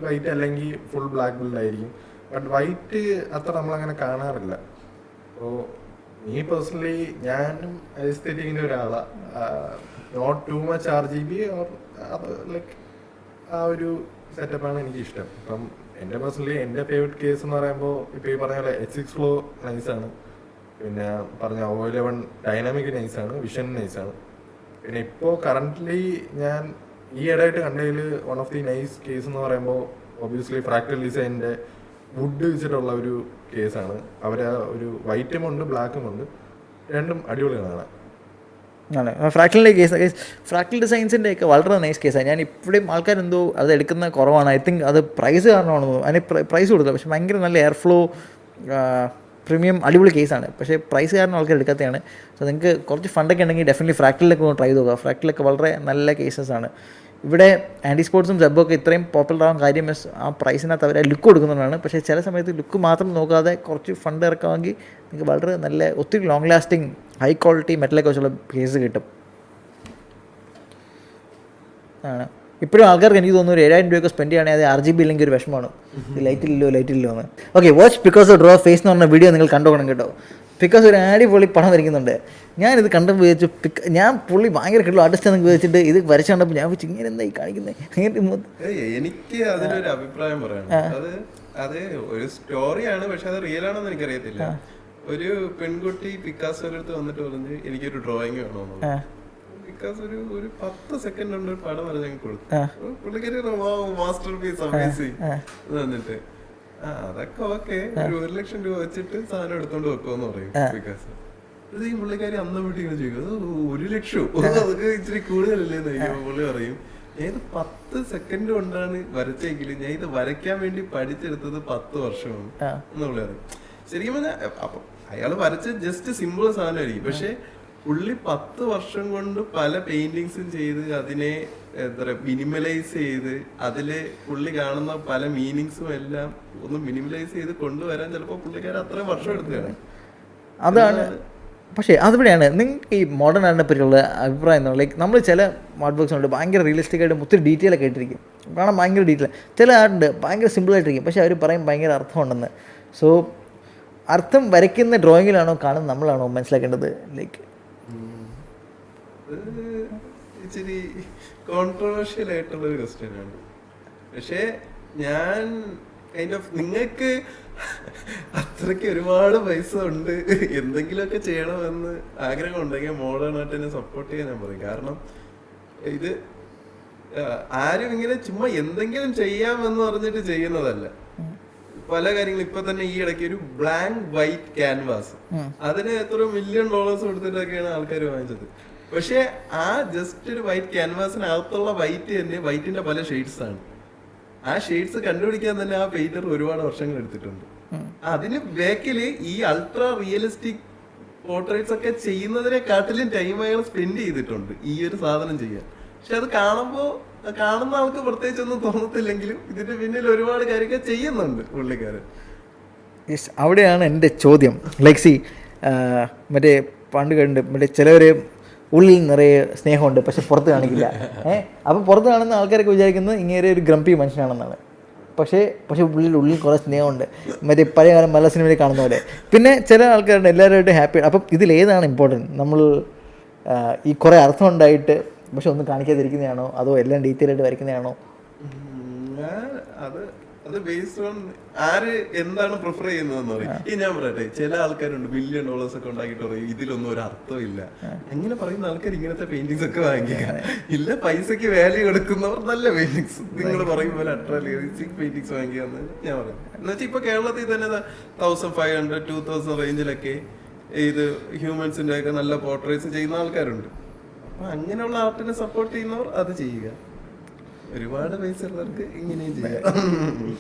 വൈറ്റ് അല്ലെങ്കിൽ ഫുൾ ബ്ലാക്ക് ബിൽഡ് ആയിരിക്കും. ബട്ട് വൈറ്റ് അത്ര നമ്മളങ്ങനെ കാണാറില്ല. അപ്പോൾ ഈ പേഴ്സണലി ഞാനും എസ്തെറ്റിക്കിൻ്റെ ഒരാളാണ്. Not too much RGB or like ആ ഒരു സെറ്റപ്പാണ് എനിക്ക് ഇഷ്ടം. ഇപ്പം എൻ്റെ പേഴ്സണലി എൻ്റെ ഫേവറേറ്റ് കേസ് എന്ന് പറയുമ്പോൾ ഇപ്പോൾ ഈ പറഞ്ഞ പോലെ H6 Flow നൈസാണ്. പിന്നെ പറഞ്ഞ O11 ഡൈനാമിക് നൈസാണ്, വിഷൻ നൈസാണ്. പിന്നെ ഇപ്പോൾ കറൻ്റ്ലി ഞാൻ ഈ ഇടയായിട്ട് കണ്ടതിൽ one of the nice case എന്ന് പറയുമ്പോൾ ഒബ്വിയസ്ലി ഫ്രാക്ടൽ ഡിസൈനിൻ്റെ വുഡ് വെച്ചിട്ടുള്ള ഒരു കേസാണ്. അവർ ഒരു വൈറ്റും ഉണ്ട് ബ്ലാക്കും ഉണ്ട്, രണ്ടും അടിപൊളിയാണ് കാണാൻ. ആണ് ഫ്രാക്ടലിൻ്റെ ഫ്രാക്ടൽ ഡിസൈൻസിൻ്റെ ഒക്കെ വളരെ നൈസ് കേസാണ്. ഞാൻ ഇപ്പോഴും ആൾക്കാരെന്തോ അത് എടുക്കുന്ന കുറവാണ്. ഐ തിങ്ക് അത് പ്രൈസ് കാരണമാണെന്ന് തോന്നുന്നു. അതിന് പ്രൈസ് കൊടുത്തില്ല, പക്ഷേ ഭയങ്കര നല്ല എയർ ഫ്ലോ പ്രീമിയം അടിപൊളി കേസാണ്. പക്ഷേ പ്രൈസ് കാരണം ആൾക്കാർ എടുക്കാത്തതാണ്. സോ നിങ്ങൾക്ക് കുറച്ച് ഫണ്ടൊക്കെ ഉണ്ടെങ്കിൽ ഡെഫിനറ്റ്ലി ഫ്രാക്ടലിലൊക്കെ ഒന്ന് ട്രൈ നോക്കുക. ഫ്രാക്ടലൊക്കെ വളരെ നല്ല കേസസാണ്. ഇവിടെ ആൻറ്റി സ്പോർട്സും സബ്ബൊക്കെ ഇത്രയും പോപ്പുലർ ആവാൻ കാര്യം ആ പ്രൈസിനകത്ത് അവർ ലുക്ക് കൊടുക്കുന്നതാണ്. പക്ഷേ ചില സമയത്ത് ലുക്ക് മാത്രം നോക്കാതെ കുറച്ച് ഫണ്ട് ഇറക്കാമെങ്കിൽ നിങ്ങൾക്ക് വളരെ നല്ല ഒത്തിരി ലോങ് ലാസ്റ്റിംഗ് ഹൈ ക്വാളിറ്റി മെറ്റലൊക്കെ വെച്ചുള്ള കേസ് കിട്ടും. ആണ് ഇപ്പോഴും ആൾക്കാർക്ക് എനിക്ക് തോന്നുന്നു ഒരു 7,000 രൂപയൊക്കെ സ്പെൻഡ് ചെയ്യുകയാണെങ്കിൽ അത് RGB ഇല്ലെങ്കിൽ ഒരു വിഷമമാണ്. ലൈറ്റില്ലല്ലോ എന്ന്. Okay, watch Picasso draw face എന്ന് പറഞ്ഞ വീഡിയോ നിങ്ങൾ കണ്ടുപോകണം കേട്ടോ. പിക്കാസോ ഒരു അടിപൊളി പടം വരയ്ക്കുന്നുണ്ട്. ഞാനിത് കണ്ടപ്പോൾ വിചാരിച്ചു ഞാൻ പുള്ളി ഭയങ്കര കിട്ടും ആർട്ടിസ്റ്റാണെന്ന് വിചാരിച്ചിട്ട് ഇത് വരച്ച് കണ്ടപ്പോൾ ഞാൻ വെച്ച് ഇങ്ങനെ എന്തായി കാണിക്കുന്നത്. എനിക്ക് അതിനൊരു അഭിപ്രായം പറയണം. അത് ഒരു സ്റ്റോറിയാണ്, പക്ഷെ അത് റിയൽ ആണെന്ന് എനിക്കറിയത്തില്ല. ഒരു പെൺകുട്ടി പിക്കാസോയുടെ അടുത്ത് വന്നിട്ട് പറഞ്ഞ് എനിക്കൊരു ഡ്രോയിങ് വേണമെന്ന്. പിക്കാസോ ഒരു 10 സെക്കൻഡ് കൊണ്ട് ഒരു പടം വരെ ഞങ്ങൾക്ക് കൊടുത്തു. പുള്ളിക്കാരി മാസ്റ്റർ പീസ് അമേസിങ് വന്നിട്ട് അതൊക്കെ ഓക്കെ, ഒരു 1,00,000 രൂപ വെച്ചിട്ട് സാധനം എടുത്തോണ്ട് വെക്കുമെന്ന് പറയും പിക്കാസോ. ഈ പുള്ളിക്കാരി അന്ന് വീട്ടിൽ ചോദിക്കും 1,00,000 അതൊക്കെ ഇച്ചിരി കൂടുതലല്ലേ പുള്ളി പറയും. ഞാൻ ഇത് 10 സെക്കൻഡ് കൊണ്ടാണ് വരച്ചെങ്കിലും ഞാൻ ഇത് വരയ്ക്കാൻ വേണ്ടി പഠിച്ചെടുത്തത് 10 വർഷമാണ് എന്നുള്ള അറിയാം. ശരിക്കും പറഞ്ഞാൽ അപ്പൊ അയാൾ വരച്ച ജസ്റ്റ് സിമ്പിൾ സാധനമായിരിക്കും, പക്ഷെ പുള്ളി 10 വർഷം കൊണ്ട് പല പെയിന്റിങ്സും ചെയ്ത് അതിനെ എന്താ പറയുക മിനിമലൈസ് ചെയ്ത് അതില് പുള്ളി കാണുന്ന പല മീനിങ്സും എല്ലാം ഒന്ന് മിനിമലൈസ് ചെയ്ത് കൊണ്ടുവരാൻ ചിലപ്പോൾ പുള്ളിക്കാരൻ അത്രയും വർഷം എടുക്കുകയാണ്. അതാണ്. പക്ഷേ അതിവിടെയാണ് നിങ്ങൾക്ക് ഈ മോഡേൺ ആർട്ടിനെ പറ്റിയുള്ള അഭിപ്രായം എന്നുള്ള ലൈക്ക് നമ്മൾ ചില ആർട്ട് വർക്ക്സ് ഉണ്ട് ഭയങ്കര റിയലിസ്റ്റിക് ആയിട്ട് ഒത്തിരി ഡീറ്റെയിൽ ഒക്കെ ഇട്ടിരിക്കും, കാണാൻ ഭയങ്കര ഡീറ്റെയിൽ. ചില ആർട്ടുണ്ട് ഭയങ്കര സിമ്പിളായിട്ടിരിക്കും, പക്ഷേ അവർ പറയും ഭയങ്കര അർത്ഥമുണ്ടെന്ന്. സോ അർത്ഥം വരയ്ക്കുന്ന ഡ്രോയിങ്ങിലാണോ കാണുന്നത് നമ്മളാണോ മനസ്സിലാക്കേണ്ടത്? ലൈക്ക് ഇച്ചിരി കോൺട്രവേഴ്ഷ്യൽ ആയിട്ടുള്ള ഒരു ക്വസ്റ്റ്യൻ ആണ്. പക്ഷേ ഞാൻ കൈൻഡ് ഓഫ് നിങ്ങൾക്ക് അത്രയ്ക്ക് ഒരുപാട് പൈസ ഉണ്ട് എന്തെങ്കിലുമൊക്കെ ചെയ്യണമെന്ന് ആഗ്രഹം ഉണ്ടെങ്കിൽ മോഡേൺ ആർട്ടിനെ സപ്പോർട്ട് ചെയ്യാൻ ഞാൻ പറയും. കാരണം ഇത് ആരും ഇങ്ങനെ ചുമ്മാ എന്തെങ്കിലും ചെയ്യാമെന്ന് പറഞ്ഞിട്ട് ചെയ്യുന്നതല്ല. പല കാര്യങ്ങളും ഇപ്പൊ തന്നെ ഈ ഇടയ്ക്ക് ഒരു ബ്ലാങ്ക് വൈറ്റ് ക്യാൻവാസ് അതിന് എത്ര $1 million കൊടുത്തിട്ടൊക്കെയാണ് ആൾക്കാർ വാങ്ങിച്ചത്. പക്ഷെ ആ ജസ്റ്റ് ഒരു വൈറ്റ് ക്യാൻവാസിനകത്തുള്ള വൈറ്റ് തന്നെ വൈറ്റിന്റെ പല ഷെയ്ഡ്സ് ആണ്. ആ ഷെയ്ഡ്സ് കണ്ടുപിടിക്കാൻ തന്നെ ആ പെയിന്റർ ഒരുപാട് വർഷങ്ങൾ എടുത്തിട്ടുണ്ട്. അതിന് ബാക്കില് ഈ അൾട്രാ റിയലിസ്റ്റിക് പോർട്രേറ്റ്സ് ഒക്കെ ചെയ്യുന്നതിനെക്കാട്ടിലും ടൈം അയാൾ സ്പെൻഡ് ചെയ്തിട്ടുണ്ട് ഈ ഒരു സാധനം ചെയ്യാൻ. പക്ഷെ അത് കാണുന്ന ആൾക്ക് പ്രത്യേകിച്ച് ഒന്നും തോന്നത്തില്ലെങ്കിലും ഇതിന്റെ പിന്നിൽ ഒരുപാട് കാര്യങ്ങൾ ചെയ്യുന്നുണ്ട് പുള്ളിക്കാരൻ. അവിടെയാണ് എൻ്റെ ചോദ്യം. ലൈക്ക് സി മറ്റേ പണ്ട് കണ്ട് മറ്റേ ചിലവർ ഉള്ളിൽ നിറയെ സ്നേഹമുണ്ട് പക്ഷെ പുറത്ത് കാണിക്കില്ല. അപ്പം പുറത്ത് കാണുന്ന ആൾക്കാരൊക്കെ വിചാരിക്കുന്നത് ഇങ്ങനെ ഒരു ഗ്രംപി മനുഷ്യനാണെന്നാണ്. പക്ഷേ ഉള്ളിൽ കുറേ സ്നേഹമുണ്ട്, മറ്റേ പഴയ കാലം പല സിനിമയിൽ കാണുന്ന പോലെ. പിന്നെ ചില ആൾക്കാരുണ്ട് എല്ലാവരുമായിട്ട് ഹാപ്പി. അപ്പം ഇതിലേതാണ് ഇമ്പോർട്ടൻറ്റ്? നമ്മൾ ഈ കുറേ അർത്ഥം ഉണ്ടായിട്ട് പക്ഷെ ഒന്നും കാണിക്കാതിരിക്കുന്നതാണോ അതോ എല്ലാം ഡീറ്റെയിൽ ആയിട്ട് വരയ്ക്കുന്നതാണോ? അത് ബേസ്ഡ് ഓൺ ആര് എന്താണ് പ്രിഫർ ചെയ്യുന്നതെന്ന് പറയും. ഈ ഞാൻ പറയട്ടെ, ചില ആൾക്കാരുണ്ട് $1 million ഒക്കെ ഉണ്ടാക്കിയിട്ട് പറയും ഇതിലൊന്നും ഒരു അർത്ഥമില്ല. അങ്ങനെ പറയുന്ന ആൾക്കാർ ഇങ്ങനത്തെ പെയിന്റിങ്സ് ഒക്കെ വാങ്ങിക്കുക. ഇല്ല, പൈസക്ക് വാല്യൂ കൊടുക്കുന്നവർ നല്ല പെയിന്റിങ്സ് നിങ്ങൾ പറയും പോലെ അൾട്രാ റിയലിസ്റ്റിക് പെയിന്റിങ്സ് വാങ്ങിക്കുക എന്ന് ഞാൻ പറയും. എന്നുവെച്ചാൽ ഇപ്പൊ കേരളത്തിൽ തന്നെ 1500 2000 റേഞ്ചിലൊക്കെ ഇത് ഹ്യൂമൻസിന്റെ ഒക്കെ നല്ല പോർട്രേറ്റ്സ് ചെയ്യുന്ന ആൾക്കാരുണ്ട്. അപ്പൊ അങ്ങനെയുള്ള ആർട്ടിനെ സപ്പോർട്ട് ചെയ്യുന്നവർ അത് ചെയ്യുക. ഒരുപാട് പൈസ ഉള്ളവർക്ക് ഇങ്ങനെയും ചെയ്യാം.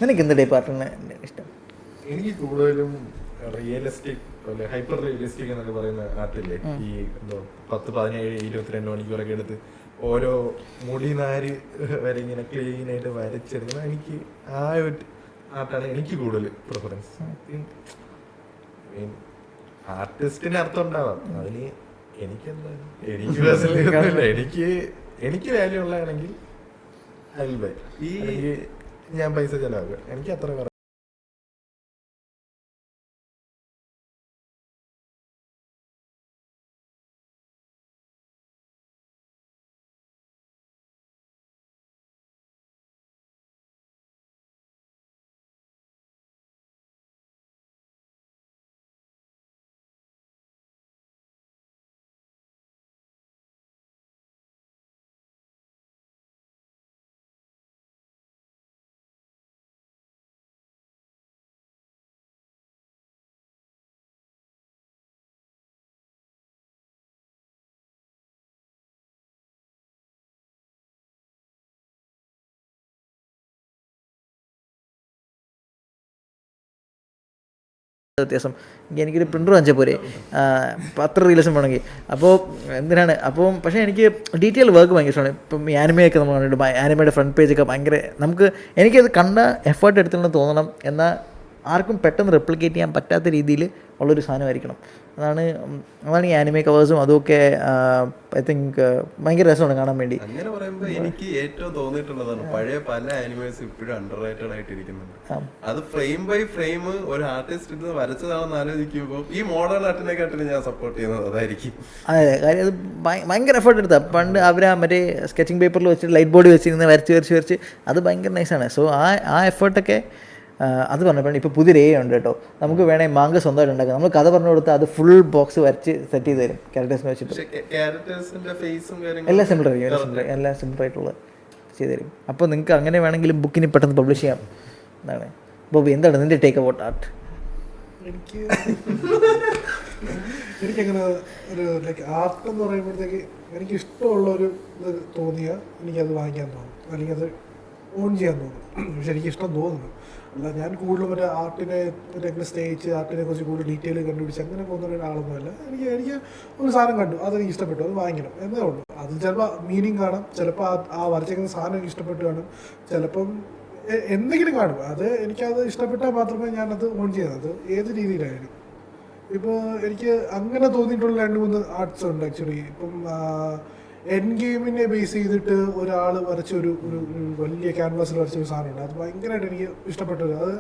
എനിക്ക് എന്ത് ടൈപ്പ് ആർട്ടാണ് ഇഷ്ടം? എനിക്ക് കൂടുതലും റിയലിസ്റ്റിക് ഹൈപ്പർ റിയലിസ്റ്റിക് എന്നൊക്കെ പറയുന്ന ആർട്ടില്ലേ, ഈ എന്തോ 10, 17, 22 മണിക്കൂറൊക്കെ എടുത്ത് ഓരോ മുടി നാര് വരെ ഇങ്ങനെ ക്ലീൻ ആയിട്ട് വരച്ചെടുക്കുന്ന എനിക്ക് ആ ഒരു ആർട്ടാണ് എനിക്ക് കൂടുതൽ പ്രിഫറൻസ്. ആർട്ടിസ്റ്റിന് അർത്ഥം ഉണ്ടാവാം, അതിന് എനിക്കെന്താ എനിക്ക് വാല്യൂ ഉള്ളതാണെങ്കിൽ ഈ ഞാൻ പൈസ ചെലവാക്കുക എനിക്ക് അത്ര വ്യത്യാസം. എനിക്കൊരു പ്രിൻ്റർ വാങ്ങിച്ചാൽ പോരെ, അത്ര റിയലിസം വേണമെങ്കിൽ. അപ്പോൾ എന്തിനാണ് അപ്പം. പക്ഷേ എനിക്ക് ഡീറ്റെയിൽ വർക്ക് ഭയങ്കര ഇഷ്ടമാണ്. ഇപ്പം ഈ ആനിമയൊക്കെ നമ്മൾ കണ്ടിട്ട് ആനിമയുടെ ഫ്രണ്ട് പേജൊക്കെ ഭയങ്കര എനിക്കത് കണ്ട എഫേർട്ട് എടുത്തിട്ടുണ്ടെന്ന് തോന്നണം. എന്നാൽ ആർക്കും പെട്ടെന്ന് റെപ്ലിക്കേറ്റ് ചെയ്യാൻ പറ്റാത്ത രീതിയിൽ ഉള്ളൊരു സാധനമായിരിക്കണം. അതാണ് ഈ ആനിമേ കവേഴ്സും അതുമൊക്കെ ഐ തിങ്ക് ഭയങ്കര രസമാണ് കാണാൻ വേണ്ടി. അങ്ങനെ പറയുമ്പോൾ എനിക്ക് ഏറ്റവും തോന്നിയിട്ടുള്ളതാണ് പഴയ പല ആനിമേഴ്സും ഇപ്പോഴും അണ്ടർ റേറ്റഡ് ആയിട്ടിരിക്കുന്നുണ്ട്. അത് ഫ്രെയിം ബൈ ഫ്രെയിം ഒരു ആർട്ടിസ്റ്റ് ഇത് വരച്ചതാണെന്ന് ആലോചിക്കുമ്പോൾ ഈ മോഡേൺ ആർട്ടിനെക്കാട്ടിലും ഞാൻ സപ്പോർട്ട് ചെയ്യുന്നത് അതായിരിക്കും. അതെ, കാര്യം അത് ഭയങ്കര എഫേർട്ട് എടുത്താൽ പണ്ട് അവർ മറ്റേ സ്കെച്ചിങ് പേപ്പറിൽ വെച്ചിട്ട് ലൈറ്റ് ബോർഡ് വെച്ചിരുന്ന് വരച്ച് അത് ഭയങ്കര നൈസാണ്. സോ ആ എഫേർട്ടൊക്കെ അത് പറഞ്ഞപ്പോൾ ഇപ്പോൾ പുതിയൊരു AI ഉണ്ട് കേട്ടോ. നമുക്ക് വേണമെങ്കിൽ മാങ്ക സ്വന്തമായിട്ട് ഉണ്ടാക്കാം. നമ്മൾ കഥ പറഞ്ഞു കൊടുത്താൽ അത് ഫുൾ ബോക്സ് വരച്ച് സെറ്റ് ചെയ്ത് തരും ക്യാരക്ടേഴ്സിനെ വെച്ചിട്ട്. എല്ലാം സിമ്പിൾ ആയിട്ടുള്ള ചെയ്ത് തരും. അപ്പോൾ നിങ്ങൾക്ക് അങ്ങനെ വേണമെങ്കിലും ബുക്കിന് പെട്ടെന്ന് പബ്ലിഷ് ചെയ്യാം. എന്താണ് ബോബി, എന്താണ് നിൻ്റെ ടേക്ക് അബൌട്ട് ആർട്ട്? എനിക്കങ്ങനെ ഒരു ലൈക്ക് ആർട്ട് എന്ന് പറയുമ്പോഴത്തേക്ക് എനിക്ക് ഇഷ്ടമുള്ള ഒരു ഇത് തോന്നിയാൽ എനിക്കത് വാങ്ങിക്കാൻ തോന്നും, അല്ലെങ്കിൽ അത് ഓൺ ചെയ്യാൻ തോന്നും. പക്ഷെ എനിക്ക് ഇഷ്ടം തോന്നുന്നു, അല്ല ഞാൻ കൂടുതലും മറ്റേ ആർട്ടിനെ മറ്റേ സ്നേഹിച്ച് ആർട്ടിനെ കുറിച്ച് കൂടുതൽ ഡീറ്റെയിൽ കണ്ടുപിടിച്ച് അങ്ങനെ പോകുന്ന ഒരാളൊന്നുമല്ല. എനിക്ക് ഒരു സാധനം കണ്ടു, അതെനിക്ക് ഇഷ്ടപ്പെട്ടു, അത് വാങ്ങിക്കണം എന്നേ ഉള്ളൂ. അത് ചിലപ്പോൾ മീനിങ് കാണാം, ചിലപ്പോൾ ആ വരച്ചേക്കുന്ന സാധനം എനിക്ക് ഇഷ്ടപ്പെട്ട് കാണും, ചിലപ്പം എന്തെങ്കിലും കാണും. അത് എനിക്കത് ഇഷ്ടപ്പെട്ടാൽ മാത്രമേ ഞാനത് ഓൺ ചെയ്യുന്നത്, ഏത് രീതിയിലായാലും. ഇപ്പോൾ എനിക്ക് അങ്ങനെ തോന്നിയിട്ടുള്ള 2-3 ആർട്സ് ഉണ്ട് ആക്ച്വലി. ഇപ്പം എൻ ഗെയിമിനെ ബേസ് ചെയ്തിട്ട് ഒരാൾ വരച്ച ഒരു വലിയ ക്യാൻവാസിൽ വരച്ച ഒരു സാധനമുണ്ട്, അത് ഭയങ്കരമായിട്ട് എനിക്ക് ഇഷ്ടപ്പെട്ടത്. അത്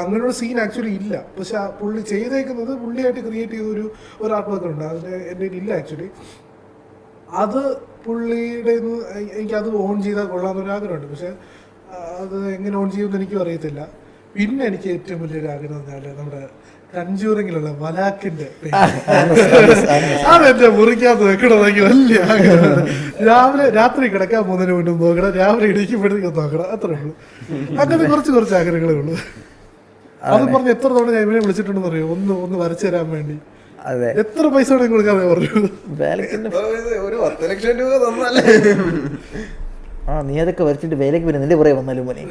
അങ്ങനെയുള്ള സീൻ ആക്ച്വലി ഇല്ല, പക്ഷെ പുള്ളി ചെയ്തേക്കുന്നത് പുള്ളിയായിട്ട് ക്രിയേറ്റ് ചെയ്ത ഒരു ആർട്ട് വർക്ക് ഉണ്ട്, അതിന് എൻ്റെ ഇല്ല ആക്ച്വലി. അത് പുള്ളിയുടെ എനിക്കത് ഓൺ ചെയ്താൽ കൊള്ളാമെന്നൊരു ആഗ്രഹമുണ്ട്, പക്ഷെ അത് എങ്ങനെ ഓൺ ചെയ്യുമെന്ന് എനിക്കും അറിയത്തില്ല. പിന്നെ എനിക്ക് ഏറ്റവും വലിയൊരു ആഗ്രഹം എന്ന് പറഞ്ഞാൽ നമ്മുടെ കഞ്ചൂറിങ്ങിലുള്ള മലാക്കിന്റെ അതെന്റെ മുറിക്കകത്ത് വെക്കണമെങ്കിൽ വലിയ ആഗ്രഹമാണ്. രാത്രി കിടക്കാൻ പോകുന്നതിന് മുന്നേ നോക്കണം, രാവിലെ ഇടിക്കുമ്പോഴത്തേക്കും നോക്കണം, അത്രേ ഉള്ളൂ. അങ്ങനെ കുറച്ച് ആഗ്രഹങ്ങളേ ഉള്ളൂ. അത് പറഞ്ഞ് എത്ര തവണ ഞാൻ ഇവനെ വിളിച്ചിട്ടുണ്ടെന്ന് അറിയോ, ഒന്ന് വരച്ചു തരാൻ വേണ്ടി. അതെ, എത്ര പൈസ വേണമെങ്കിൽ കൊടുക്കാതെ പറഞ്ഞു. ഒരു 10 ലക്ഷം രൂപ തന്നല്ലേ. നീ അതൊക്കെ വരച്ചിട്ട് വേലയ്ക്ക് വരും, നിന്റെ പുറകെ വന്നാലും മോനെ.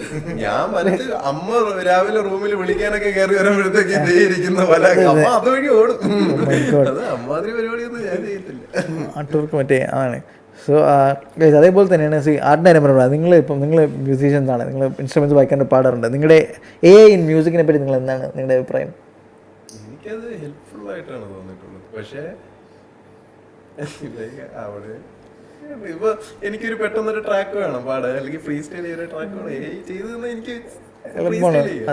ഞാൻ വരച്ച് അമ്മ രാവിലെ റൂമിൽ വിളിക്കാനൊക്കെ കയറി വരുമ്പോഴത്തേക്ക് ഇരിക്കുന്ന പല അമ്മ അതുവഴി ഓടും. അത് അമ്മാതിരി പരിപാടിയൊന്നും ഞാൻ ചെയ്യത്തില്ല. ആർട്ട് മറ്റേ ആണ്. സോ അതേപോലെ തന്നെയാണ് ആർട്ടിൻ്റെ കാര്യം പറയുന്നത്. നിങ്ങൾ മ്യൂസീഷ്യൻസ് ആണ്, നിങ്ങൾ ഇൻസ്ട്രുമെൻറ്റ്സ് വായിക്കാൻ പാടാറുണ്ട്. നിങ്ങളുടെ ഇൻ മ്യൂസിക്കിനെ പറ്റി നിങ്ങൾ എന്താണ് നിങ്ങളുടെ അഭിപ്രായം? എനിക്കത് ഹെൽപ്ഫുൾ ആയിട്ടാണ് തോന്നിയിട്ടുള്ളത്. പക്ഷേ അവിടെ ഇപ്പൊ എനിക്കൊരു പെട്ടെന്നൊരു ട്രാക്ക് വേണം പാടാൻ, അല്ലെങ്കിൽ ഫ്രീ സ്റ്റൈൽ ചെയ്ത ട്രാക്ക് വേണം. ചെയ്തതെന്ന് എനിക്ക്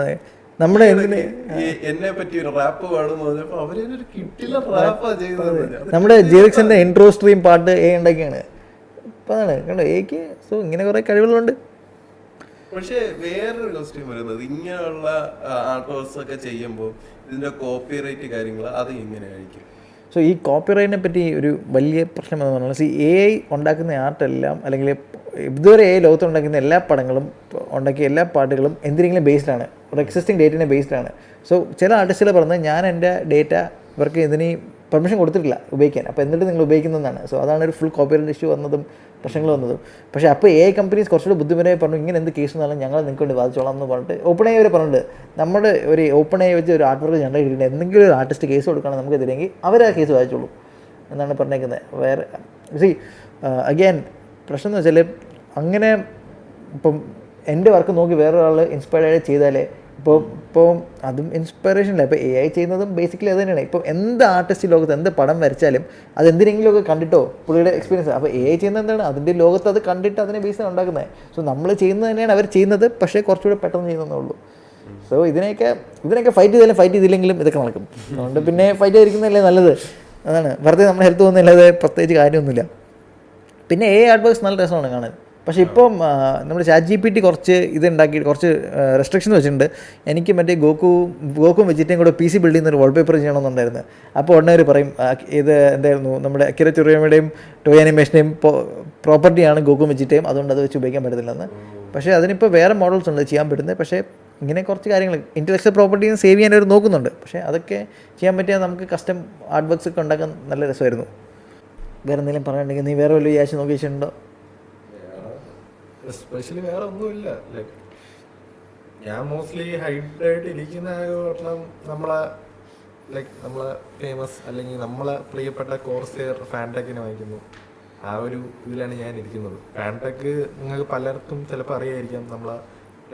അതെ, നമ്മുടെ എന്നെ പറ്റി ഒരു റാപ്പ് പാടുന്നു പറഞ്ഞപ്പോ അവരൊരു കിട്ടില്ല റാപ്പാ ചെയ്തത്. നമ്മുടെ ജിറിക്സിന്റെ ഇൻട്രോ സ്ട്രീം പാട്ട് ഉണ്ടാക്കിയാണ്. അപ്പൊ അതാണ് കണ്ടോ എക്ക്. സോ ഇങ്ങനെ കുറെ കഴിവുകളുണ്ട്. പക്ഷെ വേറൊരു ക്വസ്റ്റ്യൻ വരുന്നത്, ഇങ്ങനെയുള്ള ആർട്ട് വർക്ക്സ് ഒക്കെ ചെയ്യുമ്പോൾ ഇതിന്റെ കോപ്പിറൈറ്റ് കാര്യങ്ങൾ അത് എങ്ങനെയായിരിക്കും? സോ ഈ കോപ്പിറൈറ്റിനെ പറ്റി ഒരു വലിയ പ്രശ്നം എന്ന് പറഞ്ഞാൽ AI ഉണ്ടാക്കുന്ന ആർട്ടെല്ലാം, അല്ലെങ്കിൽ ഇതുവരെ ലോകത്ത് ഉണ്ടാക്കുന്ന എല്ലാ പടങ്ങളും ഉണ്ടാക്കിയ എല്ലാ പാട്ടുകളും എന്തിനെങ്കിലും ബേസ്ഡാണ്, ഒരു എക്സിസ്റ്റിംഗ് ഡേറ്റിനെ ബേസ്ഡാണ്. സോ ചില ആർട്ടിസ്റ്റുകൾ പറഞ്ഞത് ഞാൻ എൻ്റെ ഡേറ്റ ഇവർക്ക് ഇതിന് പെർമിഷൻ കൊടുത്തിട്ടില്ല ഉപയോഗിക്കാൻ, അപ്പോൾ എന്നിട്ട് നിങ്ങൾ ഉപയോഗിക്കുന്നതാണ്. സോ അതാണ് ഒരു ഫുൾ കോപ്പിറൈറ്റ് ഇഷ്യൂ വന്നതും പ്രശ്നങ്ങൾ വന്നതും. പക്ഷേ അപ്പോൾ AI കമ്പനീസ് കുറച്ചുകൂടി ബുദ്ധിമുട്ടായി പറഞ്ഞു, ഇങ്ങനെ എന്ത് കേസ് എന്നാലും ഞങ്ങൾ നിങ്ങൾക്ക് വേണ്ടി വാദിച്ചോളാം എന്ന് പറഞ്ഞിട്ട് OpenAI വരെ പറഞ്ഞിട്ടുണ്ട്. നമ്മുടെ ഒരു OpenAI വെച്ച് ഒരു ആർട്ട് വർക്ക് ജനറേറ്റ് ചെയ്തിട്ട് എന്തെങ്കിലും ഒരു ആർട്ടിസ്റ്റ് കേസ് കൊടുക്കണം നമുക്കെതിരെങ്കിൽ അവർ ആ കേസ് വായിച്ചോളൂ എന്നാണ് പറഞ്ഞേക്കുന്നത്. വേറെ അഗൈൻ പ്രശ്നം എന്ന് വെച്ചാൽ അങ്ങനെ ഇപ്പം എൻ്റെ വർക്ക് നോക്കി വേറൊരാൾ ഇൻസ്പയർഡ് ചെയ്താലേ ഇപ്പോൾ അതും ഇൻസ്പിറേഷനില്ല. ഇപ്പോൾ AI ചെയ്യുന്നതും ബേസിക്കലി അത് തന്നെയാണ്. ഇപ്പോൾ എന്ത് ആർട്ടിസ്റ്റ് ലോകത്ത് എന്ത് പടം വരച്ചാലും അത് എന്തിനെങ്കിലുമൊക്കെ കണ്ടിട്ടോ പുള്ളിയുടെ എക്സ്പീരിയൻസ്. അപ്പോൾ AI ചെയ്യുന്നത് എന്താണ്, അതിൻ്റെ ലോകത്ത് അത് കണ്ടിട്ട് അതിനെ ബേസ് ഉണ്ടാക്കുന്നത്. സോ നമ്മൾ ചെയ്യുന്നത് തന്നെയാണ് അവർ ചെയ്യുന്നത്, പക്ഷേ കുറച്ചുകൂടെ പെട്ടെന്ന് ചെയ്യുന്നതേ ഉള്ളൂ. സോ ഇതിനൊക്കെ ഫൈറ്റ് ചെയ്തില്ലെങ്കിലും ഇതൊക്കെ നടക്കും. അതുകൊണ്ട് പിന്നെ ഫൈറ്റ് ചെയ്തിരിക്കുന്നതല്ലേ നല്ലത്. അതാണ് വെറുതെ നമ്മുടെ ഹെൽത്ത് പോകുന്നില്ലാതെ പ്രത്യേകിച്ച് കാര്യമൊന്നുമില്ല. പിന്നെ AI ആർട്ട് വർക്ക്സ് നല്ല രസമാണ് കാണാൻ. പക്ഷേ ഇപ്പം നമ്മുടെ ChatGPT കുറച്ച് ഇതുണ്ടാക്കി കുറച്ച് റെസ്ട്രിക്ഷൻ വെച്ചിട്ടുണ്ട്. എനിക്ക് മറ്റേ ഗോക്കും വെജിറ്റേയും കൂടെ PC ബിൽഡ് ചെയ്യുന്നൊരു വാൾപേപ്പർ ചെയ്യണമെന്നുണ്ടായിരുന്നു. അപ്പോൾ ഉടനെ അവർ പറയും ഇത് എന്തായിരുന്നു നമ്മുടെ അക്കിര ചെറിയമ്മയുടെയും ടോയ് ആനിമേഷൻ്റെയും പ്രോപ്പർട്ടിയാണ് ഗോക്കും വെജിറ്റേയും, അതുകൊണ്ട് അത് വെച്ച് ഉപയോഗിക്കാൻ പറ്റത്തില്ലെന്ന്. പക്ഷേ അതിനിപ്പോൾ വേറെ മോഡൽസ് ഉണ്ട് ചെയ്യാൻ പറ്റുന്നത്. പക്ഷേ ഇങ്ങനെ കുറച്ച് കാര്യങ്ങൾ ഇൻ്റലക്ച്വൽ പ്രോപ്പർട്ടീന്ന് സേവ് ചെയ്യാൻ അവർ നോക്കുന്നുണ്ട്. പക്ഷേ അതൊക്കെ ചെയ്യാൻ പറ്റിയാൽ നമുക്ക് കസ്റ്റം ആർട്ട് വർക്ക്സ് ഒക്കെ ഉണ്ടാക്കാൻ നല്ല രസമായിരുന്നു. വേറെ എന്തെങ്കിലും പറഞ്ഞിട്ടുണ്ടെങ്കിൽ നീ വേറെ വല്ല ക്യാഷ് നോക്കി വെച്ചിട്ടുണ്ടോ? എസ്പെഷ്യലി വേറെ ഒന്നുമില്ല. ലൈക്ക് ഞാൻ മോസ്റ്റ്ലി ഹൈഡായിട്ട് ഇരിക്കുന്ന കാരണം നമ്മളെ ഫേമസ് അല്ലെങ്കിൽ നമ്മളെ പ്രിയപ്പെട്ട കോർസെയർ ഫാൻടെക്കിനെ വാങ്ങിക്കുന്നു. ആ ഒരു ഇതിലാണ് ഞാൻ ഇരിക്കുന്നത്. ഫാൻടെക് നിങ്ങൾക്ക് പലർക്കും ചിലപ്പോൾ അറിയായിരിക്കാം, നമ്മളെ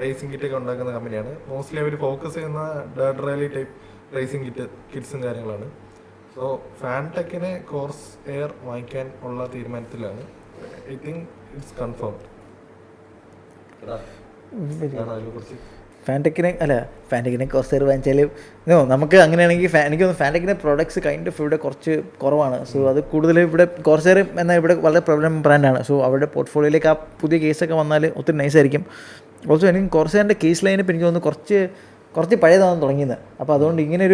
റേസിംഗ് കിറ്റൊക്കെ ഉണ്ടാക്കുന്ന കമ്പനിയാണ്. മോസ്റ്റ്ലി അവർ ഫോക്കസ് ചെയ്യുന്ന ഡേർട്ട് റാലി ടൈപ്പ് റേസിംഗ് കിറ്റ്സും കാര്യങ്ങളാണ്. സോ ഫാൻടെക്കിനെ കോർസ് എയർ വാങ്ങിക്കാൻ ഉള്ള തീരുമാനത്തിലാണ്. I think it's confirmed. ഫാൻടെക്കിനെ കോർസെയർ വാങ്ങിച്ചാൽ നമുക്ക് അങ്ങനെയാണെങ്കിൽ എനിക്ക് തോന്നുന്നു ഫാൻടെക്കിൻ്റെ പ്രോഡക്ട്സ് കൈൻഡ് ഓഫ് ഇവിടെ കുറച്ച് കുറവാണ്. സോ അത് കൂടുതൽ ഇവിടെ കോർസെയർ എന്നാൽ ഇവിടെ വളരെ പ്രോബ്ലം ബ്രാൻഡാണ്. സോ അവരുടെ പോർട്ട്ഫോളിയോയിലേക്ക് ആ പുതിയ കേസൊക്കെ വന്നാൽ ഒത്തിരി നൈസായിരിക്കും. ഓൾസോ എനിക്ക് കോർസെയറിൻ്റെ കേസ് ലൈനപ്പ് എനിക്ക് തോന്നുന്നു കുറച്ച് പഴയതാണെന്ന് തുടങ്ങിയത്. അപ്പോൾ അതുകൊണ്ട് ഇങ്ങനെ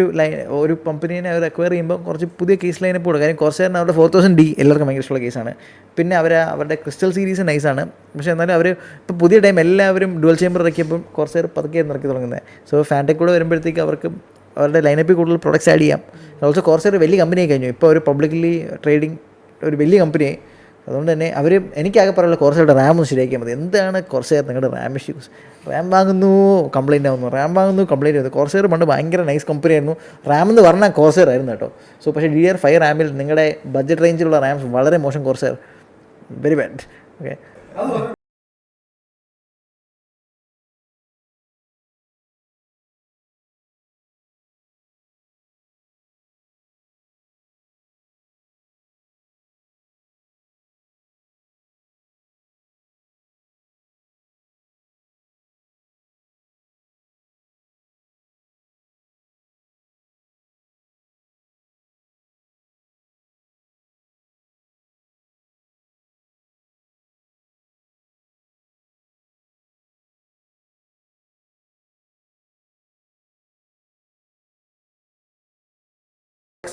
ഒരു കമ്പനീനെ അവർ അക്വയർ ചെയ്യുമ്പോൾ കുറച്ച് പുതിയ കേസ് ലൈനപ്പ് കൊടുക്കും. കാര്യം കോർസെയറിന് അവരുടെ 4000D എല്ലാവർക്കും ഭയങ്കര ഇഷ്ടമുള്ള കേസാണ്. പിന്നെ അവരുടെ ക്രിസ്റ്റൽ സീരീസ് നൈസാണ്. പക്ഷേ എന്നാലും അവർ ഇപ്പോൾ പുതിയ ടൈം എല്ലാവരും ഡുവൽ ചേമ്പർ ഇറക്കിയപ്പോൾ കോർസെയർ പതുക്കെ ഇറക്കി തുടങ്ങുന്നത്. സോ ഫാൻടെക് കൂടെ വരുമ്പോഴത്തേക്ക് അവർക്ക് അവരുടെ ലൈനപ്പിൽ കൂടുതൽ പ്രൊഡക്ട്സ് ആഡ് ചെയ്യാം. ഓൾസോ കോർസർ ഒരു വലിയ കമ്പനിയായി കഴിഞ്ഞു, ഇപ്പോൾ ഒരു പബ്ലിക്കലി ട്രേഡിങ് ഒരു വലിയ കമ്പനിയായി. അതുകൊണ്ട് തന്നെ അവർ എനിക്കാകെ പറയുള്ള കോർസയുടെ റാം ഒന്ന് ശരിയാക്കിയാൽ മതി. എന്താണ് കോർസർ നിങ്ങളുടെ റാം ഇഷ്യൂസ്? റാം വാങ്ങുന്നു കംപ്ലൈൻറ്റ് ആവുന്നു, റാം വാങ്ങുന്നു കംപ്ലൈൻറ്റ് ആവുന്നു. കോർസർ പണ്ട് ഭയങ്കര നൈസ് കമ്പനി ആയിരുന്നു, റാം എന്ന് പറഞ്ഞാൽ കോർസർ ആയിരുന്നു കേട്ടോ. സോ പക്ഷേ DDR5 റാമിൽ നിങ്ങളുടെ ബഡ്ജറ്റ് റേഞ്ചിലുള്ള റാംസ് വളരെ മോശം. കോർസർ വെരി ബാഡ്. ഓക്കെ,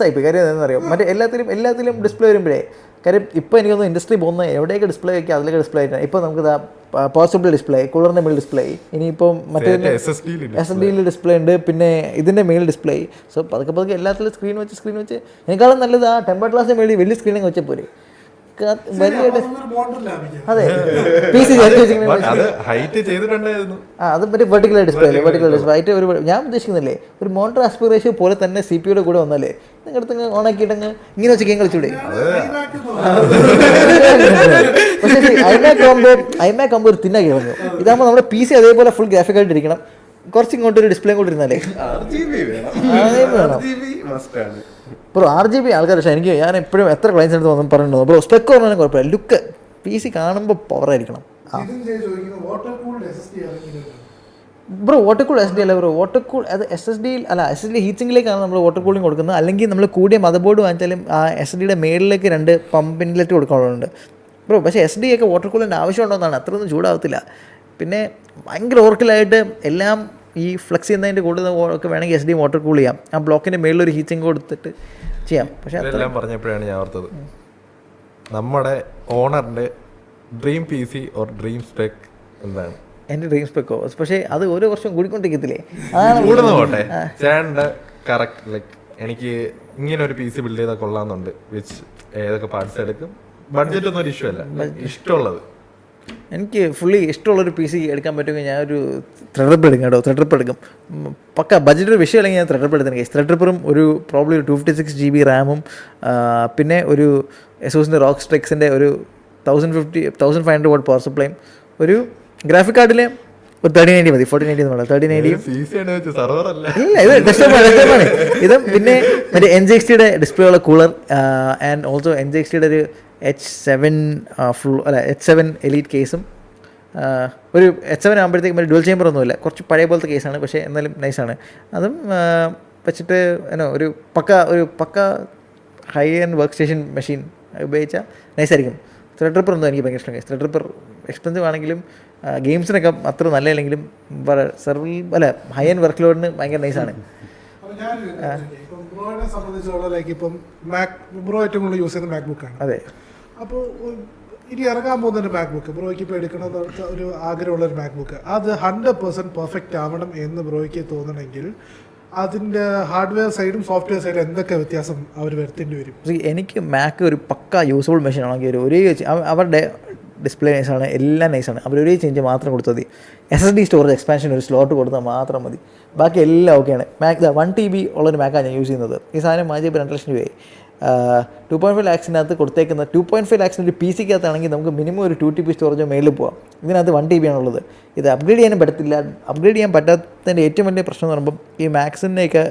ആയിപ്പോയി. കാര്യം എന്താണെന്ന് അറിയാം, മറ്റേ എല്ലാത്തിലും ഡിസ്പ്ലേ വരുമ്പോഴേ, കാര്യം ഇപ്പോൾ എനിക്കൊന്ന് ഇൻഡസ്ട്രി പോകുന്ന എവിടെയൊക്കെ ഡിസ്പ്ലേ വയ്ക്കുക അതിലൊക്കെ ഡിസ്പ്ലേ ആയിട്ടാണ്. ഇപ്പോൾ നമുക്ക് പോസിബിൾ ഡിസ്പ്ലേ, കൂളറിൻ്റെ മേൽ ഡിസ്പ്ലേ, ഇനിയിപ്പം മറ്റേ SSD ഡിസ്പ്ലേ ഉണ്ട്, പിന്നെ ഇതിൻ്റെ മേൽ ഡിസ്പ്ലേ. സോ പതുക്കെ എല്ലാത്തിലും സ്ക്രീൻ വെച്ച് എനിക്കാളും നല്ലത് ആ ടെമ്പർ ഗ്ലാസിൻ്റെ മേളിൽ വലിയ സ്ക്രീനിങ് വെച്ചാൽ പോരെ. അതെ, PC അത് മറ്റേ വെർട്ടിക്കൽ ഡിസ്പ്ലേ ആയിട്ട് ഒരു ഞാൻ ഉദ്ദേശിക്കുന്നില്ലേ ഒരു മോണിറ്റർ ആസ്പെക്ട് റേഷ്യോ പോലെ തന്നെ CPU കൂടെ വന്നാലേ നിങ്ങളുടെ ഓണാക്കിയിട്ടങ്ങ് ഇങ്ങനെ വെച്ച് ഗെയിം കളിച്ചൂടെ? പക്ഷേ iMac ആകുമ്പോൾ ഒരു തിന്നാക്കി കളഞ്ഞു. ഇതാകുമ്പോൾ നമ്മുടെ PC അതേപോലെ ഫുൾ ഗ്രാഫിക് ആയിട്ട് ഇരിക്കണം, കുറച്ച് ഇങ്ങോട്ട് ഒരു ഡിസ്പ്ലേ കൂടെ ഇരുന്നാലേ ബ്രോ. RGB ആൾക്കാർ. പക്ഷേ ഞാൻ എപ്പോഴും എത്ര ക്ലയൻസ് എടുത്ത് വന്നു പറയുന്നുണ്ടോ ബ്രോ, സ്പെക്ക് പറഞ്ഞാലും കുഴപ്പമില്ല, ലുക്ക് PC കാണുമ്പോൾ പവറായിരിക്കണം. ബ്രോ വാട്ടർ കൂൾ SSD അല്ല ബ്രോ, വാട്ടർ കൂൾ അത് SSD അല്ല, SSD ഹീറ്റിങ്ങിലേക്കാണ് നമ്മൾ വാട്ടർ കൂളിംഗ് കൊടുക്കുന്നത്. അല്ലെങ്കിൽ നമ്മൾ കൂടിയ മദർ ബോർഡ് വാങ്ങിച്ചാലും ആ SSDയുടെ മേളിലേക്ക് 2 പമ്പ് ഇൻലെറ്റ് കൊടുക്കാനുണ്ട് ബ്രോ. പക്ഷേ SD ഒക്കെ വാട്ടർ കൂളിൻ്റെ ആവശ്യമുണ്ടോയെന്നാണ്, അത്രയൊന്നും ചൂടാവത്തില്ല. പിന്നെ ഭയങ്കര ഓർക്കിലായിട്ട് എല്ലാം ഈ ഫ്ലക്സ് ചെയ്യുന്നതിൻ്റെ കൂടുതൽ ഒക്കെ വേണമെങ്കിൽ SD വാട്ടർ കൂൾ ചെയ്യാം, ആ ബ്ലോക്കിൻ്റെ മേളിൽ ഒരു ഹീറ്റിംഗ് കൊടുത്തിട്ട് ചെയ്യാം. പക്ഷേ അതെല്ലാം പറഞ്ഞപ്പോഴാണ് ഞാൻ ഓർത്തത്, നമ്മുടെ ഓണറിൻ്റെ dream PC or dream spec എന്താണ്? എൻ്റെ ഡ്രീം സ്പെക്കോ? പക്ഷേ അത് ഓരോ വർഷം കൂടിക്കൊണ്ടിരിക്കത്തില്ലേ, കൂടുന്ന പോട്ടെ. ചേട്ടൻ്റെ കറക്റ്റ് ലൈക്ക് എനിക്ക് ഇങ്ങനെ ഒരു PC ബിൽഡ് ചെയ്താൽ കൊള്ളാമെന്നുണ്ട്, വിച്ച് ഏതൊക്കെ പാർട്സ് എടുക്കും, ബഡ്ജറ്റ് ഒന്നും ഒരു ഇഷ്യൂ അല്ല, ഇഷ്ടമുള്ളത്. എനിക്ക് ഫുള്ളി ഇഷ്ടമുള്ളൊരു PC എടുക്കാൻ പറ്റുമെങ്കിൽ ഞാനൊരു ത്രെഡ്രിപ്പർ എടുക്കും കേട്ടോ. ത്രെഡ്രിപ്പർ എടുക്കും പക്ക. ബഡ്ജറ്റ് ഒരു വിഷയം അല്ലെങ്കിൽ ഞാൻ ത്രെഡ്രിപ്പർ എടുത്തിന് കേസ്. ത്രെഡ്രിപ്പറും ഒരു പ്രോബ്ലി 256 GB റാമും പിന്നെ ഒരു എസോസിൻ്റെ ROG Strixൻ്റെ ഒരു 1500 വാട്ട് പവർ സപ്ലൈയും ഒരു ഗ്രാഫിക് കാർഡിലെ ഒരു 3090 മതി. 4090 എന്ന് പറയുന്നത് 3090 ഇല്ല, ഇത് ഡെസ്ക്ടോപ്പാണ്. ഇത് പിന്നെ മറ്റേ NZXT ഡിസ്പ്ലേ ഉള്ള കൂളർ ആൻഡ് ഓൾസോ NZXT ഒരു H7 എലീറ്റ് കേസും ഒരു H7 ആകുമ്പോഴത്തേക്കും ഒരു ഡുവൽ ചേമ്പർ ഒന്നുമില്ല, കുറച്ച് പഴയ പോലത്തെ കേസാണ്, പക്ഷേ എന്നാലും നൈസാണ്. അതും വെച്ചിട്ട് ഒരു പക്ക high end workstation machine ഉപയോഗിച്ചാൽ നൈസായിരിക്കും. ത്രെഡ്രിപ്പർ ഒന്നും എനിക്ക് ഭയങ്കര ഇഷ്ടം. ത്രെഡ്രിപ്പർ എക്സ്പെൻസീവ് ആണെങ്കിലും ഗെയിംസിനൊക്കെ അത്ര നല്ലതല്ലെങ്കിലും ഹൈ ആൻഡ് വർക്ക് ലോഡിന് ഭയങ്കര നൈസാണ്. ബ്രോയെ സംബന്ധിച്ചോളം ലൈക്ക് ഇപ്പം ബ്രോ ഏറ്റവും കൂടുതൽ യൂസ് ചെയ്യുന്ന മാക്ബുക്കാണ്. അതെ. അപ്പോൾ ഇനി ഇറങ്ങാൻ പോകുന്ന ഒരു മാക്ബുക്ക് ബ്രോയ്ക്ക് ഇപ്പോൾ എടുക്കണമെന്ന് ഒരു ആഗ്രഹമുള്ള ഒരു മാക്ബുക്ക്, അത് 100% പെർഫെക്റ്റ് ആവണം എന്ന് ബ്രോയ്ക്ക് തോന്നണമെങ്കിൽ അതിൻ്റെ ഹാർഡ്വെയർ സൈഡും സോഫ്റ്റ്വെയർ സൈഡും എന്തൊക്കെ വ്യത്യാസം അവർ വരുത്തേണ്ടി വരും? എനിക്ക് മാക്ക് ഒരു പക്ക യൂസ്ഫുൾ മെഷീൻ ആണെങ്കിൽ ഒരേ അവരുടെ ഡിസ്പ്ലേ നൈസാണ്, എല്ലാം നൈസാണ്. അവർ ഒരേ ചേഞ്ച് മാത്രം കൊടുത്താൽ മതി. SSD സ്റ്റോറേജ് എക്സ്പാൻഷൻ ഒരു സ്ലോട്ട് കൊടുത്താൽ മാത്രം മതി, ബാക്കി എല്ലാം ഓക്കെയാണ്. മാക് 1 TB ഉള്ളൊരു മാക്കാണ് ഞാൻ യൂസ് ചെയ്യുന്നത്. ഈ സാധനം വാങ്ങിയപ്പോൾ 2 ലക്ഷം രൂപയായി. 2.5 lakhs കൊടുത്തേക്കുന്ന 2.5 lakhs ഒരു PC ക്കകത്താണെങ്കിൽ നമുക്ക് മിനിമം ഒരു 2 TB സ്റ്റോറേജോ മേളിൽ പോകാം. ഇതിനകത്ത് 1 TB ആണുള്ളത്. ഇത് അപ്ഗ്രേഡ് ചെയ്യാനും പറ്റത്തില്ല. അപ്ഗ്രേഡ് ചെയ്യാൻ പറ്റാത്തതിൻ്റെ ഏറ്റവും വലിയ പ്രശ്നം എന്ന് പറയുമ്പോൾ ഈ മാക്സിൻ്റെയൊക്കെ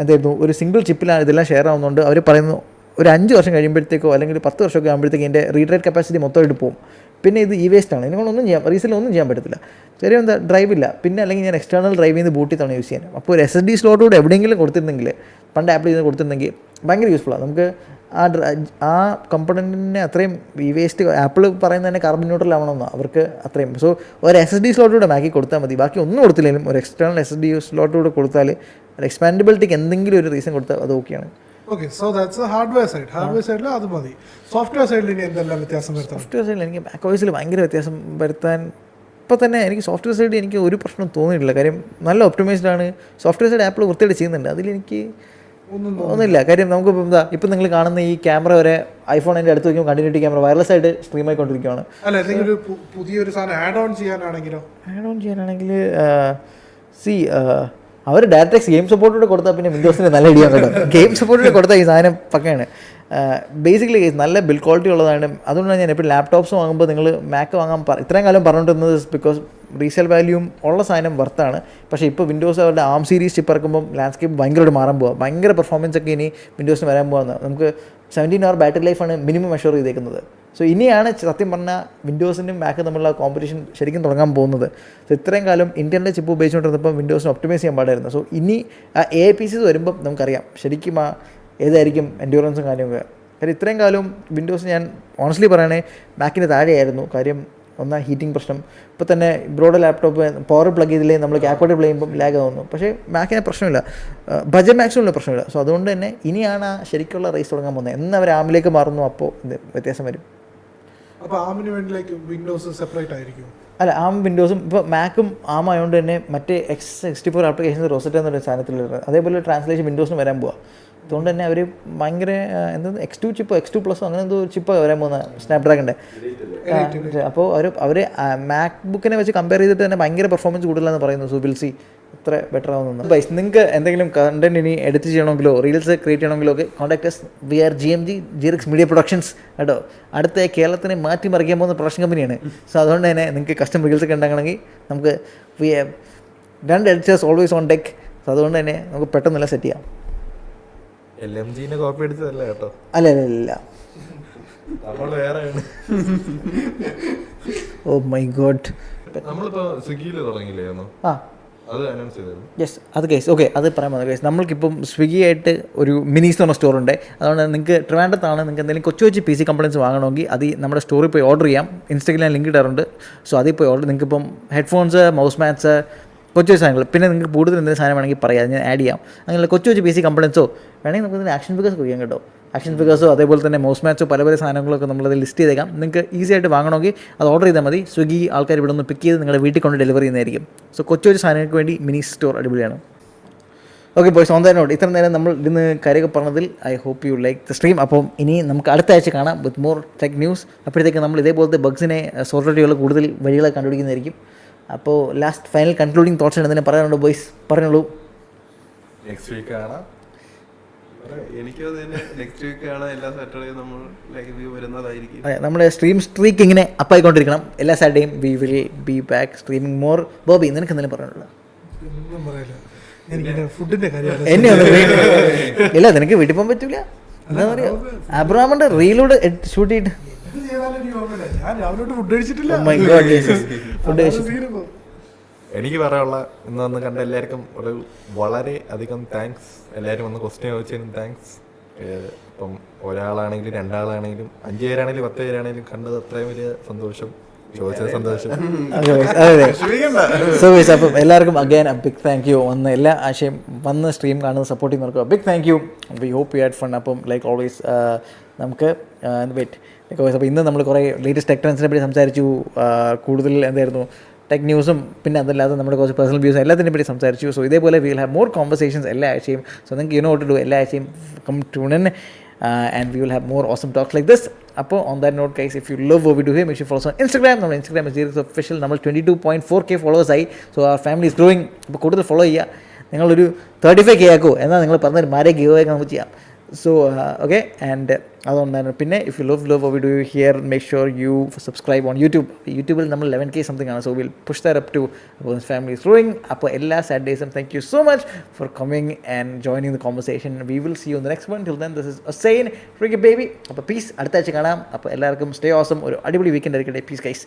എന്തായിരുന്നു ഒരു സിംഗിൾ ചിപ്പിലാണ് ഇതെല്ലാം ഷെയർ ആവുന്നതുകൊണ്ട് അവർ പറയുന്നു ഒരു 5 വർഷം കഴിയുമ്പോഴത്തേക്കോ അല്ലെങ്കിൽ 10 വർഷമൊക്കെ ആകുമ്പോഴത്തേക്ക് എൻ്റെ റീഡ്രൈറ്റ് കപ്പാസിറ്റി മൊത്തമായിട്ട് പോകും. പിന്നെ ഇത് വേസ്റ്റാണ്, ഇതിനൊന്നും റീസെല്ലൊന്നും ചെയ്യാൻ പറ്റത്തില്ല. ചെറിയ ഡ്രൈവ് ഇല്ല. പിന്നെ അല്ലെങ്കിൽ ഞാൻ എക്സ്റ്റേണൽ ഡ്രൈവിൽ നിന്ന് ബൂട്ടി തവണ യൂസ് ചെയ്യാൻ. അപ്പോൾ ഒരു SSD സ്ലോട്ട് കൂടെ എവിടെയെങ്കിലും കൊടുത്തിരുന്നെങ്കിൽ, പണ്ട് ആപ്പിൾ ചെയ്ത് കൊടുത്തിരുന്നെങ്കിൽ ഭയങ്കര യൂസ്ഫുള്ളാണ്. നമുക്ക് ആ കമ്പണൻറ്റിനെ അത്രയും വേസ്റ്റ് ആപ്പിൾ പറയുന്നത് തന്നെ കാർബൺ ന്യൂട്രൽ ആവണമെന്നാണ് അവർക്ക് അത്രയും. സോ ഒരു SSD സ്ലോട്ട് കൂടെ മാക്കി കൊടുത്താൽ മതി. ബാക്കി ഒന്നും കൊടുത്തില്ലെങ്കിലും ഒരു എക്സ്റ്റേണൽ SSD സ്ലോട്ട് കൂടെ കൊടുത്താൽ ഒരു എക്സ്പാൻഡബിലിറ്റിക്ക് എന്തെങ്കിലും ഒരു റീസൺ കൊടുത്താൽ അത് ഓക്കെയാണ്. Okay, so that's hardware side. Hardware സൈഡിൽ അത് മതി. സോഫ്റ്റ്വെയർ സൈഡിൽ ഇനി എന്തെല്ലാം വ്യത്യാസം വരുത്താം? സോഫ്റ്റ്വെയർ സൈഡിൽ എനിക്ക് macOS ഭയങ്കര വ്യത്യാസം വരുത്താൻ ഇപ്പോൾ തന്നെ എനിക്ക് സോഫ്റ്റ്വെയർ സൈഡ് എനിക്ക് ഒരു പ്രശ്നം തോന്നിയിട്ടില്ല. കാര്യം നല്ല ഒപ്റ്റിമൈസ്ഡ് ആണ്. സോഫ്റ്റ്വെയർ സൈഡ് ആപ്പിൾ വൃത്തിയായിട്ട് ചെയ്യുന്നുണ്ട്. അതിലെനിക്ക് ഒന്നുമില്ല. കാര്യം നമുക്കിപ്പോൾ എന്താ ഇപ്പം നിങ്ങൾ കാണുന്ന ഈ ക്യാമറ വരെ ഐഫോണിൻ്റെ അടുത്ത് വയ്ക്കുമ്പോൾ കണ്ടിന്യൂറ്റി ക്യാമറ വയർലെസ് ആയിട്ട് സ്ട്രീം ആയിക്കൊണ്ടിരിക്കുകയാണ്. അല്ല എന്തെങ്കിലും ഒരു പുതിയൊരു സാധനം ആഡ് ഓൺ ചെയ്യാനാണെങ്കിലോ അവർ ഡയറക്റ്റ് ഗെയിം സപ്പോർട്ടോടെ കൊടുത്താൽ പിന്നെ വിൻഡോസിന് നല്ല ഐഡിയ കേട്ടോ. ഗെയിം സപ്പോർട്ടോടെ കൊടുത്താൽ ഈ സാധനം പക്കയാണ്. ബേസിക്കലി നല്ല ബിൽഡ് ക്വാളിറ്റി ഉള്ളതാണ്. അതുകൊണ്ടാണ് ഞാൻ ഇപ്പോൾ ലാപ്ടോപ്സ് വാങ്ങുമ്പോൾ നിങ്ങൾ മാക്ക് വാങ്ങാൻ ഇത്രയും കാലം പറഞ്ഞുകൊണ്ടിരുന്നത് ബിക്കോസ് റീസെയിൽ വാല്യൂം ഉള്ള സാധനം വർത്താണ്. പക്ഷേ ഇപ്പോൾ വിൻഡോസ് അവരുടെ ആം സീരീസ് ചിപ്പ് ഇറക്കുമ്പോൾ ലാൻഡ്സ്കേപ്പ് ഭയങ്കരമായിട്ട് മാറാൻ പോവുക. ഭയങ്കര പെർഫോമൻസ് ഒക്കെ ഇനി വിൻഡോസിന് വരാൻ പോകുന്നത്. നമുക്ക് 17 hour ബാറ്ററി ലൈഫാണ് മിനിമം മെഷർ ചെയ്തേക്കുന്നത്. സോ ഇനിയാണ് സത്യം പറഞ്ഞാൽ വിൻഡോസിനും മാക്കും തമ്മിലുള്ള കോമ്പറ്റീഷൻ ശരിക്കും തുടങ്ങാൻ പോകുന്നത്. സോ ഇത്രയും കാലം ഇന്ത്യൻ്റെ ചിപ്പ് ഉപയോഗിച്ചുകൊണ്ടിരുന്നപ്പോൾ വിൻഡോസിന് ഒപ്റ്റിമൈസ് ചെയ്യാൻ പാടായിരുന്നു. സോ ഇനി ആ AIPCs വരുമ്പം നമുക്കറിയാം ശരിക്കും ഏതായിരിക്കും എൻഡ്യൂറൻസും കാര്യമൊക്കെ. കാര്യം ഇത്രയും കാലം വിൻഡോസ് ഞാൻ ഓണസ്റ്റ്ലി പറയണേ മാക്കിന് താഴെയായിരുന്നു. കാര്യം ഒന്നാ ഹീറ്റിംഗ് പ്രശ്നം. ഇപ്പോൾ തന്നെ ബ്രോഡ് ലാപ്ടോപ്പ് പവർ പ്ലഗ് ചെയ്തില്ലേ നമ്മൾ ക്യാപ്പോട്ട് പ്ലേ ചെയ്യുമ്പോൾ ലാഗ് ആവുന്നു. പക്ഷേ മാക്കിന് പ്രശ്നമില്ല, ബജറ്റ് മാക്സിനുള്ള പ്രശ്നമില്ല. സോ അതുകൊണ്ട് തന്നെ ഇനിയാണ് ശരിക്കുള്ള റേസ് തുടങ്ങാൻ പോകുന്നത്. എന്നവർ ആമിലേക്ക് മാറുന്നു അപ്പോൾ ഇത് വ്യത്യാസം വരും. അപ്പോൾ ആമിന് വേണ്ടി വിൻഡോസ് സെപ്പറേറ്റ് ആയിരിക്കും. അല്ല ആം വിൻഡോസും ഇപ്പോൾ മാക്കും ആം ആയതുകൊണ്ട് തന്നെ മറ്റേ X64 ആപ്ലിക്കേഷൻസ് റോസറ്റ് എന്നൊരു സാധനത്തിലുള്ള അതേപോലെ ട്രാൻസ്ലേഷൻ വിൻഡോസിന് വരാൻ പോവുക. അതുകൊണ്ട് തന്നെ അവർ ഭയങ്കര എന്താ X2 ചിപ്പോ X2+ അങ്ങനെ എന്തോ ചിപ്പ് വരാൻ പോകുന്ന സ്നാപ്ഡ്രാഗണിൻ്റെ. അപ്പോൾ അവർ മാക് ബുക്കിനെ വെച്ച് കമ്പയർ ചെയ്തിട്ട് തന്നെ ഭയങ്കര പെർഫോമൻസ് കൂടുതലാണെന്ന് പറയുന്നു. സോ വിൽ സി എത്ര ബെറ്റർ ആവുന്നു. ബൈസ് നിങ്ങൾക്ക് എന്തെങ്കിലും കണ്ടന്റ് ഇനി എഡിറ്റ് ചെയ്യണമെങ്കിലോ റീൽസ് ക്രിയേറ്റ് ചെയ്യണമെങ്കിലോ ഒക്കെ കോൺടാക്ട് വി ആർ GMG ജിറിക്സ് മീഡിയ പ്രൊഡക്ഷൻസ് കേട്ടോ. അടുത്ത കേരളത്തിനെ മാറ്റി മറിക്കാൻ പോകുന്ന പ്രൊഡക്ഷൻ കമ്പനിയാണ്. സോ അതുകൊണ്ട് തന്നെ നിങ്ങൾക്ക് കസ്റ്റം റീൽസ് ഒക്കെ ഉണ്ടാക്കണമെങ്കിൽ നമുക്ക് we have 2 editors always on deck. So അതുകൊണ്ട് തന്നെ നമുക്ക് പെട്ടെന്നല്ല സെറ്റ് ചെയ്യാം. LMG കോപ്പി അടിച്ചതല്ല കേട്ടോ. അല്ല നമ്മൾ വേറെയാണ്. Oh my God. നമ്മളിപ്പോ സ്വിഗ്ഗിയിൽ തുടങ്ങിയില്ലായിരുന്നു, ആ അത് അനൗൺസ് ചെയ്തായിരുന്നു. യെസ് അത് കേസ് ഓക്കെ അത് പറയാൻ പോകുന്നത് കേസ്. നമ്മൾക്കിപ്പം സ്വിഗ്ഗി ആയിട്ട് ഒരു മിനീസ് എന്ന് പറഞ്ഞ സ്റ്റോറുണ്ട്. അതുകൊണ്ട് നിങ്ങൾക്ക് ട്രിവാൻഡ്രത്താണ് നിങ്ങൾക്ക് എന്തെങ്കിലും കൊച്ചു PC കംപ്ലയിൻസ് വാങ്ങണമെങ്കിൽ അത് നമ്മുടെ സ്റ്റോറിൽ പോയി ഓർഡർ ചെയ്യാം. ഇൻസ്റ്റഗ്രാം ലിങ്ക് ഇടാറുണ്ട്. സോ അതിൽ പോയി ഓർഡർ നിങ്ങൾക്കിപ്പം ഹെഡ്ഫോൺസ് മൗസ് മാറ്റ്സ് കൊച്ചു സാധനങ്ങൾ പിന്നെ നിങ്ങൾക്ക് കൂടുതൽ എന്തെങ്കിലും സാധനം വേണമെങ്കിൽ പറയാം, ഞാൻ ആഡ് ചെയ്യാം. അങ്ങനെ കൊച്ചു PC കംപ്ലയിൻസോ വേണമെങ്കിൽ നമുക്ക് ആക്ഷൻ ഫിഗേഴ്സ് ചെയ്യാം കേട്ടോ. ആക്ഷൻ ഫിഗേഴ്സോ അതേപോലെ തന്നെ മൗസ് മാറ്റ്സോ പല സാധനങ്ങളൊക്കെ നമ്മളത് ലിസ്റ്റ് ചെയ്തേക്കാം. നിങ്ങൾക്ക് ഈസി ആയിട്ട് വാങ്ങണമെങ്കിൽ അത് ഓർഡർ ചെയ്താൽ മതി. സ്വിഗ്ഗി ആൾക്കാർ ഇവിടെ നിന്ന് പിക്ക് ചെയ്ത് നിങ്ങളുടെ വീട്ടിൽ കൊണ്ട് ഡെലിവറി ചെയ്യുന്നതായിരിക്കും. സോ കൊച്ചു സാധനങ്ങൾക്ക് വേണ്ടി മിനി സ്റ്റോർ അടിപൊളിയാണ്. Okay boys, on that note ഇത്ര നേരം നമ്മൾ ഇന്ന് കാര്യമൊക്കെ പറഞ്ഞതിൽ I hope you like the stream. അപ്പം ഇനി നമുക്ക് അടുത്ത ആഴ്ച കാണാം വിത്ത് മോർ ടെക് ന്യൂസ്. അപ്പോഴത്തേക്ക് നമ്മൾ ഇതേപോലത്തെ ബഗ്സിനെ സോർട്ട് ഔട്ട് ചെയ്യാനുള്ള കൂടുതൽ വഴികളെ കണ്ടുപിടിക്കുന്നതായിരിക്കും. അപ്പോൾ ലാസ്റ്റ് ഫൈനൽ കൺക്ലൂഡിങ് തോട്ട്സ് എന്തെങ്കിലും പറയാനുണ്ടോ ബോയ്സ്? പറഞ്ഞോളൂ. നെക്സ്റ്റ് വീക്ക് കാണാം. എനിക്കും അത് തന്നെ. നെക്സ്റ്റ് വീക്ക് കാണാൻ എല്ലാ സാറ്റർഡേയും നമ്മൾ ലൈവ് വരുന്നതായിരിക്കും. അതെ, നമ്മുടെ സ്ട്രീം സ്ട്രീക്ക് ഇങ്ങനെ അപ്പായിക്കൊണ്ടിരിക്കണം. എല്ലാ സാറ്റർഡേയും we will be back streaming more. Bobby നിനക്ക് എന്തെങ്കിലും പറയാനുള്ളത്? ഒന്നും പറയില്ല, എനിക്ക് ഫുഡിന്റെ കാര്യം എന്നെ ഇല്ല, നിനക്ക് വീട്ടിൽ പോകാൻ പറ്റൂല. എന്താ പറയുക, അബ്രാമിന്റെ റീലോട് ഷൂട്ട് ചെയ്തിട്ട് ഞാൻ രാവിലെ ഫുഡ് കഴിച്ചിട്ടില്ല. ഫുഡ് കഴിച്ചു. എനിക്ക് പറയാനുള്ള ഇന്ന് കണ്ട എല്ലാവർക്കും ഒരു വളരെ അധികം താങ്ക്സ്. എല്ലാവരും വന്ന് ക്വസ്റ്റ്യൻ ചോദിച്ചതിനും താങ്ക്സ്. ഇപ്പം ഒരാളാണെങ്കിലും 2 ആളാണെങ്കിലും 5 പേരാണെങ്കിലും 10 പേരാണെങ്കിലും കണ്ടത് അത്രയും വലിയ സന്തോഷം. ചോദിച്ചത് സന്തോഷം. സോ ഗൈസ്, അപ്പം എല്ലാവർക്കും അഗൈൻ ബിഗ് താങ്ക് യു. വന്ന് എല്ലാ ആശയം വന്ന് സ്ട്രീം കാണുന്നത് സപ്പോർട്ട് ചെയ്യുന്നവർക്ക് big thank you. We hope you had fun. അപ്പം ലൈക്ക് ഓൾവേസ് നമുക്ക് വെയിറ്റ് അപ്പോൾ ഇന്ന് നമ്മൾ കുറേ ലേറ്റസ്റ്റ് ടെക് ട്രെൻഡ്സിനെ പറ്റി സംസാരിച്ചു. കൂടുതൽ എന്തായിരുന്നു ടെക് ന്യൂസും പിന്നെ അതല്ലാതെ നമ്മുടെ കുറച്ച് പേഴ്സണൽ വ്യൂസും എല്ലാത്തിനെ പറ്റി സംസാരിച്ചു. സോ ഇതേപോലെ വിൽ ഹാവ് മോർ കോൺവെർസേഷൻസ് എല്ലാ ആഴ്ചയും. സോ നിങ്ങൾക്ക് യു നോ ടു ഡു എല്ലാ ആഴ്ചയും come tune in and we will have more awesome talks like this. അപ്പോൾ on that note guys, if you love what we do here, make sure follow on Instagram. നമ്മുടെ Instagram ജിറിക്സ് official. നമ്മൾ 22.4K followers ആയി. So ആ family is growing. അപ്പോൾ കൂടുതൽ follow ചെയ്യുക. നിങ്ങളൊരു 35K ആക്കോ എന്നാൽ നിങ്ങൾ പറഞ്ഞൊരു മാരെ ഗിവ് ഒക്കെ നമുക്ക് ചെയ്യാം. സോ ഓക്കെ, ആൻഡ് അതുകൊണ്ടാണ് പിന്നെ if you love what we do here, make sure you subscribe on YouTube. യൂട്യൂബിൽ നമ്മൾ 11K സംതിങ് ആണ്. So will push that up to family is growing. അപ്പോൾ എല്ലാ സാറ്റർഡേയ്സും thank you so much for coming and joining the conversation. We will see you in the next one. Till then this is Hussain free baby. അപ്പോൾ peace, അടുത്ത ആഴ്ച കാണാം. അപ്പോൾ എല്ലാവർക്കും stay awesome. ഒരു അടിപൊളി വീക്കെൻഡ് ആയിരിക്കട്ടെ. Piece guys.